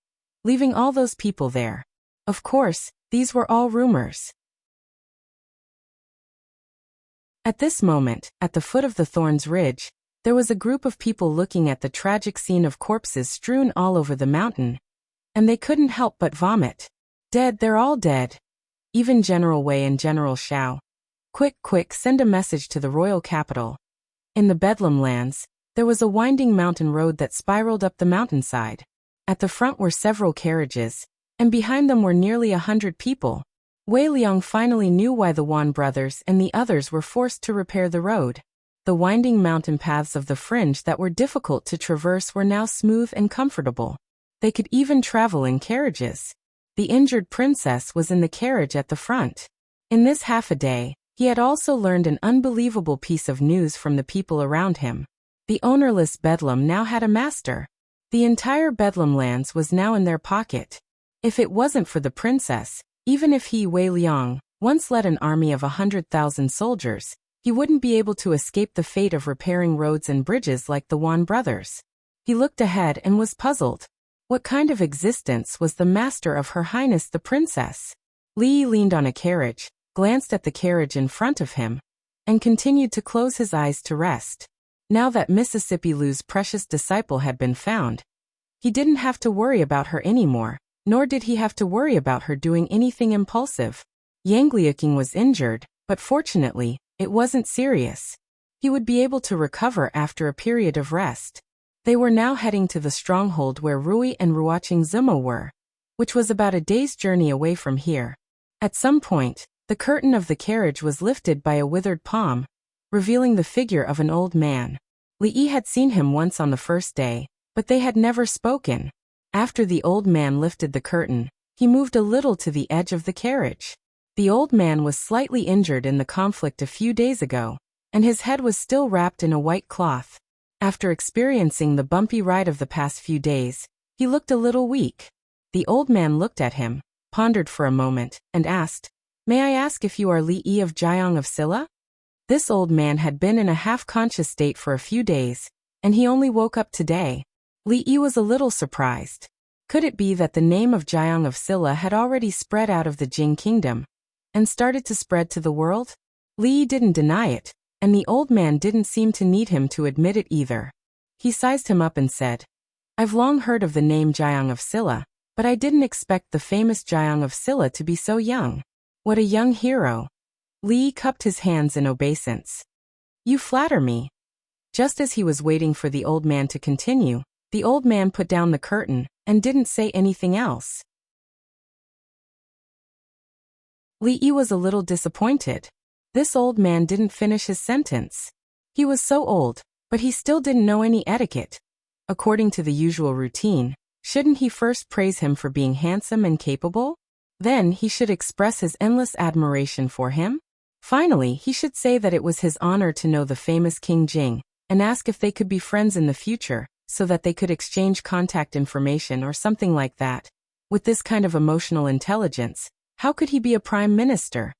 leaving all those people there. Of course, These were all rumors. At this moment, at the foot of the Thorns Ridge, there was a group of people looking at the tragic scene of corpses strewn all over the mountain, and they couldn't help but vomit. Dead, they're all dead. Even General Wei and General Xiao. Quick, quick, send a message to the royal capital. In the Bedlam lands, there was a winding mountain road that spiraled up the mountainside. At the front were several carriages, and behind them were nearly 100 people. Wei Liang finally knew why the Wan brothers and the others were forced to repair the road. The winding mountain paths of the fringe that were difficult to traverse were now smooth and comfortable. They could even travel in carriages. The injured princess was in the carriage at the front. In this half a day, he had also learned an unbelievable piece of news from the people around him. The ownerless Bedlam now had a master. The entire Bedlam lands was now in their pocket. If it wasn't for the princess, even if he, Wei Liang, once led an army of 100,000 soldiers, he wouldn't be able to escape the fate of repairing roads and bridges like the Wan brothers. He looked ahead and was puzzled. What kind of existence was the master of Her Highness the Princess? Li leaned on a carriage, glanced at the carriage in front of him, and continued to close his eyes to rest. Now that Mississippi Lu's precious disciple had been found, he didn't have to worry about her anymore, nor did he have to worry about her doing anything impulsive. Yang Liuqing was injured, but fortunately, it wasn't serious. He would be able to recover after a period of rest. They were now heading to the stronghold where Rui and Ruoqing Zuma were, which was about a day's journey away from here. At some point, the curtain of the carriage was lifted by a withered palm, revealing the figure of an old man. Li Yi had seen him once on the first day, but they had never spoken. After the old man lifted the curtain, he moved a little to the edge of the carriage. The old man was slightly injured in the conflict a few days ago, and his head was still wrapped in a white cloth. After experiencing the bumpy ride of the past few days, he looked a little weak. The old man looked at him, pondered for a moment, and asked, "May I ask if you are Li Yi of Jiang of Silla?" This old man had been in a half-conscious state for a few days, and he only woke up today. Li Yi was a little surprised. Could it be that the name of Jiang of Silla had already spread out of the Jing kingdom, and started to spread to the world? Li Yi didn't deny it, and the old man didn't seem to need him to admit it either. He sized him up and said, "I've long heard of the name Jiang of Silla, but I didn't expect the famous Jiang of Silla to be so young. What a young hero." Li Yi cupped his hands in obeisance. "You flatter me." Just as he was waiting for the old man to continue, the old man put down the curtain and didn't say anything else. Li Yi was a little disappointed. This old man didn't finish his sentence. He was so old, but he still didn't know any etiquette. According to the usual routine, shouldn't he first praise him for being handsome and capable? Then he should express his endless admiration for him? Finally, he should say that it was his honor to know the famous King Jing, and ask if they could be friends in the future, so that they could exchange contact information or something like that. With this kind of emotional intelligence, how could he be a prime minister?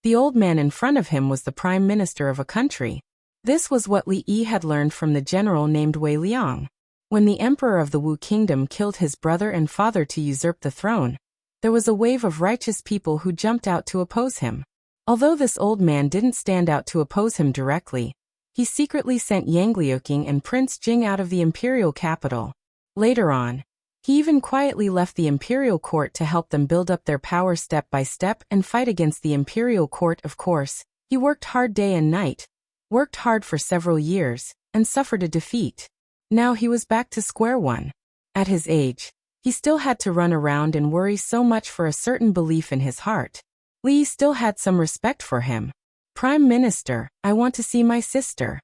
The old man in front of him was the prime minister of a country. This was what Li Yi had learned from the general named Wei Liang. When the emperor of the Wu kingdom killed his brother and father to usurp the throne, there was a wave of righteous people who jumped out to oppose him. Although this old man didn't stand out to oppose him directly, he secretly sent Yang Liuqing and Prince Jing out of the imperial capital. Later on, he even quietly left the imperial court to help them build up their power step by step and fight against the imperial court. Of course, he worked hard day and night, worked hard for several years, and suffered a defeat. Now he was back to square one. At his age, he still had to run around and worry so much for a certain belief in his heart. Li still had some respect for him. "Prime Minister, I want to see my sister."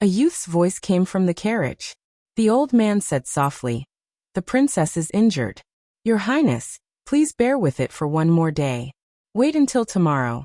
A youth's voice came from the carriage. The old man said softly, "The princess is injured. Your Highness, please bear with it for one more day. Wait until tomorrow."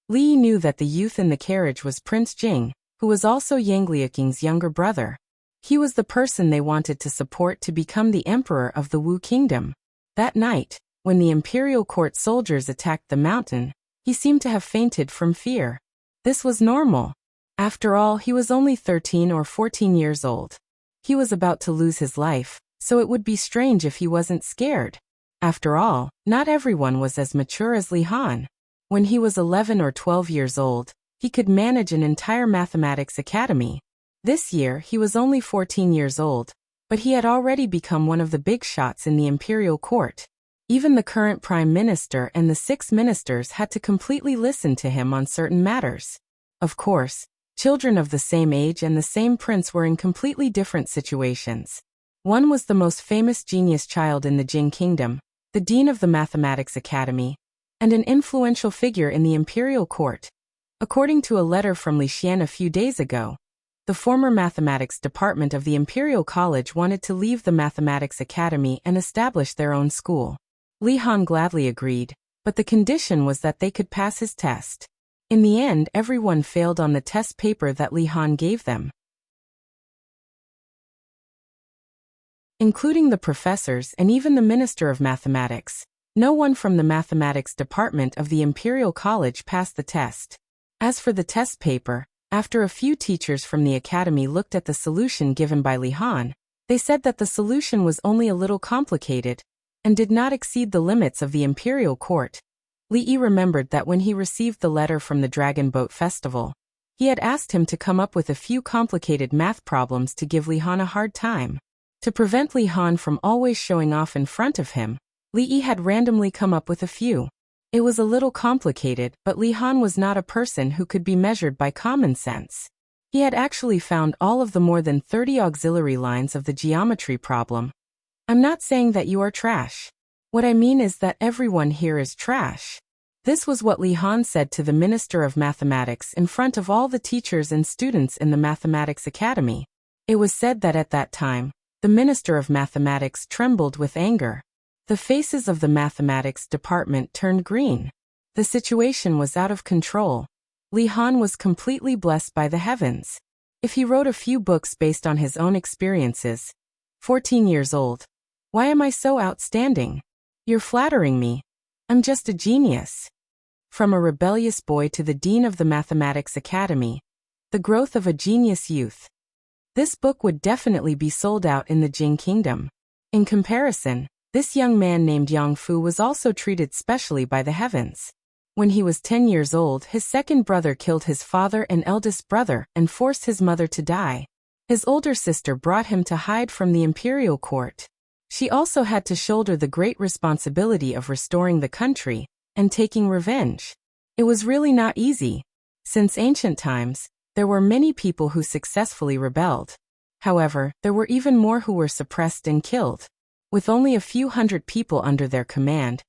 Li knew that the youth in the carriage was Prince Jing, who was also Yang Liuqing's younger brother. He was the person they wanted to support to become the emperor of the Wu kingdom. That night, when the imperial court soldiers attacked the mountain, he seemed to have fainted from fear. This was normal. After all, he was only 13 or 14 years old. He was about to lose his life, so it would be strange if he wasn't scared. After all, not everyone was as mature as Li Han. When he was 11 or 12 years old, he could manage an entire mathematics academy. This year, he was only 14 years old, but he had already become one of the big shots in the imperial court. Even the current prime minister and the 6 ministers had to completely listen to him on certain matters. Of course, children of the same age and the same prince were in completely different situations. One was the most famous genius child in the Jing kingdom, the dean of the Mathematics Academy, and an influential figure in the imperial court. According to a letter from Li Xian a few days ago, the former mathematics department of the Imperial College wanted to leave the Mathematics Academy and establish their own school. Li Han gladly agreed, but the condition was that they could pass his test. In the end, everyone failed on the test paper that Li Han gave them, including the professors and even the Minister of Mathematics. No one from the Mathematics Department of the Imperial College passed the test. As for the test paper, after a few teachers from the academy looked at the solution given by Li Han, they said that the solution was only a little complicated and did not exceed the limits of the imperial court. Li Yi remembered that when he received the letter from the Dragon Boat Festival, he had asked him to come up with a few complicated math problems to give Li Han a hard time. To prevent Li Han from always showing off in front of him, Li Yi had randomly come up with a few. It was a little complicated, but Li Han was not a person who could be measured by common sense. He had actually found all of the more than 30 auxiliary lines of the geometry problem. I'm not saying that you are trash. What I mean is that everyone here is trash. This was what Li Han said to the Minister of Mathematics in front of all the teachers and students in the Mathematics Academy. It was said that at that time, the Minister of Mathematics trembled with anger. The faces of the mathematics department turned green. The situation was out of control. Li Han was completely blessed by the heavens. If he wrote a few books based on his own experiences. 14 years old. Why am I so outstanding? You're flattering me. I'm just a genius. From a rebellious boy to the dean of the Mathematics Academy. The growth of a genius youth. This book would definitely be sold out in the Jing kingdom. In comparison, this young man named Yang Fu was also treated specially by the heavens. When he was 10 years old, his second brother killed his father and eldest brother and forced his mother to die. His older sister brought him to hide from the imperial court. She also had to shoulder the great responsibility of restoring the country and taking revenge. It was really not easy. Since ancient times, there were many people who successfully rebelled. However, there were even more who were suppressed and killed. With only a few hundred people under their command,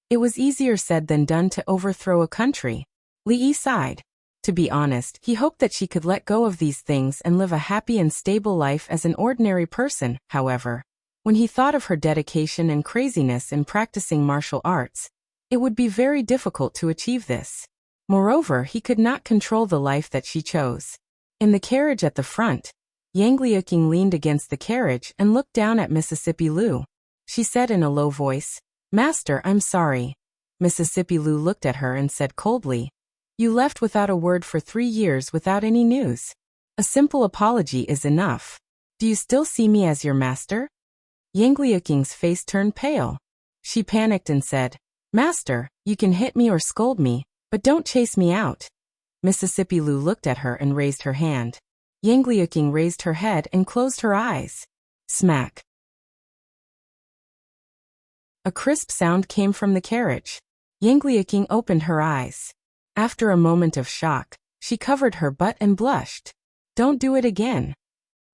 it was easier said than done to overthrow a country. Li Yi sighed. To be honest, he hoped that she could let go of these things and live a happy and stable life as an ordinary person. However, when he thought of her dedication and craziness in practicing martial arts, it would be very difficult to achieve this. Moreover, he could not control the life that she chose. In the carriage at the front, Yang Liuqing leaned against the carriage and looked down at Mississippi Lu. She said in a low voice, "Master, I'm sorry." Mississippi Lu looked at her and said coldly, "You left without a word for 3 years without any news. A simple apology is enough. Do you still see me as your master?" Yang Liuqing's face turned pale. She panicked and said, "Master, you can hit me or scold me, but don't chase me out." Mississippi Lu looked at her and raised her hand. Yang Liuqing raised her head and closed her eyes. Smack. A crisp sound came from the carriage. Yang Liuqing opened her eyes. After a moment of shock, she covered her butt and blushed. "Don't do it again."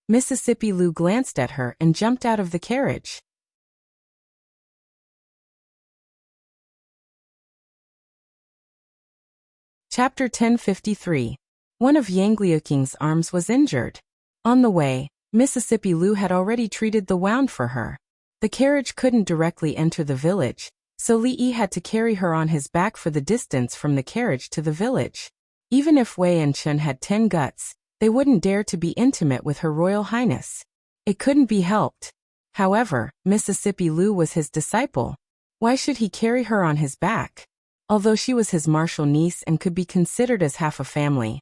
Mississippi Lu glanced at her and jumped out of the carriage. Chapter 1053. One of Yang Liuqing's arms was injured. On the way, Mississippi Lu had already treated the wound for her. The carriage couldn't directly enter the village, so Li Yi had to carry her on his back for the distance from the carriage to the village. Even if Wei and Chen had 10 guts, they wouldn't dare to be intimate with Her Royal Highness. It couldn't be helped. However, Mississippi Lu was his disciple. Why should he carry her on his back? Although she was his martial niece and could be considered as half a family.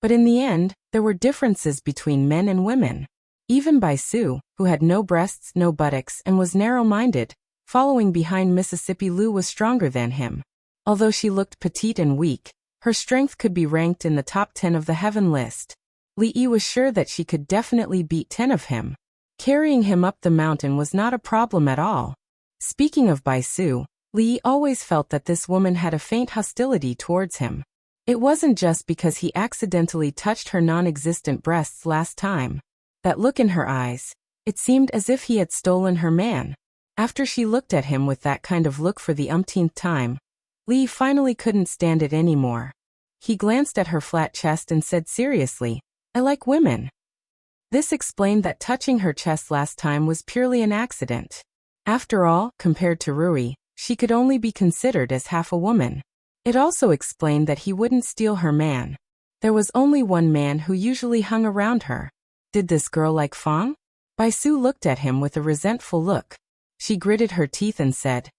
But in the end, there were differences between men and women. Even Bai Su, who had no breasts, no buttocks, and was narrow-minded, Following behind Mississippi Lu was stronger than him. Although she looked petite and weak, her strength could be ranked in the top 10 of the heaven list. Li Yi was sure that she could definitely beat 10 of him. Carrying him up the mountain was not a problem at all. Speaking of Bai Su, Li Yi always felt that this woman had a faint hostility towards him. It wasn't just because he accidentally touched her non-existent breasts last time. That look in her eyes, it seemed as if he had stolen her man. After she looked at him with that kind of look for the umpteenth time, Li finally couldn't stand it anymore. He glanced at her flat chest and said seriously, "I like women." This explained that touching her chest last time was purely an accident. After all, compared to Rui, she could only be considered as half a woman. It also explained that he wouldn't steal her man. There was only one man who usually hung around her. Did this girl like Fang? Bai Su looked at him with a resentful look. She gritted her teeth and said,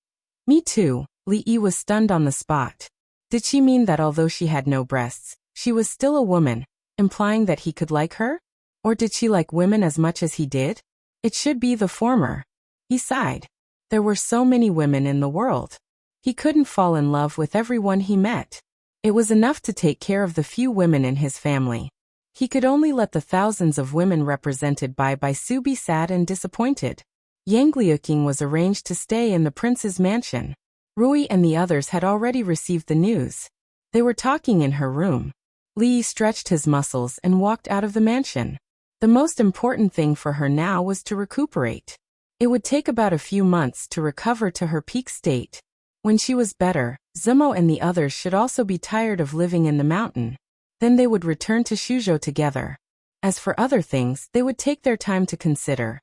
"Me too." Li Yi was stunned on the spot. Did she mean that although she had no breasts, she was still a woman, implying that he could like her? Or did she like women as much as he did? It should be the former. He sighed. There were so many women in the world. He couldn't fall in love with everyone he met. It was enough to take care of the few women in his family. He could only let the thousands of women represented by Bai Su be sad and disappointed. Yang Liuqing was arranged to stay in the prince's mansion. Rui and the others had already received the news. They were talking in her room. Li stretched his muscles and walked out of the mansion. The most important thing for her now was to recuperate. It would take about a few months to recover to her peak state. When she was better, Zemo and the others should also be tired of living in the mountain. Then they would return to Shuzhou together. As for other things, they would take their time to consider.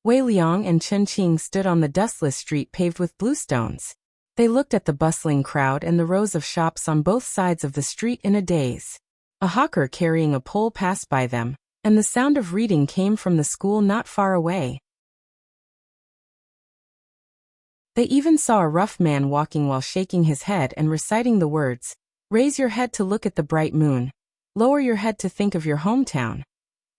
Wei Liang and Chen Qing stood on the dustless street paved with bluestones. They looked at the bustling crowd and the rows of shops on both sides of the street in a daze. A hawker carrying a pole passed by them, and the sound of reading came from the school not far away. They even saw a rough man walking while shaking his head and reciting the words, "Raise your head to look at the bright moon. Lower your head to think of your hometown."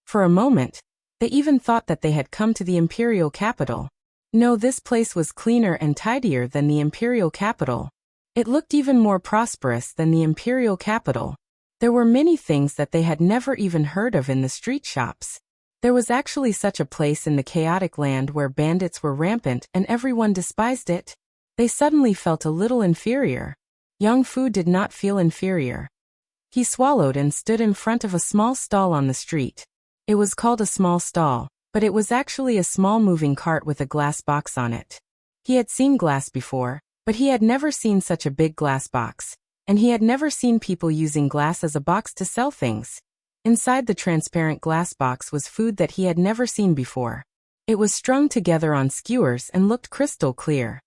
For a moment, they even thought that they had come to the imperial capital. No, this place was cleaner and tidier than the imperial capital. It looked even more prosperous than the imperial capital. There were many things that they had never even heard of in the street shops. There was actually such a place in the chaotic land where bandits were rampant and everyone despised it. They suddenly felt a little inferior. Yang Fu did not feel inferior. He swallowed and stood in front of a small stall on the street. It was called a small stall, but it was actually a small moving cart with a glass box on it. He had seen glass before, but he had never seen such a big glass box, and he had never seen people using glass as a box to sell things. Inside the transparent glass box was food that he had never seen before. It was strung together on skewers and looked crystal clear.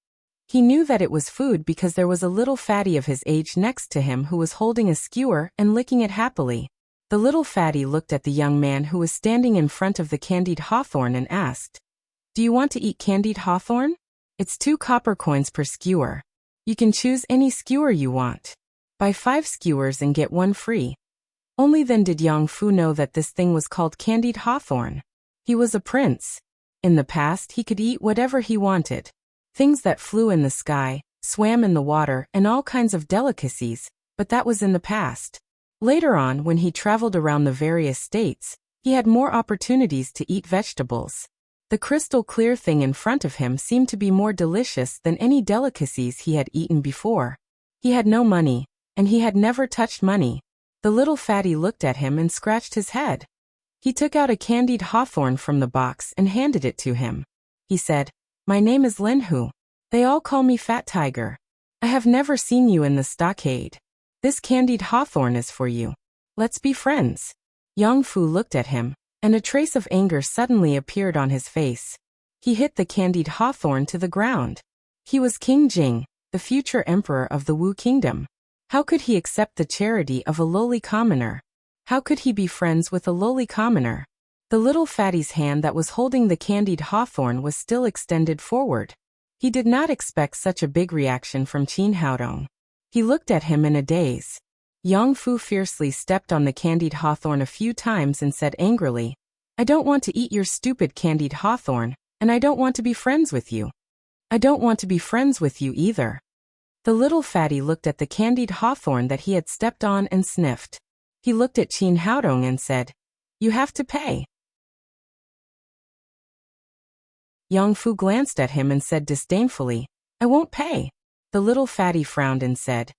He knew that it was food because there was a little fatty of his age next to him who was holding a skewer and licking it happily. The little fatty looked at the young man who was standing in front of the candied hawthorn and asked, "Do you want to eat candied hawthorn? It's 2 copper coins per skewer. You can choose any skewer you want. Buy 5 skewers and get 1 free." Only then did Yang Fu know that this thing was called candied hawthorn. He was a prince. In the past, he could eat whatever he wanted. Things that flew in the sky, swam in the water, and all kinds of delicacies, but that was in the past. Later on, when he traveled around the various states, he had more opportunities to eat vegetables. The crystal clear thing in front of him seemed to be more delicious than any delicacies he had eaten before. He had no money, and he had never touched money. The little fatty looked at him and scratched his head. He took out a candied hawthorn from the box and handed it to him. He said, "My name is Lin Hu. They all call me Fat Tiger. I have never seen you in the stockade. This candied hawthorn is for you. Let's be friends." Yang Fu looked at him, and a trace of anger suddenly appeared on his face. He hit the candied hawthorn to the ground. He was King Jing, the future emperor of the Wu Kingdom. How could he accept the charity of a lowly commoner? How could he be friends with a lowly commoner? The little fatty's hand that was holding the candied hawthorn was still extended forward. He did not expect such a big reaction from Qin Haodong. He looked at him in a daze. Yang Fu fiercely stepped on the candied hawthorn a few times and said angrily, "I don't want to eat your stupid candied hawthorn, and I don't want to be friends with you." I don't want to be friends with you either. The little fatty looked at the candied hawthorn that he had stepped on and sniffed. He looked at Qin Haodong and said, "You have to pay." Yang Fu glanced at him and said disdainfully, "I won't pay." The little fatty frowned and said,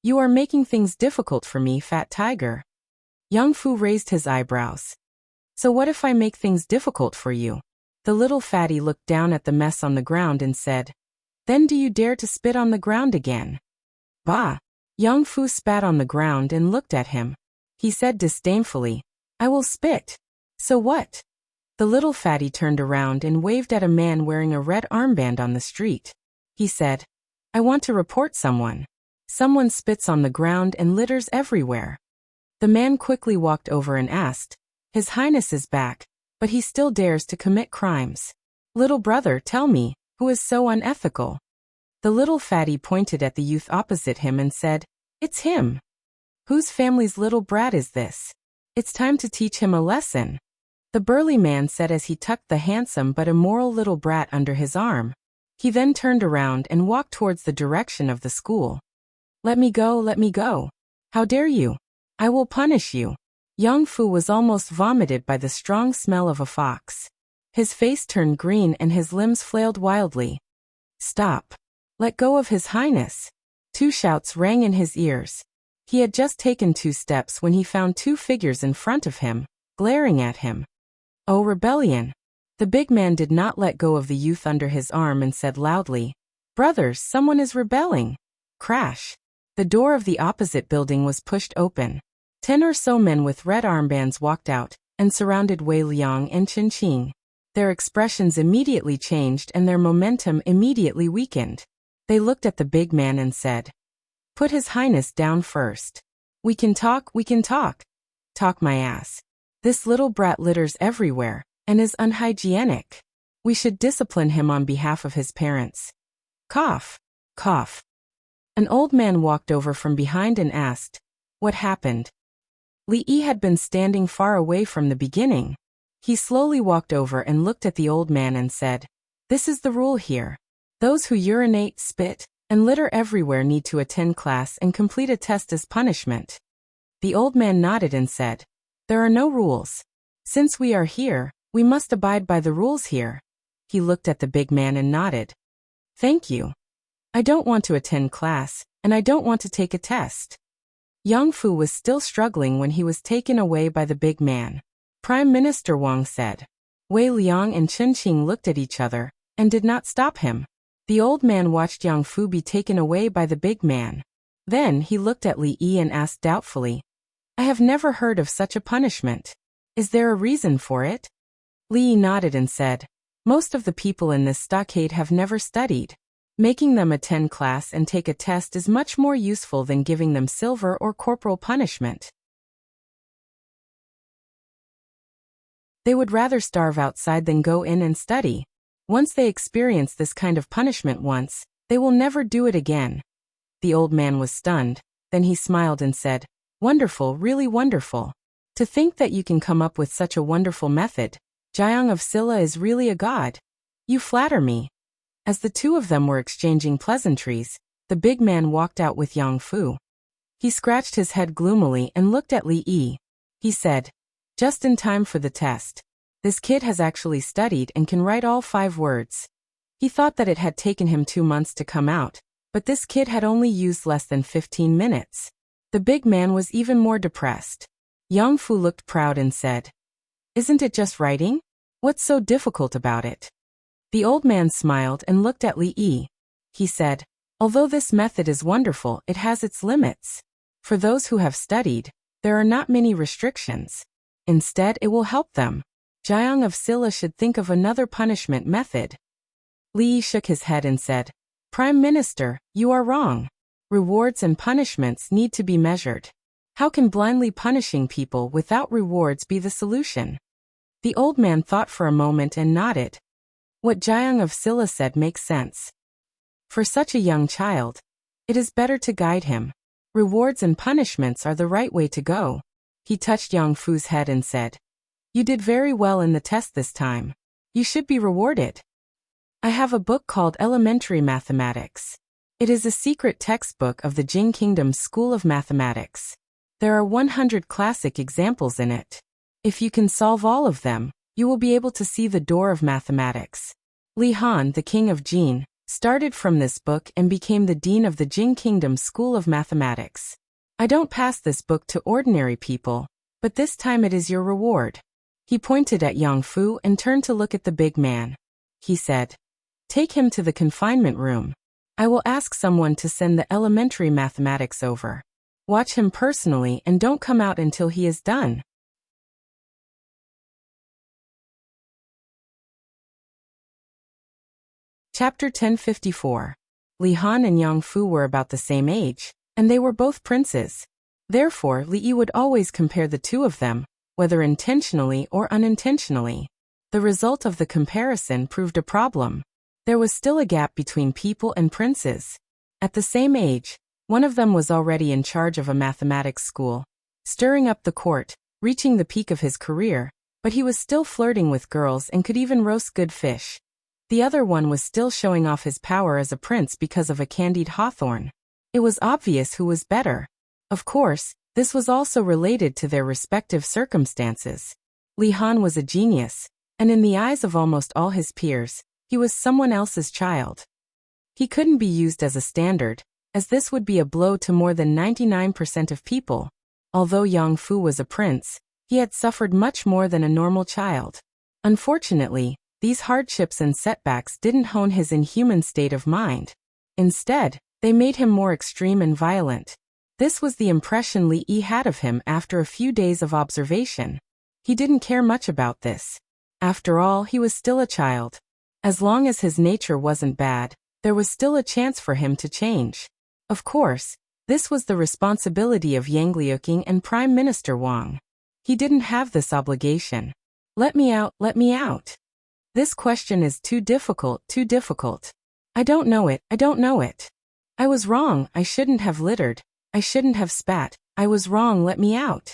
"You are making things difficult for me, fat tiger." Yang Fu raised his eyebrows. "So what if I make things difficult for you?" The little fatty looked down at the mess on the ground and said, "Then do you dare to spit on the ground again?" "Bah!" Yang Fu spat on the ground and looked at him. He said disdainfully, "I will spit. So what?" The little fatty turned around and waved at a man wearing a red armband on the street. He said, "I want to report someone. Someone spits on the ground and litters everywhere." The man quickly walked over and asked, "His Highness is back, but he still dares to commit crimes. Little brother, tell me, who is so unethical?" The little fatty pointed at the youth opposite him and said, "It's him. Whose family's little brat is this? It's time to teach him a lesson." The burly man said as he tucked the handsome but immoral little brat under his arm. He then turned around and walked towards the direction of the school. "Let me go, let me go. How dare you? I will punish you." Yang Fu was almost vomited by the strong smell of a fox. His face turned green and his limbs flailed wildly. "Stop. Let go of His Highness." Two shouts rang in his ears. He had just taken 2 steps when he found 2 figures in front of him, glaring at him. "Oh, rebellion." The big man did not let go of the youth under his arm and said loudly, "Brothers, someone is rebelling." Crash. The door of the opposite building was pushed open. 10 or so men with red armbands walked out and surrounded Wei Liang and Chen Qing. Their expressions immediately changed and their momentum immediately weakened. They looked at the big man and said, "Put His Highness down first. We can talk, we can talk." "Talk my ass. This little brat litters everywhere and is unhygienic. We should discipline him on behalf of his parents." Cough. Cough. An old man walked over from behind and asked, "What happened?" Li Yi had been standing far away from the beginning. He slowly walked over and looked at the old man and said, "This is the rule here. Those who urinate, spit, and litter everywhere need to attend class and complete a test as punishment." The old man nodded and said, "There are no rules. Since we are here, we must abide by the rules here." He looked at the big man and nodded. "Thank you. I don't want to attend class, and I don't want to take a test." Yang Fu was still struggling when he was taken away by the big man. Prime Minister Wang said. Wei Liang and Chen Qing looked at each other and did not stop him. The old man watched Yang Fu be taken away by the big man. Then he looked at Li Yi and asked doubtfully, "I have never heard of such a punishment. Is there a reason for it?" Li Yi nodded and said, "Most of the people in this stockade have never studied. Making them attend class and take a test is much more useful than giving them silver or corporal punishment. They would rather starve outside than go in and study. Once they experience this kind of punishment once, they will never do it again." The old man was stunned. Then he smiled and said, "Wonderful, really wonderful. To think that you can come up with such a wonderful method. Jiang of Silla is really a god. You flatter me." As the two of them were exchanging pleasantries, the big man walked out with Yang Fu. He scratched his head gloomily and looked at Li Yi. He said, "Just in time for the test. This kid has actually studied and can write all 5 words. He thought that it had taken him 2 months to come out, but this kid had only used less than 15 minutes. The big man was even more depressed. Yang Fu looked proud and said, "Isn't it just writing? What's so difficult about it?" The old man smiled and looked at Li Yi. He said, "Although this method is wonderful, it has its limits. For those who have studied, there are not many restrictions. Instead, it will help them. Jiang of Silla should think of another punishment method." Li Yi shook his head and said, "Prime Minister, you are wrong. Rewards and punishments need to be measured. How can blindly punishing people without rewards be the solution?" The old man thought for a moment and nodded. What Jiang of Silla said makes sense. For such a young child, it is better to guide him. Rewards and punishments are the right way to go. He touched Yang Fu's head and said, "You did very well in the test this time. You should be rewarded." I have a book called Elementary Mathematics. It is a secret textbook of the Jing Kingdom's School of Mathematics. There are 100 classic examples in it. If you can solve all of them, you will be able to see the door of mathematics. Li Han, the king of Jin, started from this book and became the dean of the Jing Kingdom's School of Mathematics. I don't pass this book to ordinary people, but this time it is your reward. He pointed at Yang Fu and turned to look at the big man. He said, "Take him to the confinement room. I will ask someone to send the elementary mathematics over. Watch him personally and don't come out until he is done." Chapter 1054. Li Han and Yang Fu were about the same age, and they were both princes. Therefore, Li Yi would always compare the two of them, whether intentionally or unintentionally. The result of the comparison proved a problem. There was still a gap between people and princes. At the same age, one of them was already in charge of a mathematics school, stirring up the court, reaching the peak of his career, but he was still flirting with girls and could even roast good fish. The other one was still showing off his power as a prince because of a candied hawthorn. It was obvious who was better. Of course, this was also related to their respective circumstances. Li Han was a genius, and in the eyes of almost all his peers, he was someone else's child. He couldn't be used as a standard, as this would be a blow to more than 99% of people. Although Yang Fu was a prince, he had suffered much more than a normal child. Unfortunately, these hardships and setbacks didn't hone his inhuman state of mind. Instead, they made him more extreme and violent. This was the impression Li Yi had of him after a few days of observation. He didn't care much about this. After all, he was still a child. As long as his nature wasn't bad, there was still a chance for him to change. Of course, this was the responsibility of Yang Liuqing and Prime Minister Wang. He didn't have this obligation. Let me out, let me out. This question is too difficult, too difficult. I don't know it, I don't know it. I was wrong, I shouldn't have littered, I shouldn't have spat, I was wrong, let me out.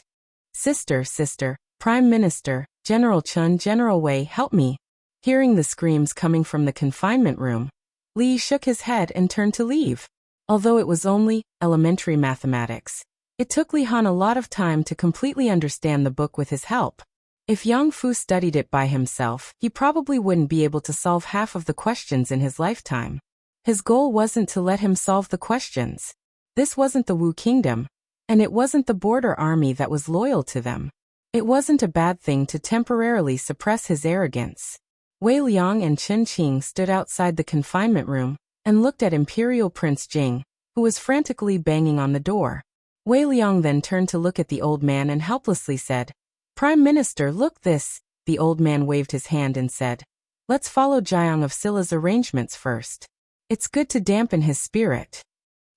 Sister, sister, Prime Minister, General Chun, General Wei, help me. Hearing the screams coming from the confinement room, Li shook his head and turned to leave. Although it was only elementary mathematics, it took Li Han a lot of time to completely understand the book with his help. If Yang Fu studied it by himself, he probably wouldn't be able to solve half of the questions in his lifetime. His goal wasn't to let him solve the questions. This wasn't the Wu Kingdom, and it wasn't the border army that was loyal to them. It wasn't a bad thing to temporarily suppress his arrogance. Wei Liang and Chen Qing stood outside the confinement room and looked at Imperial Prince Jing, who was frantically banging on the door. Wei Liang then turned to look at the old man and helplessly said, "Prime Minister, look this." The old man waved his hand and said, "Let's follow Jiang of Sila's arrangements first. It's good to dampen his spirit."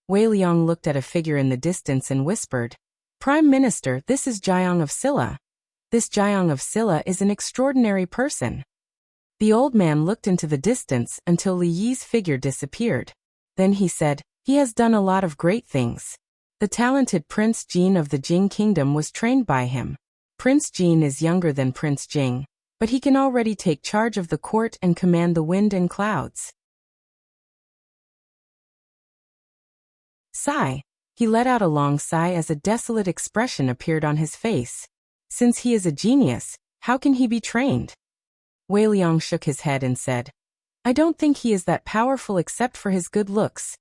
Wei Liang looked at a figure in the distance and whispered, "Prime Minister, this is Jiang of Sila. This Jiang of Sila is an extraordinary person." The old man looked into the distance until Li Yi's figure disappeared. Then he said, "He has done a lot of great things. The talented Prince Jin of the Jing Kingdom was trained by him. Prince Jin is younger than Prince Jing, but he can already take charge of the court and command the wind and clouds." Sigh. He let out a long sigh as a desolate expression appeared on his face. Since he is a genius, how can he be trained? Wei Liang shook his head and said, "I don't think he is that powerful except for his good looks."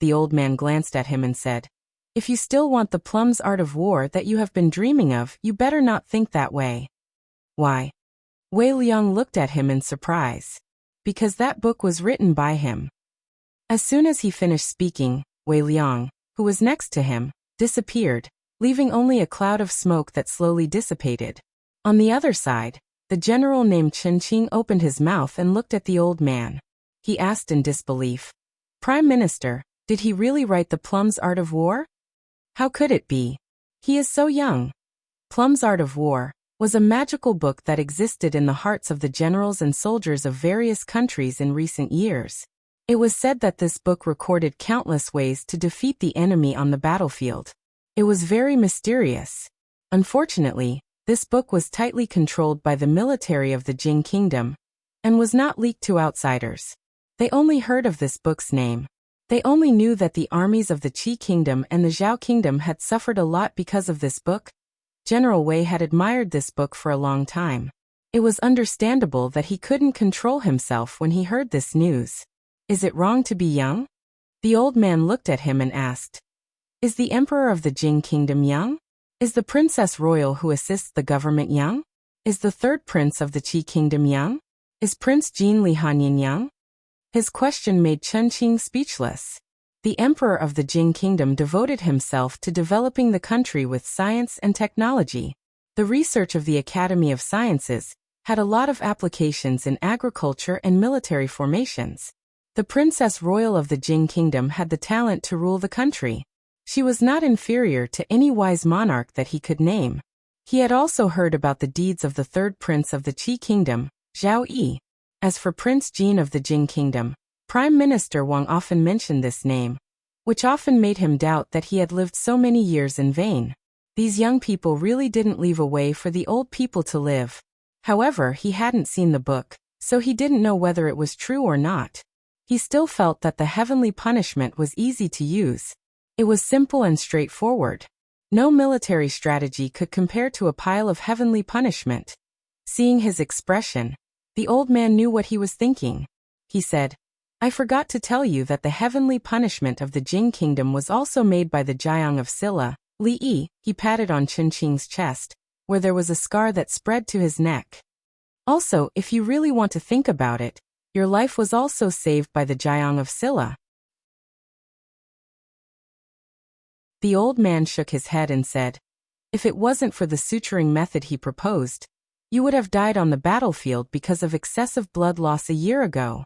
The old man glanced at him and said, "If you still want the plum's art of war that you have been dreaming of, you better not think that way." "Why?" Wei Liang looked at him in surprise. "Because that book was written by him." As soon as he finished speaking, Wei Liang, who was next to him, disappeared, leaving only a cloud of smoke that slowly dissipated. On the other side, the general named Chen Qing opened his mouth and looked at the old man. He asked in disbelief, "Prime Minister, did he really write the Plum's Art of War? How could it be? He is so young." Plum's Art of War was a magical book that existed in the hearts of the generals and soldiers of various countries in recent years. It was said that this book recorded countless ways to defeat the enemy on the battlefield. It was very mysterious. Unfortunately, this book was tightly controlled by the military of the Jing Kingdom and was not leaked to outsiders. They only heard of this book's name. They only knew that the armies of the Qi kingdom and the Zhao kingdom had suffered a lot because of this book. General Wei had admired this book for a long time. It was understandable that he couldn't control himself when he heard this news. Is it wrong to be young? The old man looked at him and asked. Is the emperor of the Jing kingdom young? Is the princess royal who assists the government young? Is the third prince of the Qi kingdom young? Is Prince Jin Li Hanyin young? His question made Chen Qing speechless. The emperor of the Jing kingdom devoted himself to developing the country with science and technology. The research of the Academy of Sciences had a lot of applications in agriculture and military formations. The princess royal of the Jing kingdom had the talent to rule the country. She was not inferior to any wise monarch that he could name. He had also heard about the deeds of the third prince of the Qi kingdom, Zhao Yi. As for Prince Jin of the Jing kingdom, Prime Minister Wang often mentioned this name, which often made him doubt that he had lived so many years in vain. These young people really didn't leave a way for the old people to live. However, he hadn't seen the book, so he didn't know whether it was true or not. He still felt that the heavenly punishment was easy to use. It was simple and straightforward. No military strategy could compare to a pile of heavenly punishment. Seeing his expression, the old man knew what he was thinking. He said, I forgot to tell you that the heavenly punishment of the Jing kingdom was also made by the Jiang of Silla, Li Yi. He patted on Chen Qing's chest, where there was a scar that spread to his neck. Also, if you really want to think about it, your life was also saved by the Jiang of Silla. The old man shook his head and said, if it wasn't for the suturing method he proposed, you would have died on the battlefield because of excessive blood loss a year ago.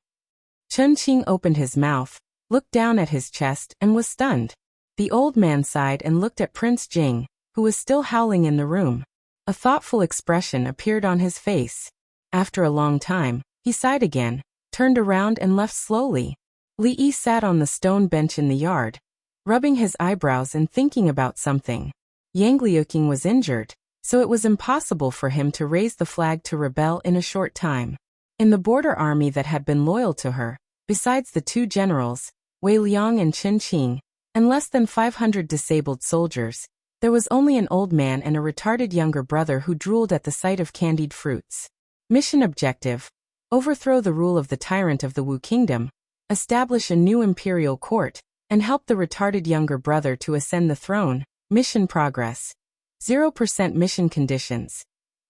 Chen Qing opened his mouth, looked down at his chest, and was stunned. The old man sighed and looked at Prince Jing, who was still howling in the room. A thoughtful expression appeared on his face. After a long time, he sighed again, turned around and left slowly. Li Yi sat on the stone bench in the yard, rubbing his eyebrows and thinking about something. Yang Liuqing was injured, so it was impossible for him to raise the flag to rebel in a short time. In the border army that had been loyal to her, besides the two generals, Wei Liang and Chen Qing, and less than 500 disabled soldiers, there was only an old man and a retarded younger brother who drooled at the sight of candied fruits. Mission objective: overthrow the rule of the tyrant of the Wu kingdom, establish a new imperial court, and help the retarded younger brother to ascend the throne. Mission progress. 0% mission conditions.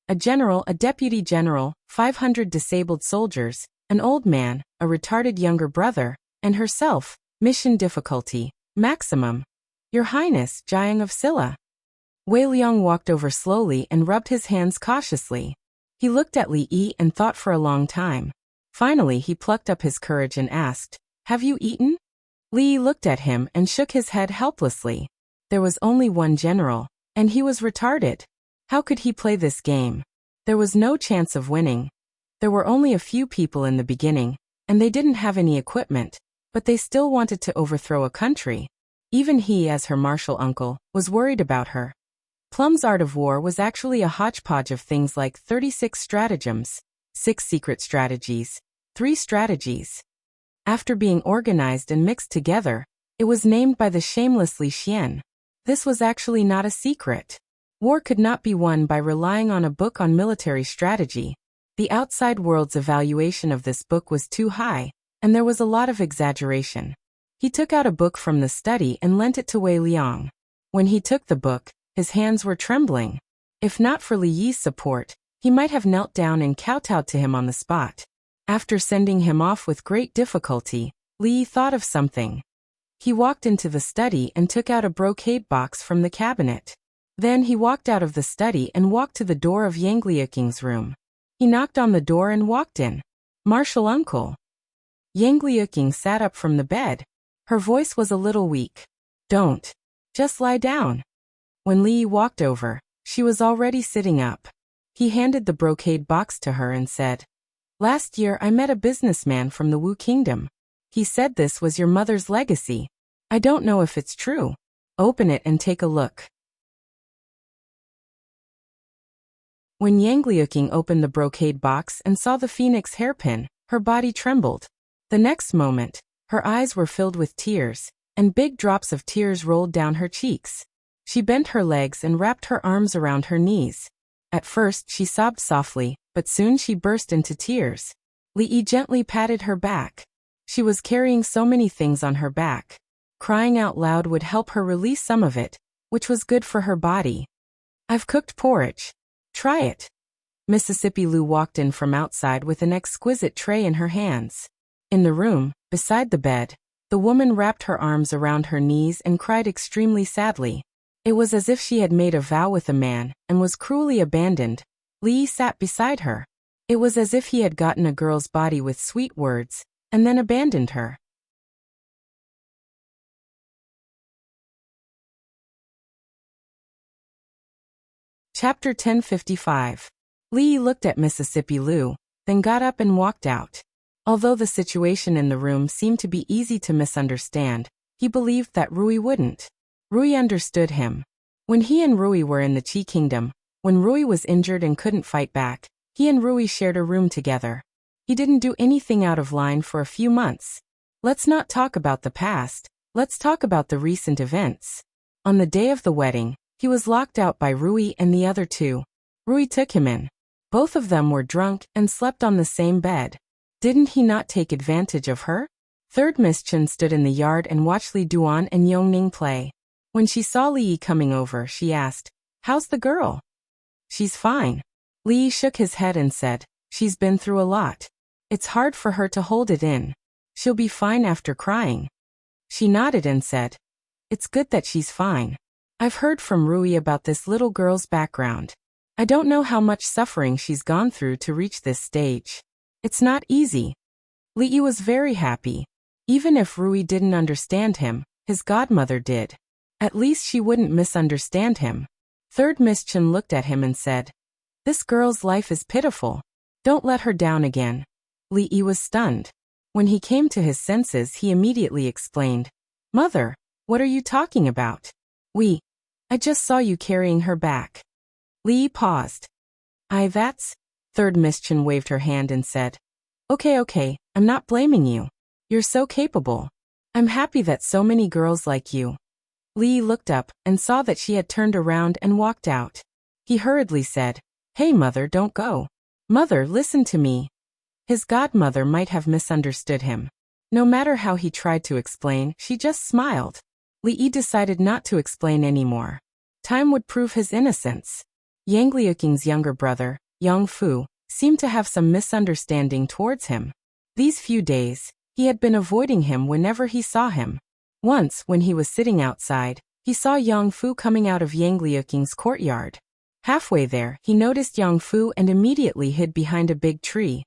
A general, a deputy general, 500 disabled soldiers, an old man, a retarded younger brother, and herself. Mission difficulty: maximum. Your Highness, Jiang of Silla. Wei Liang walked over slowly and rubbed his hands cautiously. He looked at Li Yi and thought for a long time. Finally he plucked up his courage and asked, have you eaten? Li Yi looked at him and shook his head helplessly. There was only one general, and he was retarded. How could he play this game? There was no chance of winning. There were only a few people in the beginning, and they didn't have any equipment, but they still wanted to overthrow a country. Even he, as her martial uncle, was worried about her. Plum's art of war was actually a hodgepodge of things like 36 stratagems, 6 secret strategies, 3 strategies. After being organized and mixed together, it was named by the shameless Li Xian. This was actually not a secret. War could not be won by relying on a book on military strategy. The outside world's evaluation of this book was too high, and there was a lot of exaggeration. He took out a book from the study and lent it to Wei Liang. When he took the book, his hands were trembling. If not for Li Yi's support, he might have knelt down and kowtowed to him on the spot. After sending him off with great difficulty, Li Yi thought of something. He walked into the study and took out a brocade box from the cabinet. Then he walked out of the study and walked to the door of Yang Liuqing's room. He knocked on the door and walked in. Martial uncle. Yang Liuqing sat up from the bed. Her voice was a little weak. Don't. Just lie down. When Li Yi walked over, she was already sitting up. He handed the brocade box to her and said, last year I met a businessman from the Wu kingdom. He said this was your mother's legacy. I don't know if it's true. Open it and take a look. When Yang Liuqing opened the brocade box and saw the phoenix hairpin, her body trembled. The next moment, her eyes were filled with tears, and big drops of tears rolled down her cheeks. She bent her legs and wrapped her arms around her knees. At first she sobbed softly, but soon she burst into tears. Li gently patted her back. She was carrying so many things on her back. Crying out loud would help her release some of it, which was good for her body. "I've cooked porridge. Try it." Mississippi Lou walked in from outside with an exquisite tray in her hands. In the room, beside the bed, the woman wrapped her arms around her knees and cried extremely sadly. It was as if she had made a vow with a man and was cruelly abandoned. Li sat beside her. It was as if he had gotten a girl's body with sweet words and then abandoned her. Chapter 1055. Li looked at Mississippi Lou, then got up and walked out. Although the situation in the room seemed to be easy to misunderstand, he believed that Rui wouldn't. Rui understood him. When he and Rui were in the Qi Kingdom, when Rui was injured and couldn't fight back, he and Rui shared a room together. He didn't do anything out of line for a few months. Let's not talk about the past, let's talk about the recent events. On the day of the wedding, he was locked out by Rui and the other two. Rui took him in. Both of them were drunk and slept on the same bed. Didn't he not take advantage of her? Third Miss Chen stood in the yard and watched Li Duan and Yongning play. When she saw Li coming over, she asked, "How's the girl?" "She's fine." Li shook his head and said, "She's been through a lot. It's hard for her to hold it in. She'll be fine after crying." She nodded and said, "It's good that she's fine. I've heard from Rui about this little girl's background. I don't know how much suffering she's gone through to reach this stage. It's not easy." Li was very happy. Even if Rui didn't understand him, his godmother did. At least she wouldn't misunderstand him. Third Miss Chen looked at him and said, "This girl's life is pitiful. Don't let her down again." Li was stunned. When he came to his senses, he immediately explained, "Mother, what are you talking about?" I just saw you carrying her back." Li paused. That's..." Third Miss Chen waved her hand and said, Okay, I'm not blaming you. You're so capable. I'm happy that so many girls like you." Li looked up and saw that she had turned around and walked out. He hurriedly said, "Hey mother, don't go. Mother, listen to me." His godmother might have misunderstood him. No matter how he tried to explain, she just smiled. Li decided not to explain anymore. Time would prove his innocence. Yang Liuqing's younger brother, Yang Fu, seemed to have some misunderstanding towards him. These few days, he had been avoiding him whenever he saw him. Once, when he was sitting outside, he saw Yang Fu coming out of Yang Liuqing's courtyard. Halfway there, he noticed Yang Fu and immediately hid behind a big tree.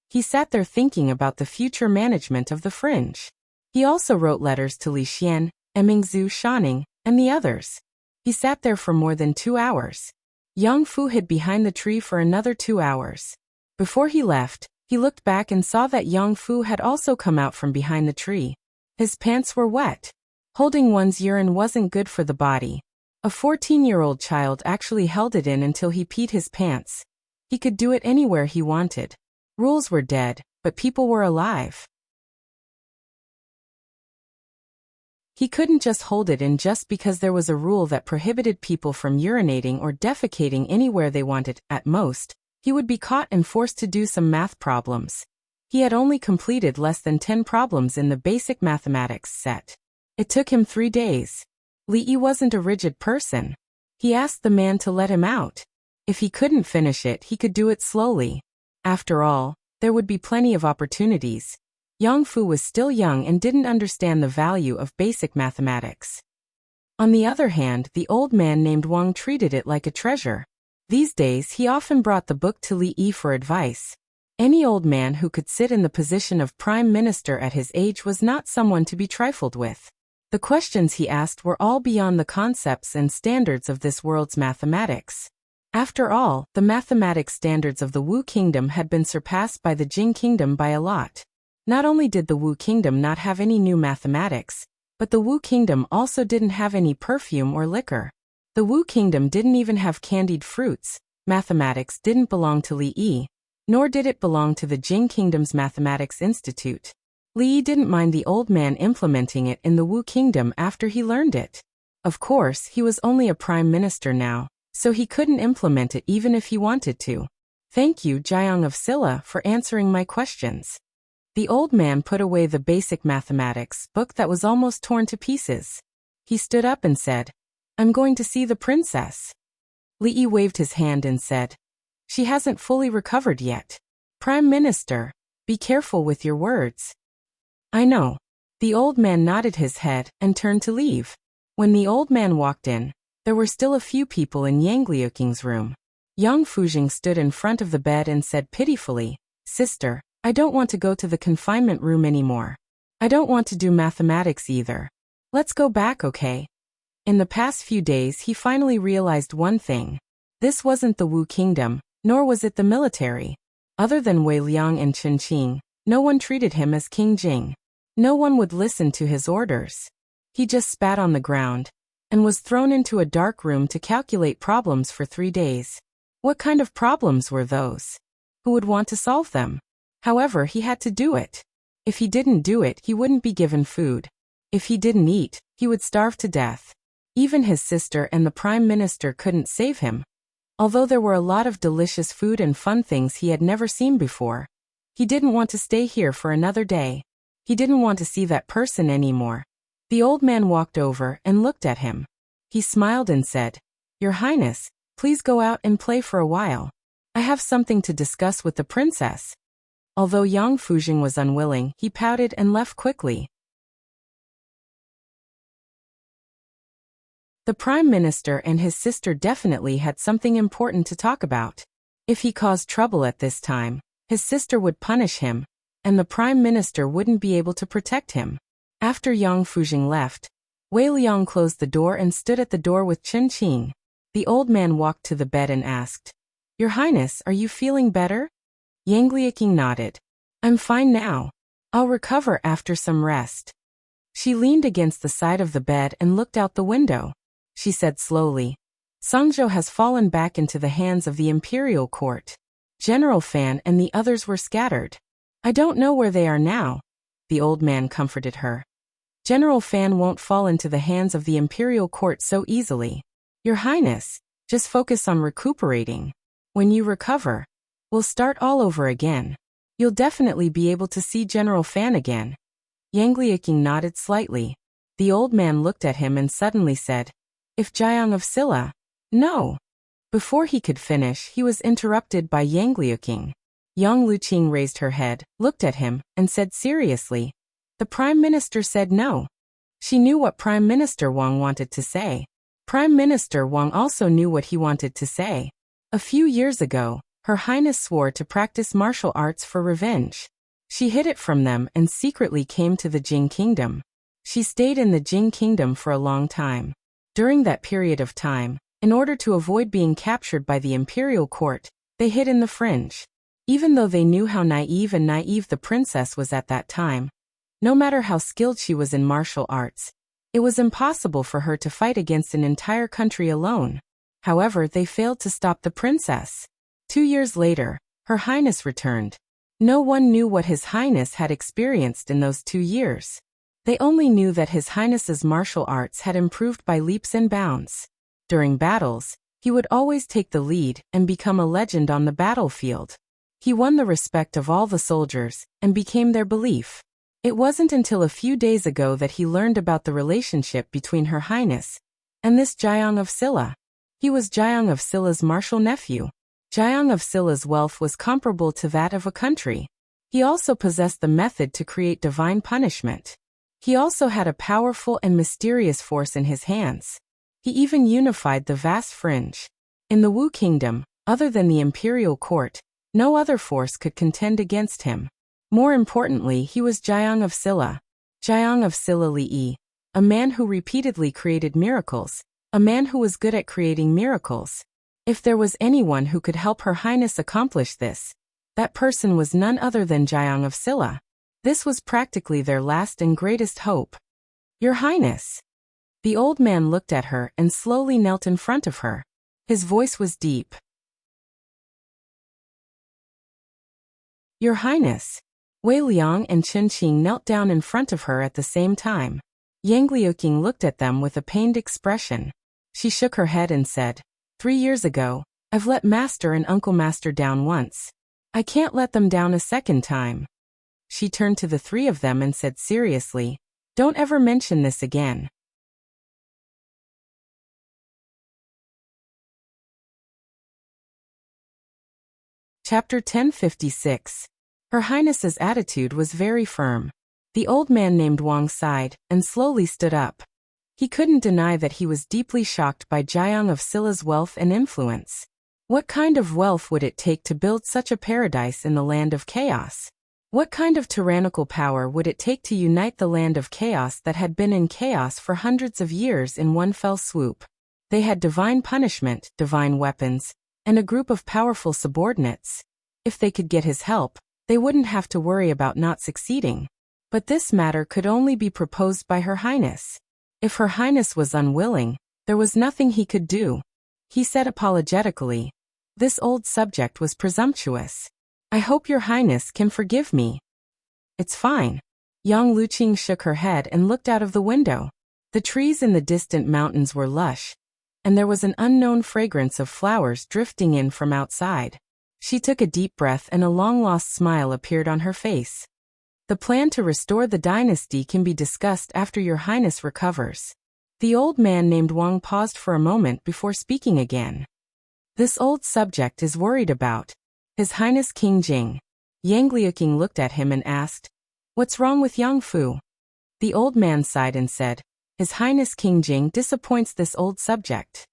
He sat there thinking about the future management of the fringe. He also wrote letters to Li Xian, Emingzhu Shaning, and the others. He sat there for more than 2 hours. Yang Fu hid behind the tree for another 2 hours. Before he left, he looked back and saw that Yang Fu had also come out from behind the tree. His pants were wet. Holding one's urine wasn't good for the body. A 14-year-old child actually held it in until he peed his pants. He could do it anywhere he wanted. Rules were dead, but people were alive. He couldn't just hold it in just because there was a rule that prohibited people from urinating or defecating anywhere they wanted. At most, he would be caught and forced to do some math problems. He had only completed less than 10 problems in the basic mathematics set. It took him 3 days. Li wasn't a rigid person. He asked the man to let him out. If he couldn't finish it, he could do it slowly. After all, there would be plenty of opportunities. Yang Fu was still young and didn't understand the value of basic mathematics. On the other hand, the old man named Wang treated it like a treasure. These days, he often brought the book to Li for advice. Any old man who could sit in the position of prime minister at his age was not someone to be trifled with. The questions he asked were all beyond the concepts and standards of this world's mathematics. After all, the mathematics standards of the Wu Kingdom had been surpassed by the Jing Kingdom by a lot. Not only did the Wu Kingdom not have any new mathematics, but the Wu Kingdom also didn't have any perfume or liquor. The Wu Kingdom didn't even have candied fruits. Mathematics didn't belong to Li, nor did it belong to the Jing Kingdom's Mathematics Institute. Li didn't mind the old man implementing it in the Wu kingdom after he learned it. Of course, he was only a prime minister now, so he couldn't implement it even if he wanted to. Thank you, Jiang of Silla, for answering my questions. The old man put away the basic mathematics book that was almost torn to pieces. He stood up and said, I'm going to see the princess. Li waved his hand and said, she hasn't fully recovered yet. Prime Minister, be careful with your words. I know. The old man nodded his head and turned to leave. When the old man walked in, there were still a few people in Yang Liuqing's room. Yang Fujing stood in front of the bed and said pitifully, Sister, I don't want to go to the confinement room anymore. I don't want to do mathematics either. Let's go back, okay? In the past few days he finally realized one thing. This wasn't the Wu kingdom, nor was it the military. Other than Wei Liang and Chen Qing, no one treated him as King Jing. No one would listen to his orders. He just spat on the ground and was thrown into a dark room to calculate problems for 3 days. What kind of problems were those? Who would want to solve them? However, he had to do it. If he didn't do it, he wouldn't be given food. If he didn't eat, he would starve to death. Even his sister and the prime minister couldn't save him. Although there were a lot of delicious food and fun things he had never seen before, he didn't want to stay here for another day. He didn't want to see that person anymore. The old man walked over and looked at him. He smiled and said, Your Highness, please go out and play for a while. I have something to discuss with the princess. Although Yang Fujing was unwilling, he pouted and left quickly. The prime minister and his sister definitely had something important to talk about. If he caused trouble at this time, his sister would punish him, and the prime minister wouldn't be able to protect him. After Yang Fujing left, Wei Liang closed the door and stood at the door with Chen Qing. The old man walked to the bed and asked, Your Highness, are you feeling better? Yang Liuqing nodded. I'm fine now. I'll recover after some rest. She leaned against the side of the bed and looked out the window. She said slowly, Songzhou has fallen back into the hands of the imperial court. General Fan and the others were scattered. I don't know where they are now. The old man comforted her. General Fan won't fall into the hands of the imperial court so easily. Your Highness, just focus on recuperating. When you recover, we'll start all over again. You'll definitely be able to see General Fan again. Yang Liuqing nodded slightly. The old man looked at him and suddenly said, If Jiang of Silla. No. Before he could finish, he was interrupted by Yang Liuqing. Yang Luqing raised her head, looked at him, and said seriously, The Prime Minister said no. She knew what Prime Minister Wang wanted to say. Prime Minister Wang also knew what he wanted to say. A few years ago, Her Highness swore to practice martial arts for revenge. She hid it from them and secretly came to the Jing Kingdom. She stayed in the Jing Kingdom for a long time. During that period of time, in order to avoid being captured by the imperial court, they hid in the fringe. Even though they knew how naive the princess was at that time, no matter how skilled she was in martial arts, it was impossible for her to fight against an entire country alone. However, they failed to stop the princess. 2 years later, Her Highness returned. No one knew what His Highness had experienced in those 2 years. They only knew that His Highness's martial arts had improved by leaps and bounds. During battles, he would always take the lead and become a legend on the battlefield. He won the respect of all the soldiers and became their belief. It wasn't until a few days ago that he learned about the relationship between Her Highness and this Jiang of Silla. He was Jiang of Silla's martial nephew. Jiang of Silla's wealth was comparable to that of a country. He also possessed the method to create divine punishment. He also had a powerful and mysterious force in his hands. He even unified the vast fringe. In the Wu Kingdom, other than the imperial court, no other force could contend against him. More importantly, he was Jiang of Silla. Jiang of Silla Li, a man who repeatedly created miracles, a man who was good at creating miracles. If there was anyone who could help Her Highness accomplish this, that person was none other than Jiang of Silla. This was practically their last and greatest hope. Your Highness. The old man looked at her and slowly knelt in front of her. His voice was deep. Your Highness. Wei Liang and Chen Qing knelt down in front of her at the same time. Yang Liuqing looked at them with a pained expression. She shook her head and said, 3 years ago, I've let Master and Uncle Master down once. I can't let them down a second time. She turned to the 3 of them and said seriously, don't ever mention this again. Chapter 1056. Her Highness's attitude was very firm. The old man named Wang sighed and slowly stood up. He couldn't deny that he was deeply shocked by Jiang of Silla's wealth and influence. What kind of wealth would it take to build such a paradise in the land of chaos? What kind of tyrannical power would it take to unite the land of chaos that had been in chaos for hundreds of years in one fell swoop? They had divine punishment, divine weapons, and a group of powerful subordinates. If they could get his help, they wouldn't have to worry about not succeeding. But this matter could only be proposed by Her Highness. If Her Highness was unwilling, there was nothing he could do. He said apologetically, this old subject was presumptuous. I hope Your Highness can forgive me. It's fine. Yang Luqing shook her head and looked out of the window. The trees in the distant mountains were lush, and there was an unknown fragrance of flowers drifting in from outside. She took a deep breath and a long-lost smile appeared on her face. The plan to restore the dynasty can be discussed after Your Highness recovers. The old man named Wang paused for a moment before speaking again. This old subject is worried about His Highness King Jing. Yang Liuqing looked at him and asked, what's wrong with Yang Fu? The old man sighed and said, His Highness King Jing disappoints this old subject.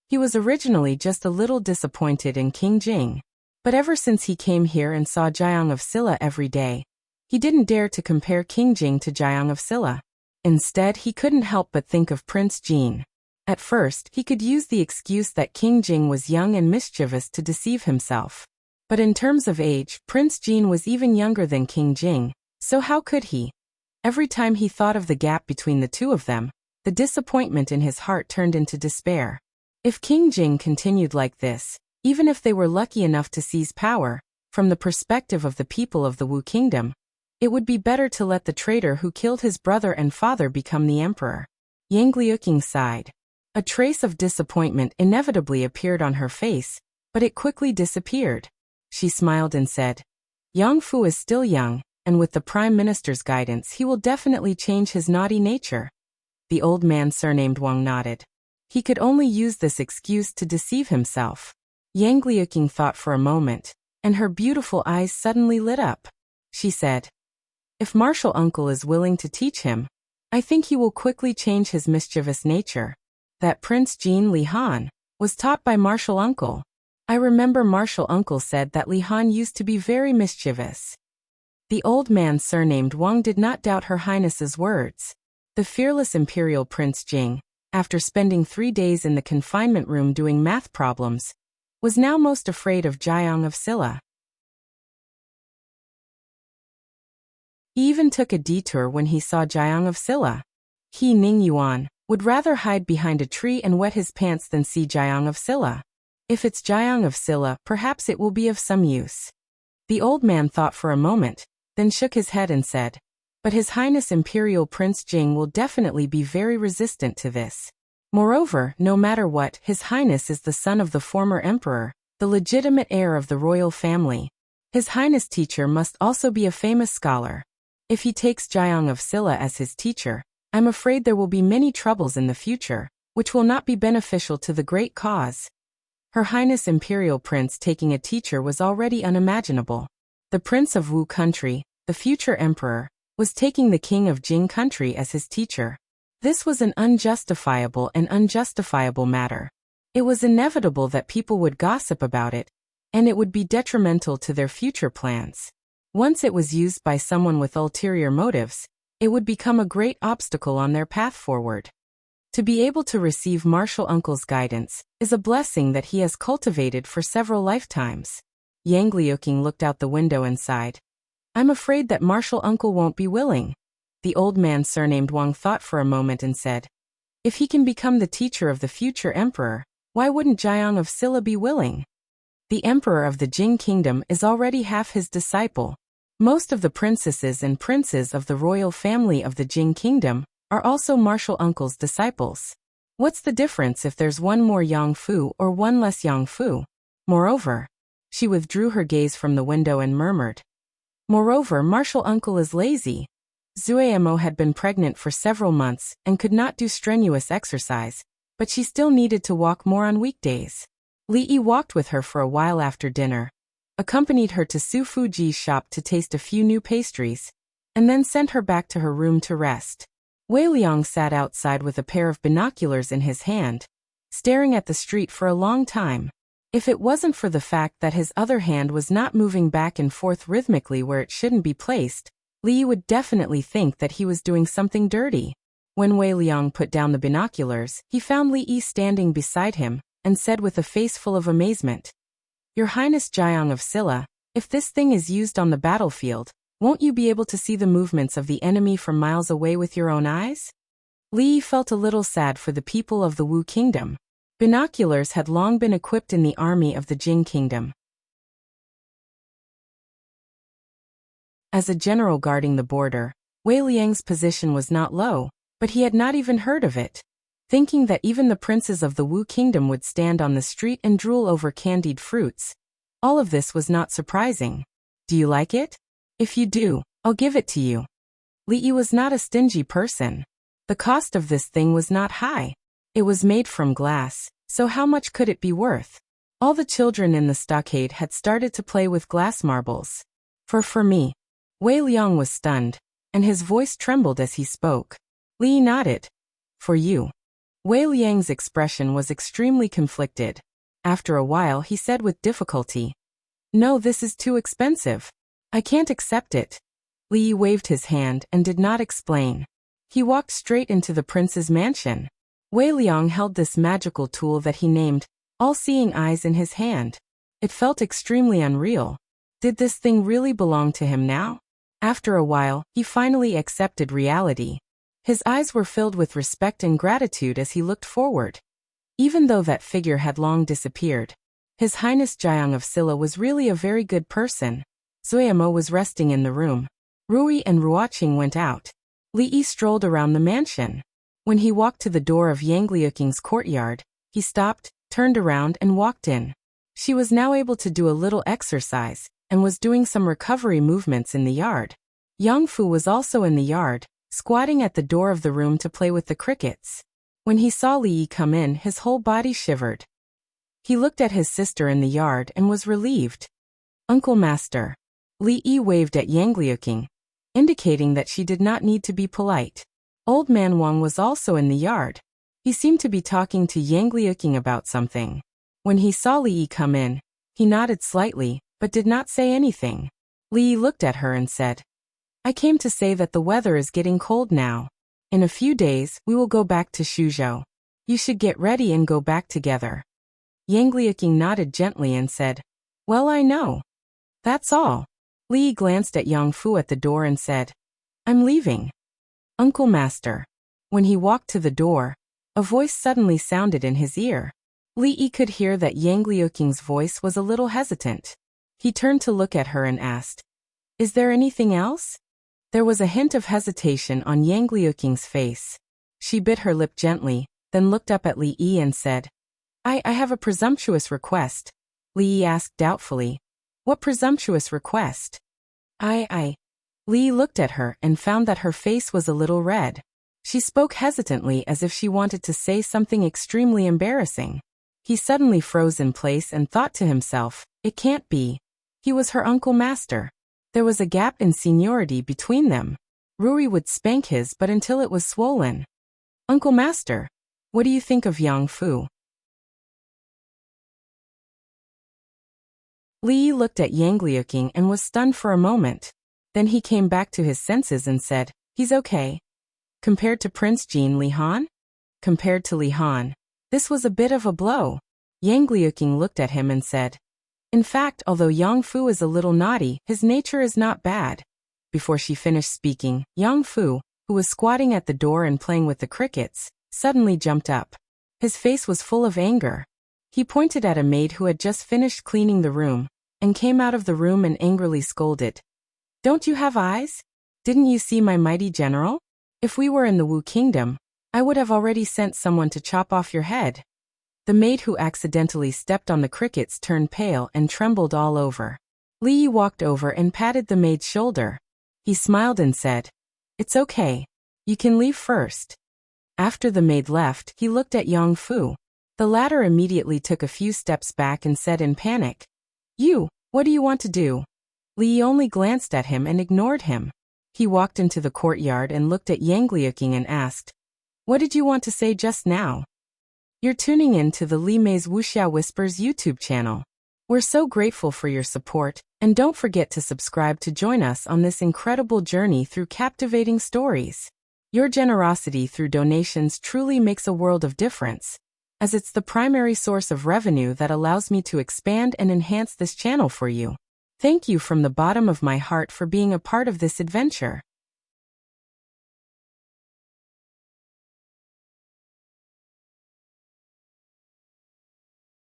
He was originally just a little disappointed in King Jing. But ever since he came here and saw Jiang of Silla every day, he didn't dare to compare King Jing to Jiang of Silla. Instead, he couldn't help but think of Prince Jin. At first, he could use the excuse that King Jing was young and mischievous to deceive himself. But in terms of age, Prince Jin was even younger than King Jing, so how could he? Every time he thought of the gap between the two of them, the disappointment in his heart turned into despair. If King Jing continued like this, even if they were lucky enough to seize power, from the perspective of the people of the Wu Kingdom, it would be better to let the traitor who killed his brother and father become the emperor. Yang Liuqing sighed. A trace of disappointment inevitably appeared on her face, but it quickly disappeared. She smiled and said, Yang Fu is still young, and with the Prime Minister's guidance he will definitely change his naughty nature. The old man surnamed Wang nodded. He could only use this excuse to deceive himself. Yang Liuqing thought for a moment, and her beautiful eyes suddenly lit up. She said, if Martial Uncle is willing to teach him, I think he will quickly change his mischievous nature. That Prince Jin Li Han was taught by Martial Uncle. I remember Martial Uncle said that Li Han used to be very mischievous. The old man surnamed Wang did not doubt Her Highness's words. The fearless imperial Prince Jing, after spending 3 days in the confinement room doing math problems, was now most afraid of Jiang of Silla. He even took a detour when he saw Jiang of Silla. He, Ning Yuan, would rather hide behind a tree and wet his pants than see Jiang of Silla. If it's Jiang of Silla, perhaps it will be of some use. The old man thought for a moment, then shook his head and said, but His Highness Imperial Prince Jing will definitely be very resistant to this. Moreover, no matter what, His Highness is the son of the former emperor, the legitimate heir of the royal family. His Highness' teacher must also be a famous scholar. If he takes Jiang of Silla as his teacher, I'm afraid there will be many troubles in the future, which will not be beneficial to the great cause. Her Highness Imperial Prince taking a teacher was already unimaginable. The Prince of Wu country, the future emperor, was taking the King of Jing country as his teacher. This was an unjustifiable matter. It was inevitable that people would gossip about it, and it would be detrimental to their future plans. Once it was used by someone with ulterior motives, it would become a great obstacle on their path forward. To be able to receive Martial Uncle's guidance is a blessing that he has cultivated for several lifetimes. Yang Liuqing looked out the window and sighed. I'm afraid that Martial Uncle won't be willing. The old man surnamed Wang thought for a moment and said, if he can become the teacher of the future emperor, why wouldn't Jiang of Silla be willing? The emperor of the Jing kingdom is already half his disciple. Most of the princesses and princes of the royal family of the Jing kingdom are also martial uncle's disciples. What's the difference if there's one more Yang Fu or one less Yang Fu? Moreover, she withdrew her gaze from the window and murmured. Moreover, martial uncle is lazy. Zuemo had been pregnant for several months and could not do strenuous exercise, but she still needed to walk more on weekdays. Li Yi walked with her for a while after dinner, accompanied her to Su Fuji's shop to taste a few new pastries, and then sent her back to her room to rest. Wei Liang sat outside with a pair of binoculars in his hand, staring at the street for a long time. If it wasn't for the fact that his other hand was not moving back and forth rhythmically where it shouldn't be placed, Li Yi would definitely think that he was doing something dirty. When Wei Liang put down the binoculars, he found Li Yi standing beside him, and said with a face full of amazement, "Your Highness Jiang of Silla, if this thing is used on the battlefield, won't you be able to see the movements of the enemy from miles away with your own eyes?" Li Yi felt a little sad for the people of the Wu kingdom. Binoculars had long been equipped in the army of the Jing kingdom. As a general guarding the border, Wei Liang's position was not low, but he had not even heard of it. Thinking that even the princes of the Wu kingdom would stand on the street and drool over candied fruits, all of this was not surprising. "Do you like it? If you do, I'll give it to you." Li Yi was not a stingy person. The cost of this thing was not high. It was made from glass, so how much could it be worth? All the children in the stockade had started to play with glass marbles. For me. Wei Liang was stunned, and his voice trembled as he spoke. Li Yi nodded. "For you." Wei Liang's expression was extremely conflicted. After a while he said with difficulty, "No, this is too expensive. I can't accept it." Li Yi waved his hand and did not explain. He walked straight into the prince's mansion. Wei Liang held this magical tool that he named All-Seeing Eyes in his hand. It felt extremely unreal. Did this thing really belong to him now? After a while, he finally accepted reality. His eyes were filled with respect and gratitude as he looked forward. Even though that figure had long disappeared, His Highness Jiang of Silla was really a very good person. Zuemo was resting in the room. Rui and Ruoqing went out. Li Yi strolled around the mansion. When he walked to the door of Yang Liuqing's courtyard, he stopped, turned around and walked in. She was now able to do a little exercise, and was doing some recovery movements in the yard. Yang Fu was also in the yard, squatting at the door of the room to play with the crickets. When he saw Li Yi come in, his whole body shivered. He looked at his sister in the yard and was relieved. "Uncle Master." Li Yi waved at Yang Liuqing, indicating that she did not need to be polite. Old Man Wang was also in the yard. He seemed to be talking to Yang Liuqing about something. When he saw Li Yi come in, he nodded slightly, but did not say anything. Li Yi looked at her and said, "I came to say that the weather is getting cold now. In a few days, we will go back to Shuzhou. You should get ready and go back together." Yang Liuqing nodded gently and said, "Well, I know. That's all." Li Yi glanced at Yang Fu at the door and said, "I'm leaving." "Uncle Master." When he walked to the door, a voice suddenly sounded in his ear. Li Yi could hear that Yang Liuqing's voice was a little hesitant. He turned to look at her and asked, "Is there anything else?" There was a hint of hesitation on Yang Liuqing's face. She bit her lip gently, then looked up at Li Yi and said, I have a presumptuous request." Li Yi asked doubtfully, "What presumptuous request?" I. Li Yi looked at her and found that her face was a little red. She spoke hesitantly as if she wanted to say something extremely embarrassing. He suddenly froze in place and thought to himself, it can't be. He was her Uncle Master. There was a gap in seniority between them. Rui would spank his but until it was swollen. "Uncle Master, what do you think of Yang Fu?" Li Yi looked at Yang Liuqing and was stunned for a moment. Then he came back to his senses and said, "He's okay." Compared to Prince Jin Li Han? Compared to Li Han, this was a bit of a blow. Yang Liuqing looked at him and said, "In fact, although Yang Fu is a little naughty, his nature is not bad." Before she finished speaking, Yang Fu, who was squatting at the door and playing with the crickets, suddenly jumped up. His face was full of anger. He pointed at a maid who had just finished cleaning the room, and came out of the room and angrily scolded, Don't you have eyes? Didn't you see my mighty general? If we were in the Wu kingdom, I would have already sent someone to chop off your head." The maid who accidentally stepped on the crickets turned pale and trembled all over. Li Yi walked over and patted the maid's shoulder. He smiled and said, "It's okay. You can leave first." After the maid left, he looked at Yang Fu. The latter immediately took a few steps back and said in panic, What do you want to do?" Li Yi only glanced at him and ignored him. He walked into the courtyard and looked at Yang Liuqing and asked, "What did you want to say just now?" You're tuning in to the Li Mei's Wuxia Whispers YouTube channel. We're so grateful for your support, and don't forget to subscribe to join us on this incredible journey through captivating stories. Your generosity through donations truly makes a world of difference, as it's the primary source of revenue that allows me to expand and enhance this channel for you. Thank you from the bottom of my heart for being a part of this adventure.